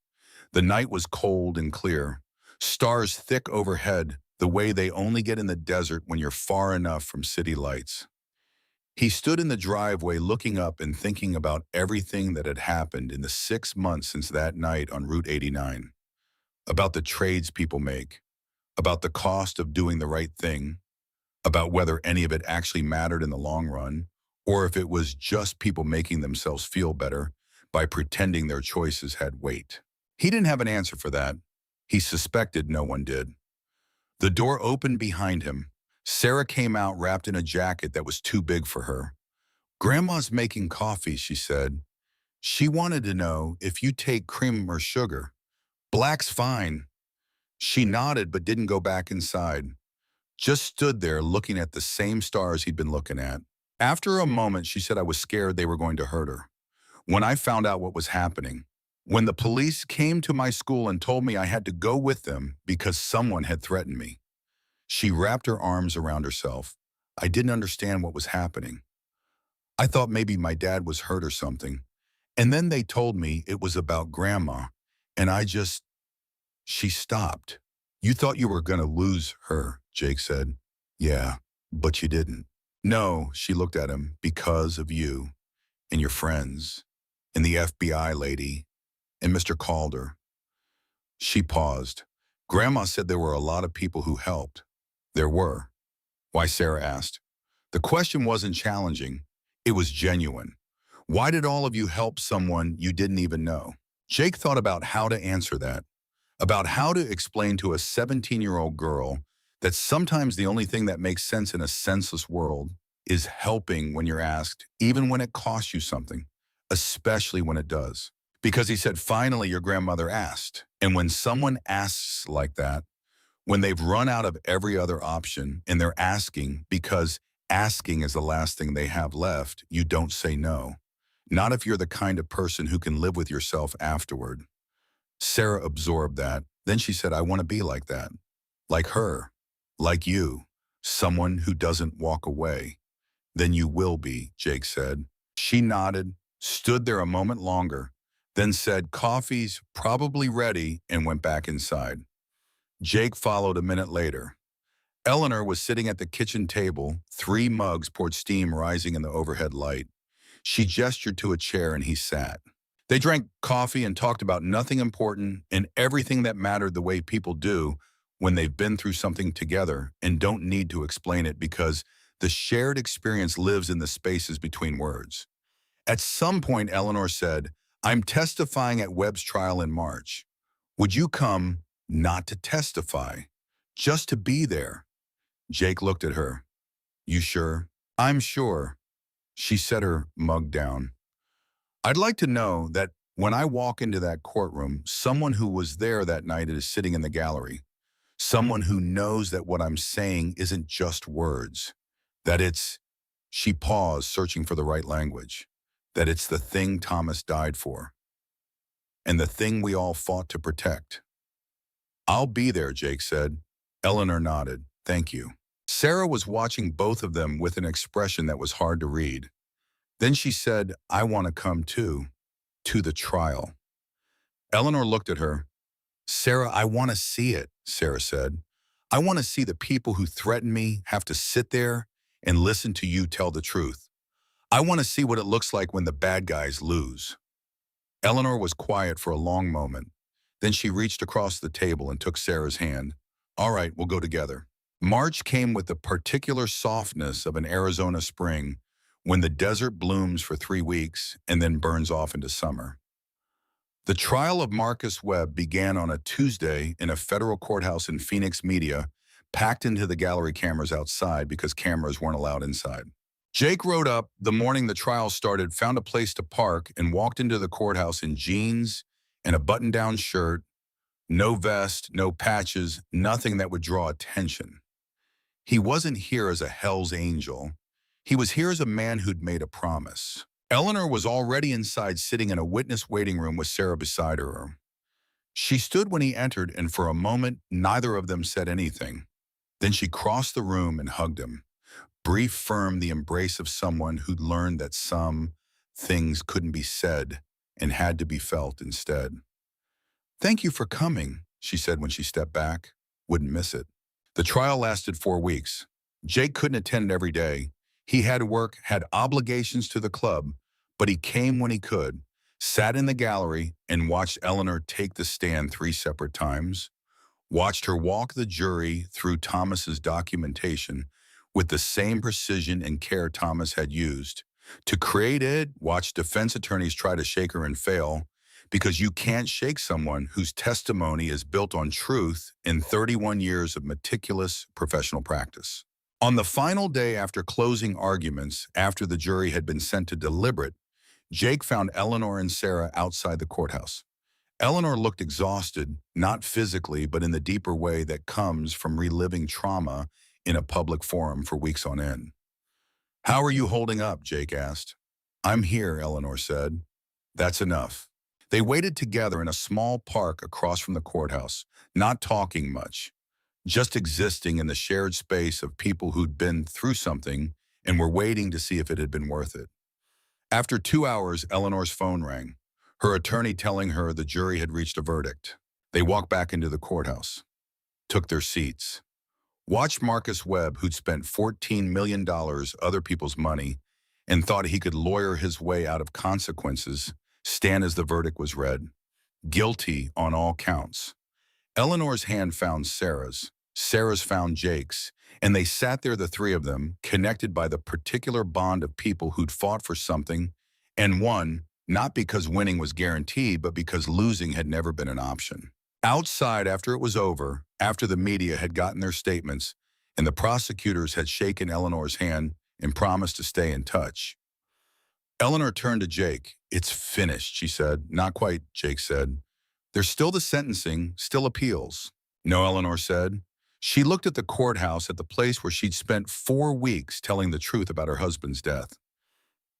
The night was cold and clear, stars thick overhead, the way they only get in the desert when you're far enough from city lights. He stood in the driveway looking up and thinking about everything that had happened in the 6 months since that night on Route 89. About the trades people make, about the cost of doing the right thing, about whether any of it actually mattered in the long run, or if it was just people making themselves feel better by pretending their choices had weight. He didn't have an answer for that. He suspected no one did. The door opened behind him. Sarah came out wrapped in a jacket that was too big for her. "Grandma's making coffee," she said. "She wanted to know if you take cream or sugar." "Black's fine." She nodded but didn't go back inside. Just stood there looking at the same stars he'd been looking at. After a moment, she said, "I was scared they were going to hurt her. When I found out what was happening, when the police came to my school and told me I had to go with them because someone had threatened me." She wrapped her arms around herself. "I didn't understand what was happening. I thought maybe my dad was hurt or something. And then they told me it was about Grandma, and I just..." She stopped. "You thought you were going to lose her," Jake said. "Yeah, but you didn't." "No," she looked at him, "because of you and your friends and the FBI lady and Mr. Calder." She paused. "Grandma said there were a lot of people who helped." "There were." "Why?" Sarah asked. The question wasn't challenging. It was genuine. "Why did all of you help someone you didn't even know?" Jake thought about how to answer that, about how to explain to a 17-year-old girl that sometimes the only thing that makes sense in a senseless world is helping when you're asked, even when it costs you something, especially when it does. Because he said, "Finally, your grandmother asked." And when someone asks like that, when they've run out of every other option and they're asking because asking is the last thing they have left, you don't say no. Not if you're the kind of person who can live with yourself afterward. Sarah absorbed that. Then she said, "I want to be like that. Like her. Like you. Someone who doesn't walk away." "Then you will be," Jake said. She nodded, stood there a moment longer, then said, "Coffee's probably ready," and went back inside. Jake followed a minute later. Eleanor was sitting at the kitchen table, 3 mugs poured steam rising in the overhead light. She gestured to a chair and he sat. They drank coffee and talked about nothing important and everything that mattered the way people do when they've been through something together and don't need to explain it because the shared experience lives in the spaces between words. At some point, Eleanor said, "I'm testifying at Webb's trial in March. Would you come not to testify, just to be there?" Jake looked at her. "You sure?" "I'm sure." She set her mug down. "I'd like to know that when I walk into that courtroom, someone who was there that night is sitting in the gallery. Someone who knows that what I'm saying isn't just words. That it's," she paused, searching for the right language, "that it's the thing Thomas died for. And the thing we all fought to protect." "I'll be there," Jake said. Eleanor nodded. "Thank you." Sarah was watching both of them with an expression that was hard to read. Then she said, "I want to come too, to the trial." Eleanor looked at her. "Sarah, I want to see it," Sarah said. "I want to see the people who threaten me have to sit there and listen to you tell the truth. I want to see what it looks like when the bad guys lose." Eleanor was quiet for a long moment. Then she reached across the table and took Sarah's hand. "All right, we'll go together." March came with the particular softness of an Arizona spring when the desert blooms for 3 weeks and then burns off into summer. The trial of Marcus Webb began on a Tuesday in a federal courthouse in Phoenix. Media packed into the gallery cameras outside because cameras weren't allowed inside. Jake rode up the morning the trial started, found a place to park, and walked into the courthouse in jeans and a button-down shirt, no vest, no patches, nothing that would draw attention. He wasn't here as a Hell's Angel. He was here as a man who'd made a promise. Eleanor was already inside, sitting in a witness waiting room with Sarah beside her. She stood when he entered, and for a moment, neither of them said anything. Then she crossed the room and hugged him. Brief, firm, the embrace of someone who'd learned that some things couldn't be said and had to be felt instead. "Thank you for coming," she said when she stepped back. "Wouldn't miss it." The trial lasted 4 weeks. Jake couldn't attend every day. He had work, had obligations to the club, but he came when he could, sat in the gallery, and watched Eleanor take the stand 3 separate times, watched her walk the jury through Thomas's documentation with the same precision and care Thomas had used. To create it, watched defense attorneys try to shake her and fail, because you can't shake someone whose testimony is built on truth in 31 years of meticulous professional practice. On the final day after closing arguments, after the jury had been sent to deliberate, Jake found Eleanor and Sarah outside the courthouse. Eleanor looked exhausted, not physically, but in the deeper way that comes from reliving trauma in a public forum for weeks on end. "How are you holding up?" Jake asked. "I'm here," Eleanor said. "That's enough." They waited together in a small park across from the courthouse, not talking much, just existing in the shared space of people who'd been through something and were waiting to see if it had been worth it. After 2 hours, Eleanor's phone rang, her attorney telling her the jury had reached a verdict. They walked back into the courthouse, took their seats, watched Marcus Webb, who'd spent $14 million, other people's money, and thought he could lawyer his way out of consequences, stand as the verdict was read. Guilty on all counts. Eleanor's hand found Sarah's. Sarah's found Jake's. And they sat there, the three of them, connected by the particular bond of people who'd fought for something and won, not because winning was guaranteed, but because losing had never been an option. Outside, after it was over, after the media had gotten their statements, and the prosecutors had shaken Eleanor's hand and promised to stay in touch, Eleanor turned to Jake. "It's finished," she said. "Not quite," Jake said. "There's still the sentencing, still appeals." "No," Eleanor said. She looked at the courthouse, at the place where she'd spent 4 weeks telling the truth about her husband's death.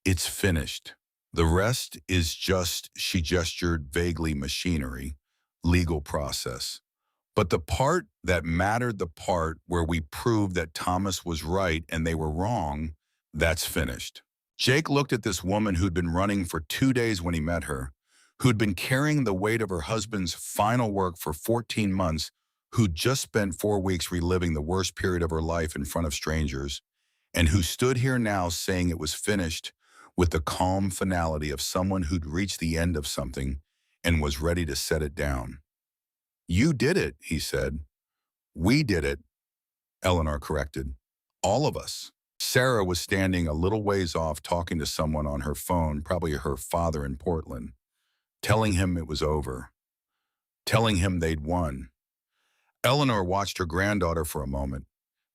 "It's finished. The rest is just," she gestured vaguely, "machinery, legal process. But the part that mattered, the part where we proved that Thomas was right and they were wrong, that's finished." Jake looked at this woman who'd been running for 2 days when he met her, who'd been carrying the weight of her husband's final work for 14 months, who'd just spent 4 weeks reliving the worst period of her life in front of strangers, and who stood here now saying it was finished with the calm finality of someone who'd reached the end of something and was ready to set it down. "You did it," he said. "We did it," Eleanor corrected. "All of us." Sarah was standing a little ways off talking to someone on her phone, probably her father in Portland, telling him it was over, telling him they'd won. Eleanor watched her granddaughter for a moment.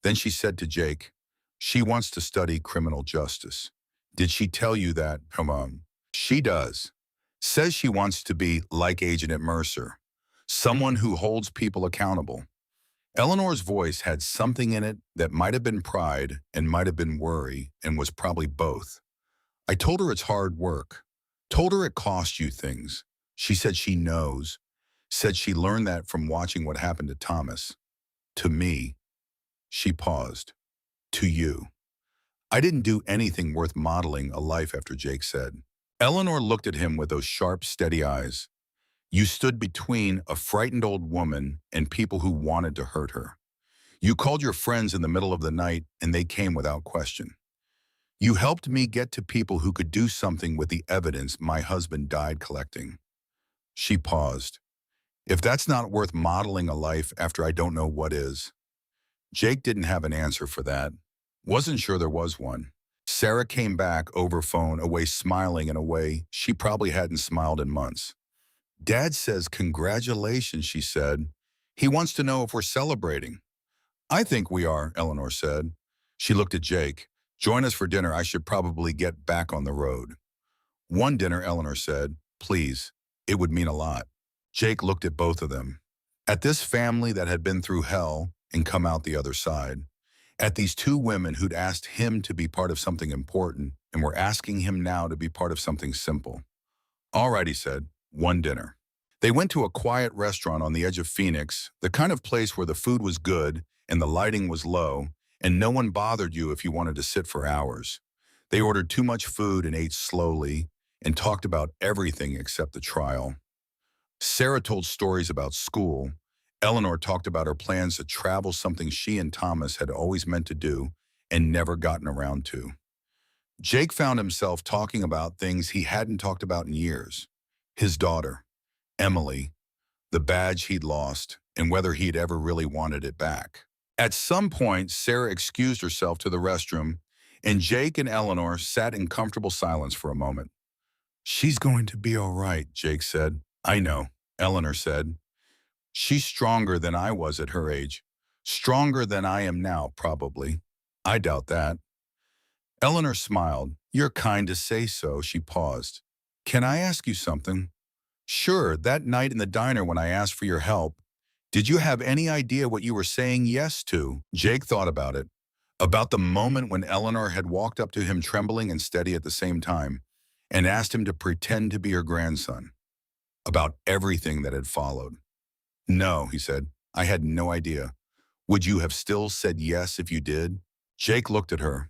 Then she said to Jake, "She wants to study criminal justice. Did she tell you that?" "Come on." "She does. Says she wants to be like Agent at Mercer, someone who holds people accountable." Eleanor's voice had something in it that might have been pride and might have been worry and was probably both. "I told her it's hard work. Told her it costs you things. She said she knows. Said she learned that from watching what happened to Thomas. To me." She paused. "To you. I didn't do anything worth modeling a life after," Jake said. Eleanor looked at him with those sharp, steady eyes. "You stood between a frightened old woman and people who wanted to hurt her. You called your friends in the middle of the night and they came without question. You helped me get to people who could do something with the evidence my husband died collecting." She paused. "If that's not worth modeling a life after, I don't know what is." Jake didn't have an answer for that. Wasn't sure there was one. Sarah came back over phone, away smiling in a way she probably hadn't smiled in months. "Dad says congratulations," she said. "He wants to know if we're celebrating." "I think we are," Eleanor said. She looked at Jake. "Join us for dinner. I should probably get back on the road." "One dinner," Eleanor said. "Please. It would mean a lot." Jake looked at both of them. At this family that had been through hell and come out the other side. At these two women who'd asked him to be part of something important and were asking him now to be part of something simple. "All right," he said. "One dinner." They went to a quiet restaurant on the edge of Phoenix, the kind of place where the food was good and the lighting was low, and no one bothered you if you wanted to sit for hours. They ordered too much food and ate slowly and talked about everything except the trial. Sarah told stories about school. Eleanor talked about her plans to travel, something she and Thomas had always meant to do and never gotten around to. Jake found himself talking about things he hadn't talked about in years. His daughter, Emily, the badge he'd lost, and whether he'd ever really wanted it back. At some point, Sarah excused herself to the restroom, and Jake and Eleanor sat in comfortable silence for a moment. "She's going to be all right," Jake said. "I know," Eleanor said. "She's stronger than I was at her age. Stronger than I am now, probably." "I doubt that." Eleanor smiled. "You're kind to say so." She paused. "Can I ask you something?" "Sure. That night in the diner when I asked for your help, did you have any idea what you were saying yes to?" Jake thought about it. About the moment when Eleanor had walked up to him trembling and steady at the same time and asked him to pretend to be her grandson. About everything that had followed. "No," he said. "I had no idea." "Would you have still said yes if you did?" Jake looked at her.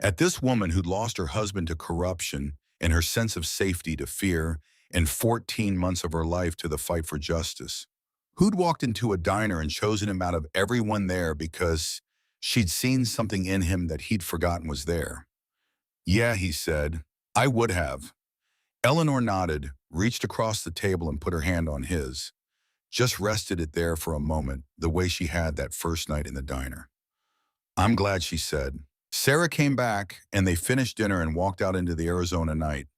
At this woman who'd lost her husband to corruption and her sense of safety to fear and 14 months of her life to the fight for justice. Who'd walked into a diner and chosen him out of everyone there because she'd seen something in him that he'd forgotten was there. "Yeah," he said. "I would have." Eleanor nodded, reached across the table and put her hand on his. Just rested it there for a moment, the way she had that first night in the diner. "I'm glad," she said. Sarah came back, and they finished dinner and walked out into the Arizona night.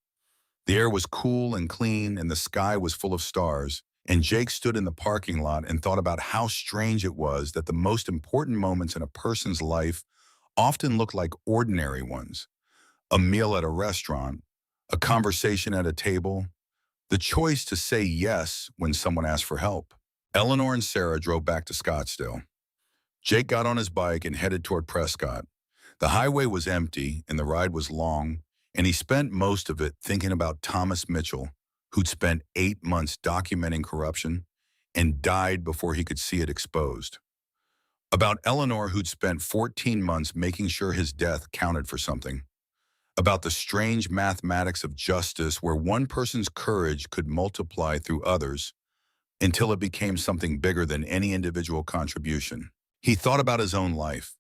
The air was cool and clean, and the sky was full of stars, and Jake stood in the parking lot and thought about how strange it was that the most important moments in a person's life often look like ordinary ones. A meal at a restaurant, a conversation at a table, the choice to say yes when someone asked for help. Eleanor and Sarah drove back to Scottsdale. Jake got on his bike and headed toward Prescott. The highway was empty and the ride was long, and he spent most of it thinking about Thomas Mitchell, who'd spent 8 months documenting corruption and died before he could see it exposed. About Eleanor, who'd spent 14 months making sure his death counted for something. about the strange mathematics of justice where one person's courage could multiply through others until it became something bigger than any individual contribution. He thought about his own life,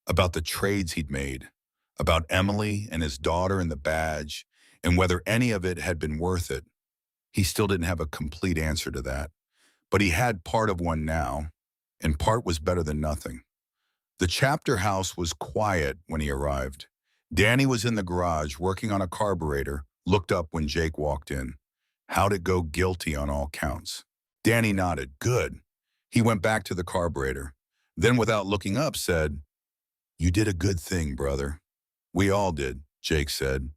about the trades he'd made, about Emily and his daughter and the badge, and whether any of it had been worth it. He still didn't have a complete answer to that, but he had part of one now, and part was better than nothing. The chapter house was quiet when he arrived. Danny was in the garage working on a carburetor, looked up when Jake walked in. How'd it go? Guilty on all counts. Danny nodded. Good. He went back to the carburetor. Then without looking up said, "You did a good thing, brother." "We all did," Jake said.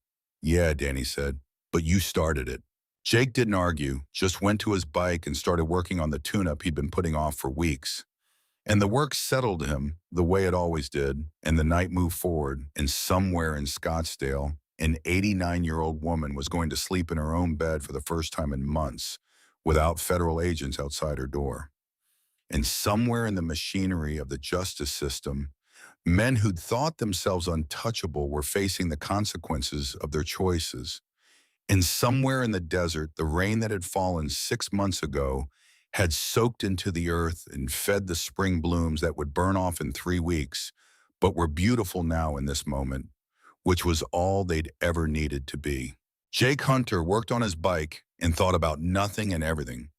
"Yeah," Danny said, "but you started it." Jake didn't argue, just went to his bike and started working on the tune-up he'd been putting off for weeks. And the work settled him the way it always did, and the night moved forward, and somewhere in Scottsdale, an 89-year-old woman was going to sleep in her own bed for the first time in months, without federal agents outside her door. And somewhere in the machinery of the justice system, men who'd thought themselves untouchable were facing the consequences of their choices. And somewhere in the desert, the rain that had fallen 6 months ago had soaked into the earth and fed the spring blooms that would burn off in 3 weeks, but were beautiful now in this moment, which was all they'd ever needed to be. Jake Hunter worked on his bike and thought about nothing and everything.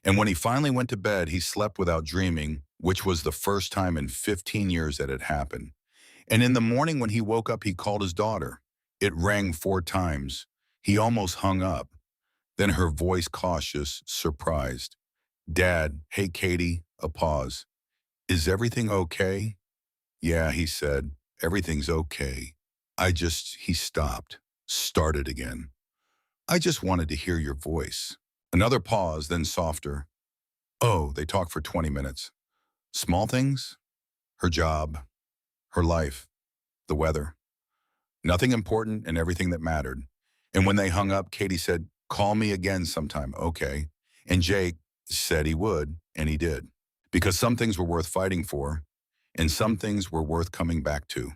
And when he finally went to bed, he slept without dreaming, which was the first time in 15 years that had happened. And in the morning when he woke up, he called his daughter. It rang 4 times. He almost hung up. Then her voice cautious, surprised. "Dad, hey Katie," a pause. "Is everything okay?" "Yeah," he said, "everything's okay. He stopped, started again. "I just wanted to hear your voice." Another pause, then softer. "Oh," they talked for 20 minutes. Small things? Her job, her life, the weather. Nothing important and everything that mattered. And when they hung up, Katie said, "Call me again sometime." "Okay." And Jake said he would, and he did. Because some things were worth fighting for, and some things were worth coming back to.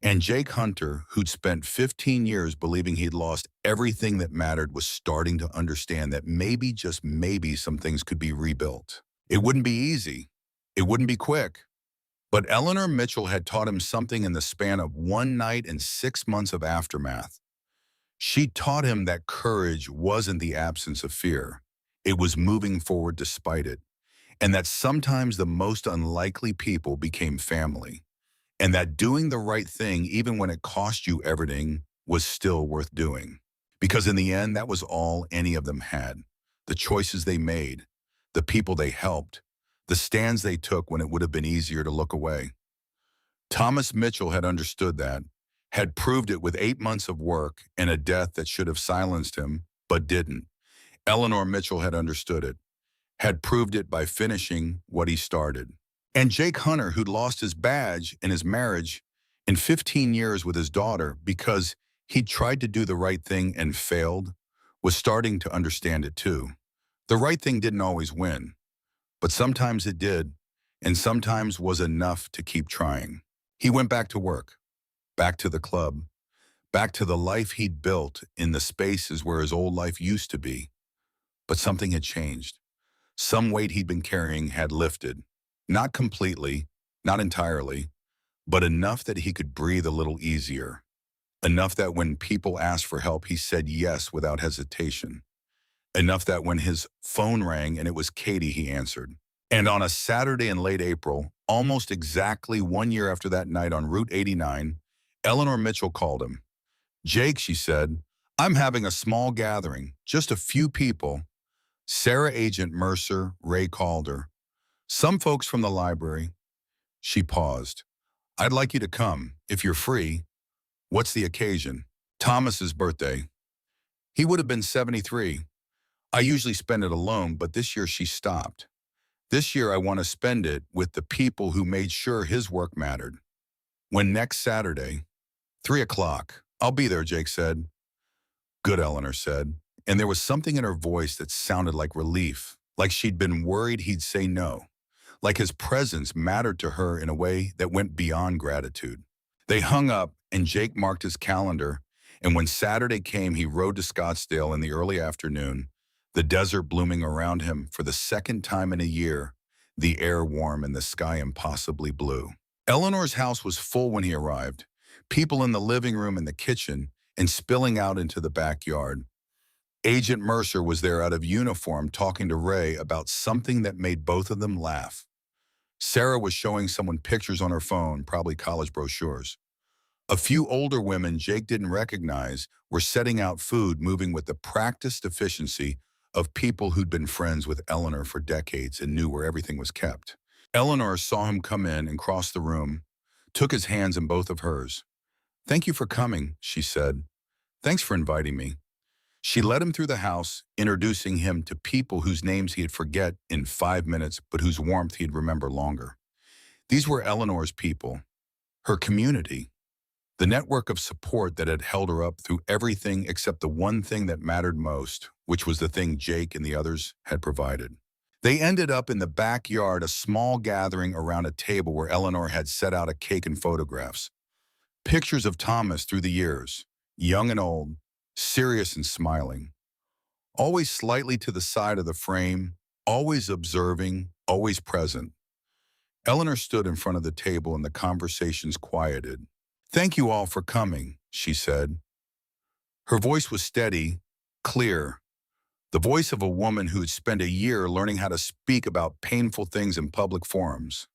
And Jake Hunter, who'd spent 15 years believing he'd lost everything that mattered, was starting to understand that maybe, just maybe, some things could be rebuilt. It wouldn't be easy. It wouldn't be quick. But Eleanor Mitchell had taught him something in the span of one night and 6 months of aftermath. She taught him that courage wasn't the absence of fear. It was moving forward despite it. And that sometimes the most unlikely people became family. And that doing the right thing, even when it cost you everything, was still worth doing. Because in the end, that was all any of them had. The choices they made, the people they helped, the stands they took when it would have been easier to look away. Thomas Mitchell had understood that, had proved it with 8 months of work and a death that should have silenced him, but didn't. Eleanor Mitchell had understood it, had proved it by finishing what he started. And Jake Hunter, who'd lost his badge and his marriage in 15 years with his daughter because he'd tried to do the right thing and failed, was starting to understand it too. The right thing didn't always win, but sometimes it did, and sometimes was enough to keep trying. He went back to work, back to the club, back to the life he'd built in the spaces where his old life used to be. But something had changed. Some weight he'd been carrying had lifted. Not completely, not entirely, but enough that he could breathe a little easier. Enough that when people asked for help, he said yes without hesitation. Enough that when his phone rang and it was Katie, he answered. And on a Saturday in late April, almost exactly 1 year after that night on Route 89, Eleanor Mitchell called him. "Jake," she said, "I'm having a small gathering, just a few people." Sarah Agent Mercer, Ray Calder. "Some folks from the library." She paused. "I'd like you to come, if you're free." "What's the occasion?" "Thomas's birthday." He would have been 73. "I usually spend it alone, but this year," she stopped. "This year I want to spend it with the people who made sure his work mattered." "When next Saturday?" 3 o'clock. "I'll be there," Jake said. "Good," Eleanor said. And there was something in her voice that sounded like relief, like she'd been worried he'd say no, like his presence mattered to her in a way that went beyond gratitude. They hung up, and Jake marked his calendar, And when Saturday came, he rode to Scottsdale in the early afternoon, the desert blooming around him for the second time in a year, the air warm and the sky impossibly blue. Eleanor's house was full when he arrived, people in the living room and the kitchen, and spilling out into the backyard. Agent Mercer was there out of uniform talking to Ray about something that made both of them laugh. Sarah was showing someone pictures on her phone, probably college brochures. A few older women Jake didn't recognize were setting out food, moving with the practiced efficiency of people who'd been friends with Eleanor for decades and knew where everything was kept. Eleanor saw him come in and cross the room, took his hands in both of hers. "Thank you for coming," she said. "Thanks for inviting me." She led him through the house, introducing him to people whose names he'd forget in 5 minutes, but whose warmth he'd remember longer. These were Eleanor's people, her community, the network of support that had held her up through everything except the one thing that mattered most, which was the thing Jake and the others had provided. They ended up in the backyard, a small gathering around a table where Eleanor had set out a cake and photographs. Pictures of Thomas through the years, young and old, serious and smiling, always slightly to the side of the frame, always observing, always present. Eleanor stood in front of the table and the conversations quieted. "Thank you all for coming," she said. Her voice was steady, clear, the voice of a woman who had spent a year learning how to speak about painful things in public forums.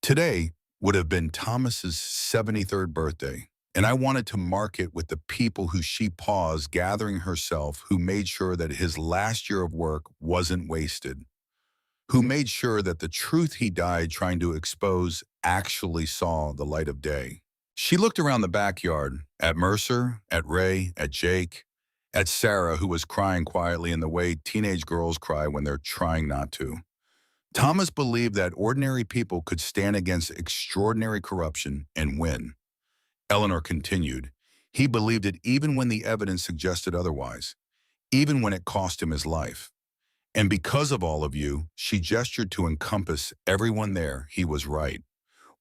Today would have been Thomas's 73rd birthday, and I wanted to mark it with the people who she paused gathering herself, who made sure that his last year of work wasn't wasted, who made sure that the truth he died trying to expose actually saw the light of day. She looked around the backyard, at Mercer, at Ray, at Jake, at Sarah, who was crying quietly in the way teenage girls cry when they're trying not to. Thomas believed that ordinary people could stand against extraordinary corruption and win. Eleanor continued. He believed it even when the evidence suggested otherwise, even when it cost him his life. And because of all of you, she gestured to encompass everyone there. He was right.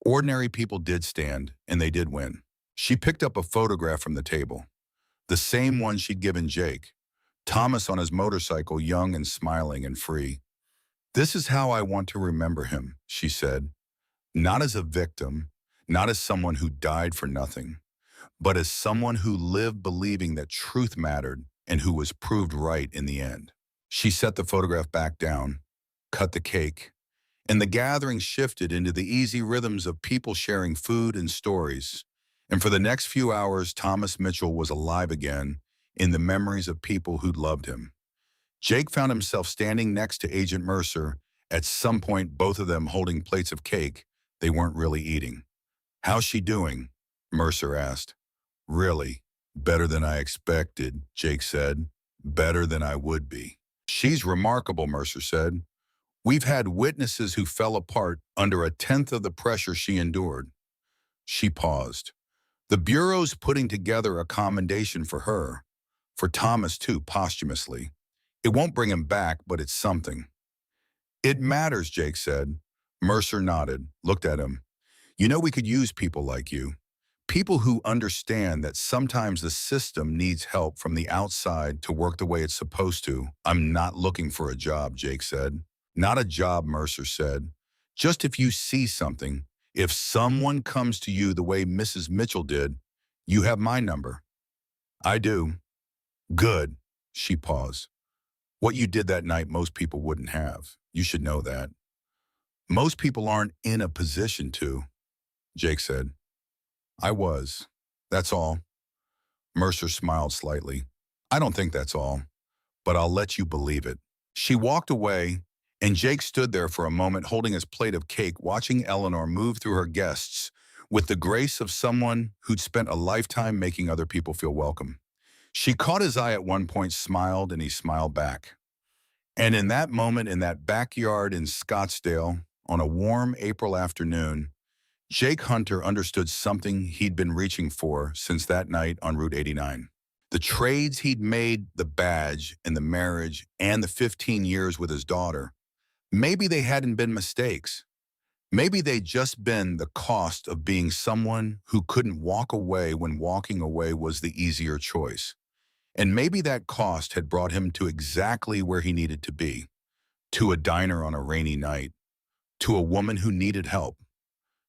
Ordinary people did stand, and they did win. She picked up a photograph from the table, the same one she'd given Jake. Thomas on his motorcycle, young and smiling and free. "This is how I want to remember him," she said. "Not as a victim, not as someone who died for nothing, but as someone who lived believing that truth mattered and who was proved right in the end." She set the photograph back down, cut the cake, and the gathering shifted into the easy rhythms of people sharing food and stories. And for the next few hours, Thomas Mitchell was alive again in the memories of people who'd loved him. Jake found himself standing next to Agent Mercer, at some point both of them holding plates of cake they weren't really eating. "How's she doing?" Mercer asked. "Really, better than I expected," Jake said. "Better than I would be." "She's remarkable," Mercer said. "We've had witnesses who fell apart under a tenth of the pressure she endured." She paused. "The Bureau's putting together a commendation for her, for Thomas too, posthumously. It won't bring him back, but it's something." "It matters," Jake said. Mercer nodded, looked at him. "You know, we could use people like you. People who understand that sometimes the system needs help from the outside to work the way it's supposed to." "I'm not looking for a job," Jake said. "Not a job," Mercer said. "Just if you see something, if someone comes to you the way Mrs. Mitchell did, you have my number." "I do." "Good." She paused. "What you did that night most people wouldn't have. You should know that." "Most people aren't in a position to," Jake said. "I was. That's all." Mercer smiled slightly. "I don't think that's all, but I'll let you believe it." She walked away, and Jake stood there for a moment holding his plate of cake, watching Eleanor move through her guests with the grace of someone who'd spent a lifetime making other people feel welcome. She caught his eye at one point, smiled, and he smiled back. And in that moment, in that backyard in Scottsdale, on a warm April afternoon, Jake Hunter understood something he'd been reaching for since that night on Route 89. The trades he'd made, the badge and the marriage and the 15 years with his daughter, maybe they hadn't been mistakes. Maybe they'd just been the cost of being someone who couldn't walk away when walking away was the easier choice. And maybe that cost had brought him to exactly where he needed to be, to a diner on a rainy night, to a woman who needed help,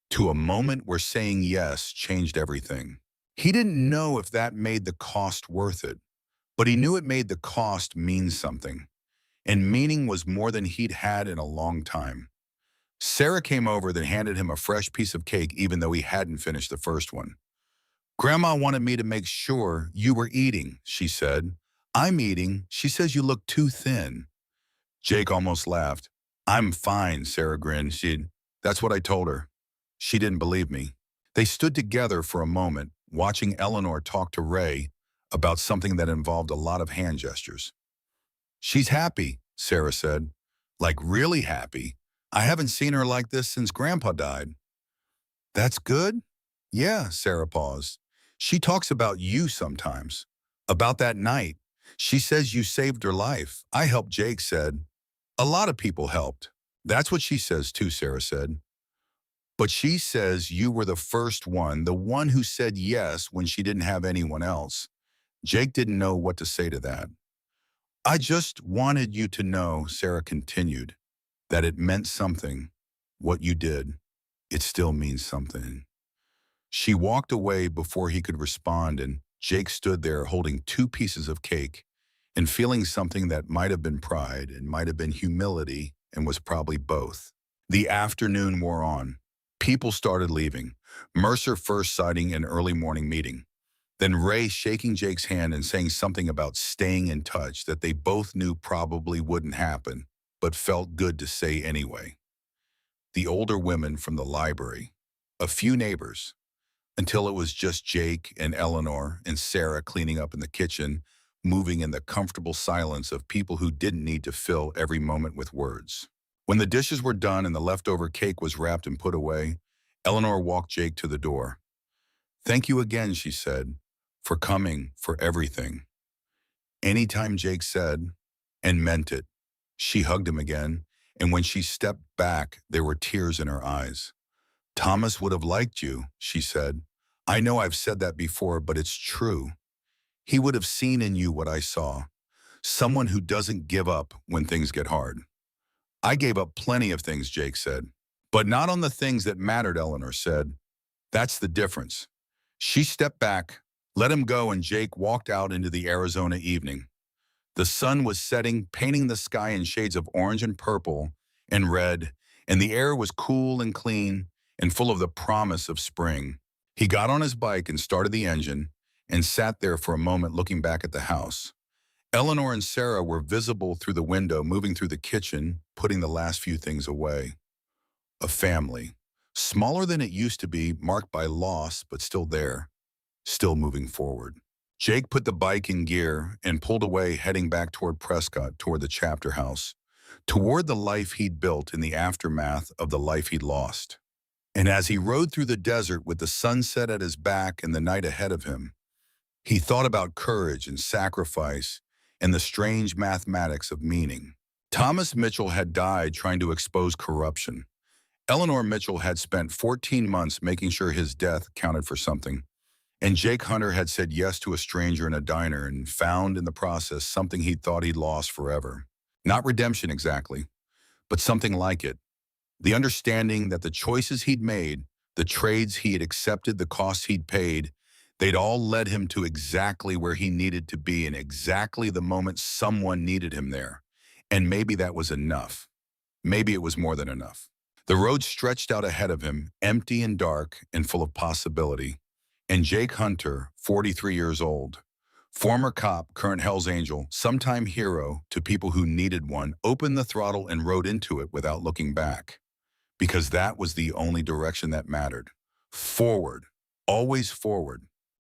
to a moment where saying yes changed everything. He didn't know if that made the cost worth it, but he knew it made the cost mean something. And meaning was more than he'd had in a long time. Sarah came over then handed him a fresh piece of cake even though he hadn't finished the first one. "Grandma wanted me to make sure you were eating," she said. "I'm eating. She says you look too thin." Jake almost laughed. "I'm fine," Sarah grinned. That's what I told her. She didn't believe me. They stood together for a moment, watching Eleanor talk to Ray about something that involved a lot of hand gestures. "She's happy," Sarah said. "Like really happy. I haven't seen her like this since Grandpa died." "That's good?" "Yeah," Sarah paused. "She talks about you sometimes. About that night. She says you saved her life. I helped," Jake said. "A lot of people helped." "That's what she says too," Sarah said. "But she says you were the first one, the one who said yes when she didn't have anyone else." Jake didn't know what to say to that. "I just wanted you to know," Sarah continued, "that it meant something. What you did. It still means something." She walked away before he could respond, and Jake stood there holding two pieces of cake and feeling something that might have been pride and might have been humility and was probably both. The afternoon wore on. People started leaving, Mercer first citing an early morning meeting. Then Ray shaking Jake's hand and saying something about staying in touch that they both knew probably wouldn't happen, but felt good to say anyway. The older women from the library, a few neighbors, until it was just Jake and Eleanor and Sarah cleaning up in the kitchen, moving in the comfortable silence of people who didn't need to fill every moment with words. When the dishes were done and the leftover cake was wrapped and put away, Eleanor walked Jake to the door. "Thank you again," she said, "for coming, for everything." Anytime, Jake said, and meant it. She hugged him again, and when she stepped back, there were tears in her eyes. "Thomas would have liked you," she said. "I know I've said that before, but it's true. He would have seen in you what I saw. Someone who doesn't give up when things get hard." "I gave up plenty of things," Jake said. "But not on the things that mattered," Eleanor said. "That's the difference." She stepped back, let him go, and Jake walked out into the Arizona evening. The sun was setting, painting the sky in shades of orange and purple and red, and the air was cool and clean and full of the promise of spring. He got on his bike and started the engine and sat there for a moment looking back at the house. Eleanor and Sarah were visible through the window, moving through the kitchen, putting the last few things away. A family, smaller than it used to be, marked by loss, but still there, still moving forward. Jake put the bike in gear and pulled away, heading back toward Prescott, toward the chapter house, toward the life he'd built in the aftermath of the life he'd lost. And as he rode through the desert with the sunset at his back and the night ahead of him, he thought about courage and sacrifice and the strange mathematics of meaning. Thomas Mitchell had died trying to expose corruption. Eleanor Mitchell had spent 14 months making sure his death counted for something. And Jake Hunter had said yes to a stranger in a diner and found in the process something he thought he'd lost forever. Not redemption exactly, but something like it. The understanding that the choices he'd made, the trades he had accepted, the costs he'd paid, they'd all led him to exactly where he needed to be in exactly the moment someone needed him there. And maybe that was enough. Maybe it was more than enough. The road stretched out ahead of him, empty and dark and full of possibility. And Jake Hunter, 43 years old, former cop, current Hell's Angel, sometime hero to people who needed one, opened the throttle and rode into it without looking back. Because that was the only direction that mattered. Forward, always forward.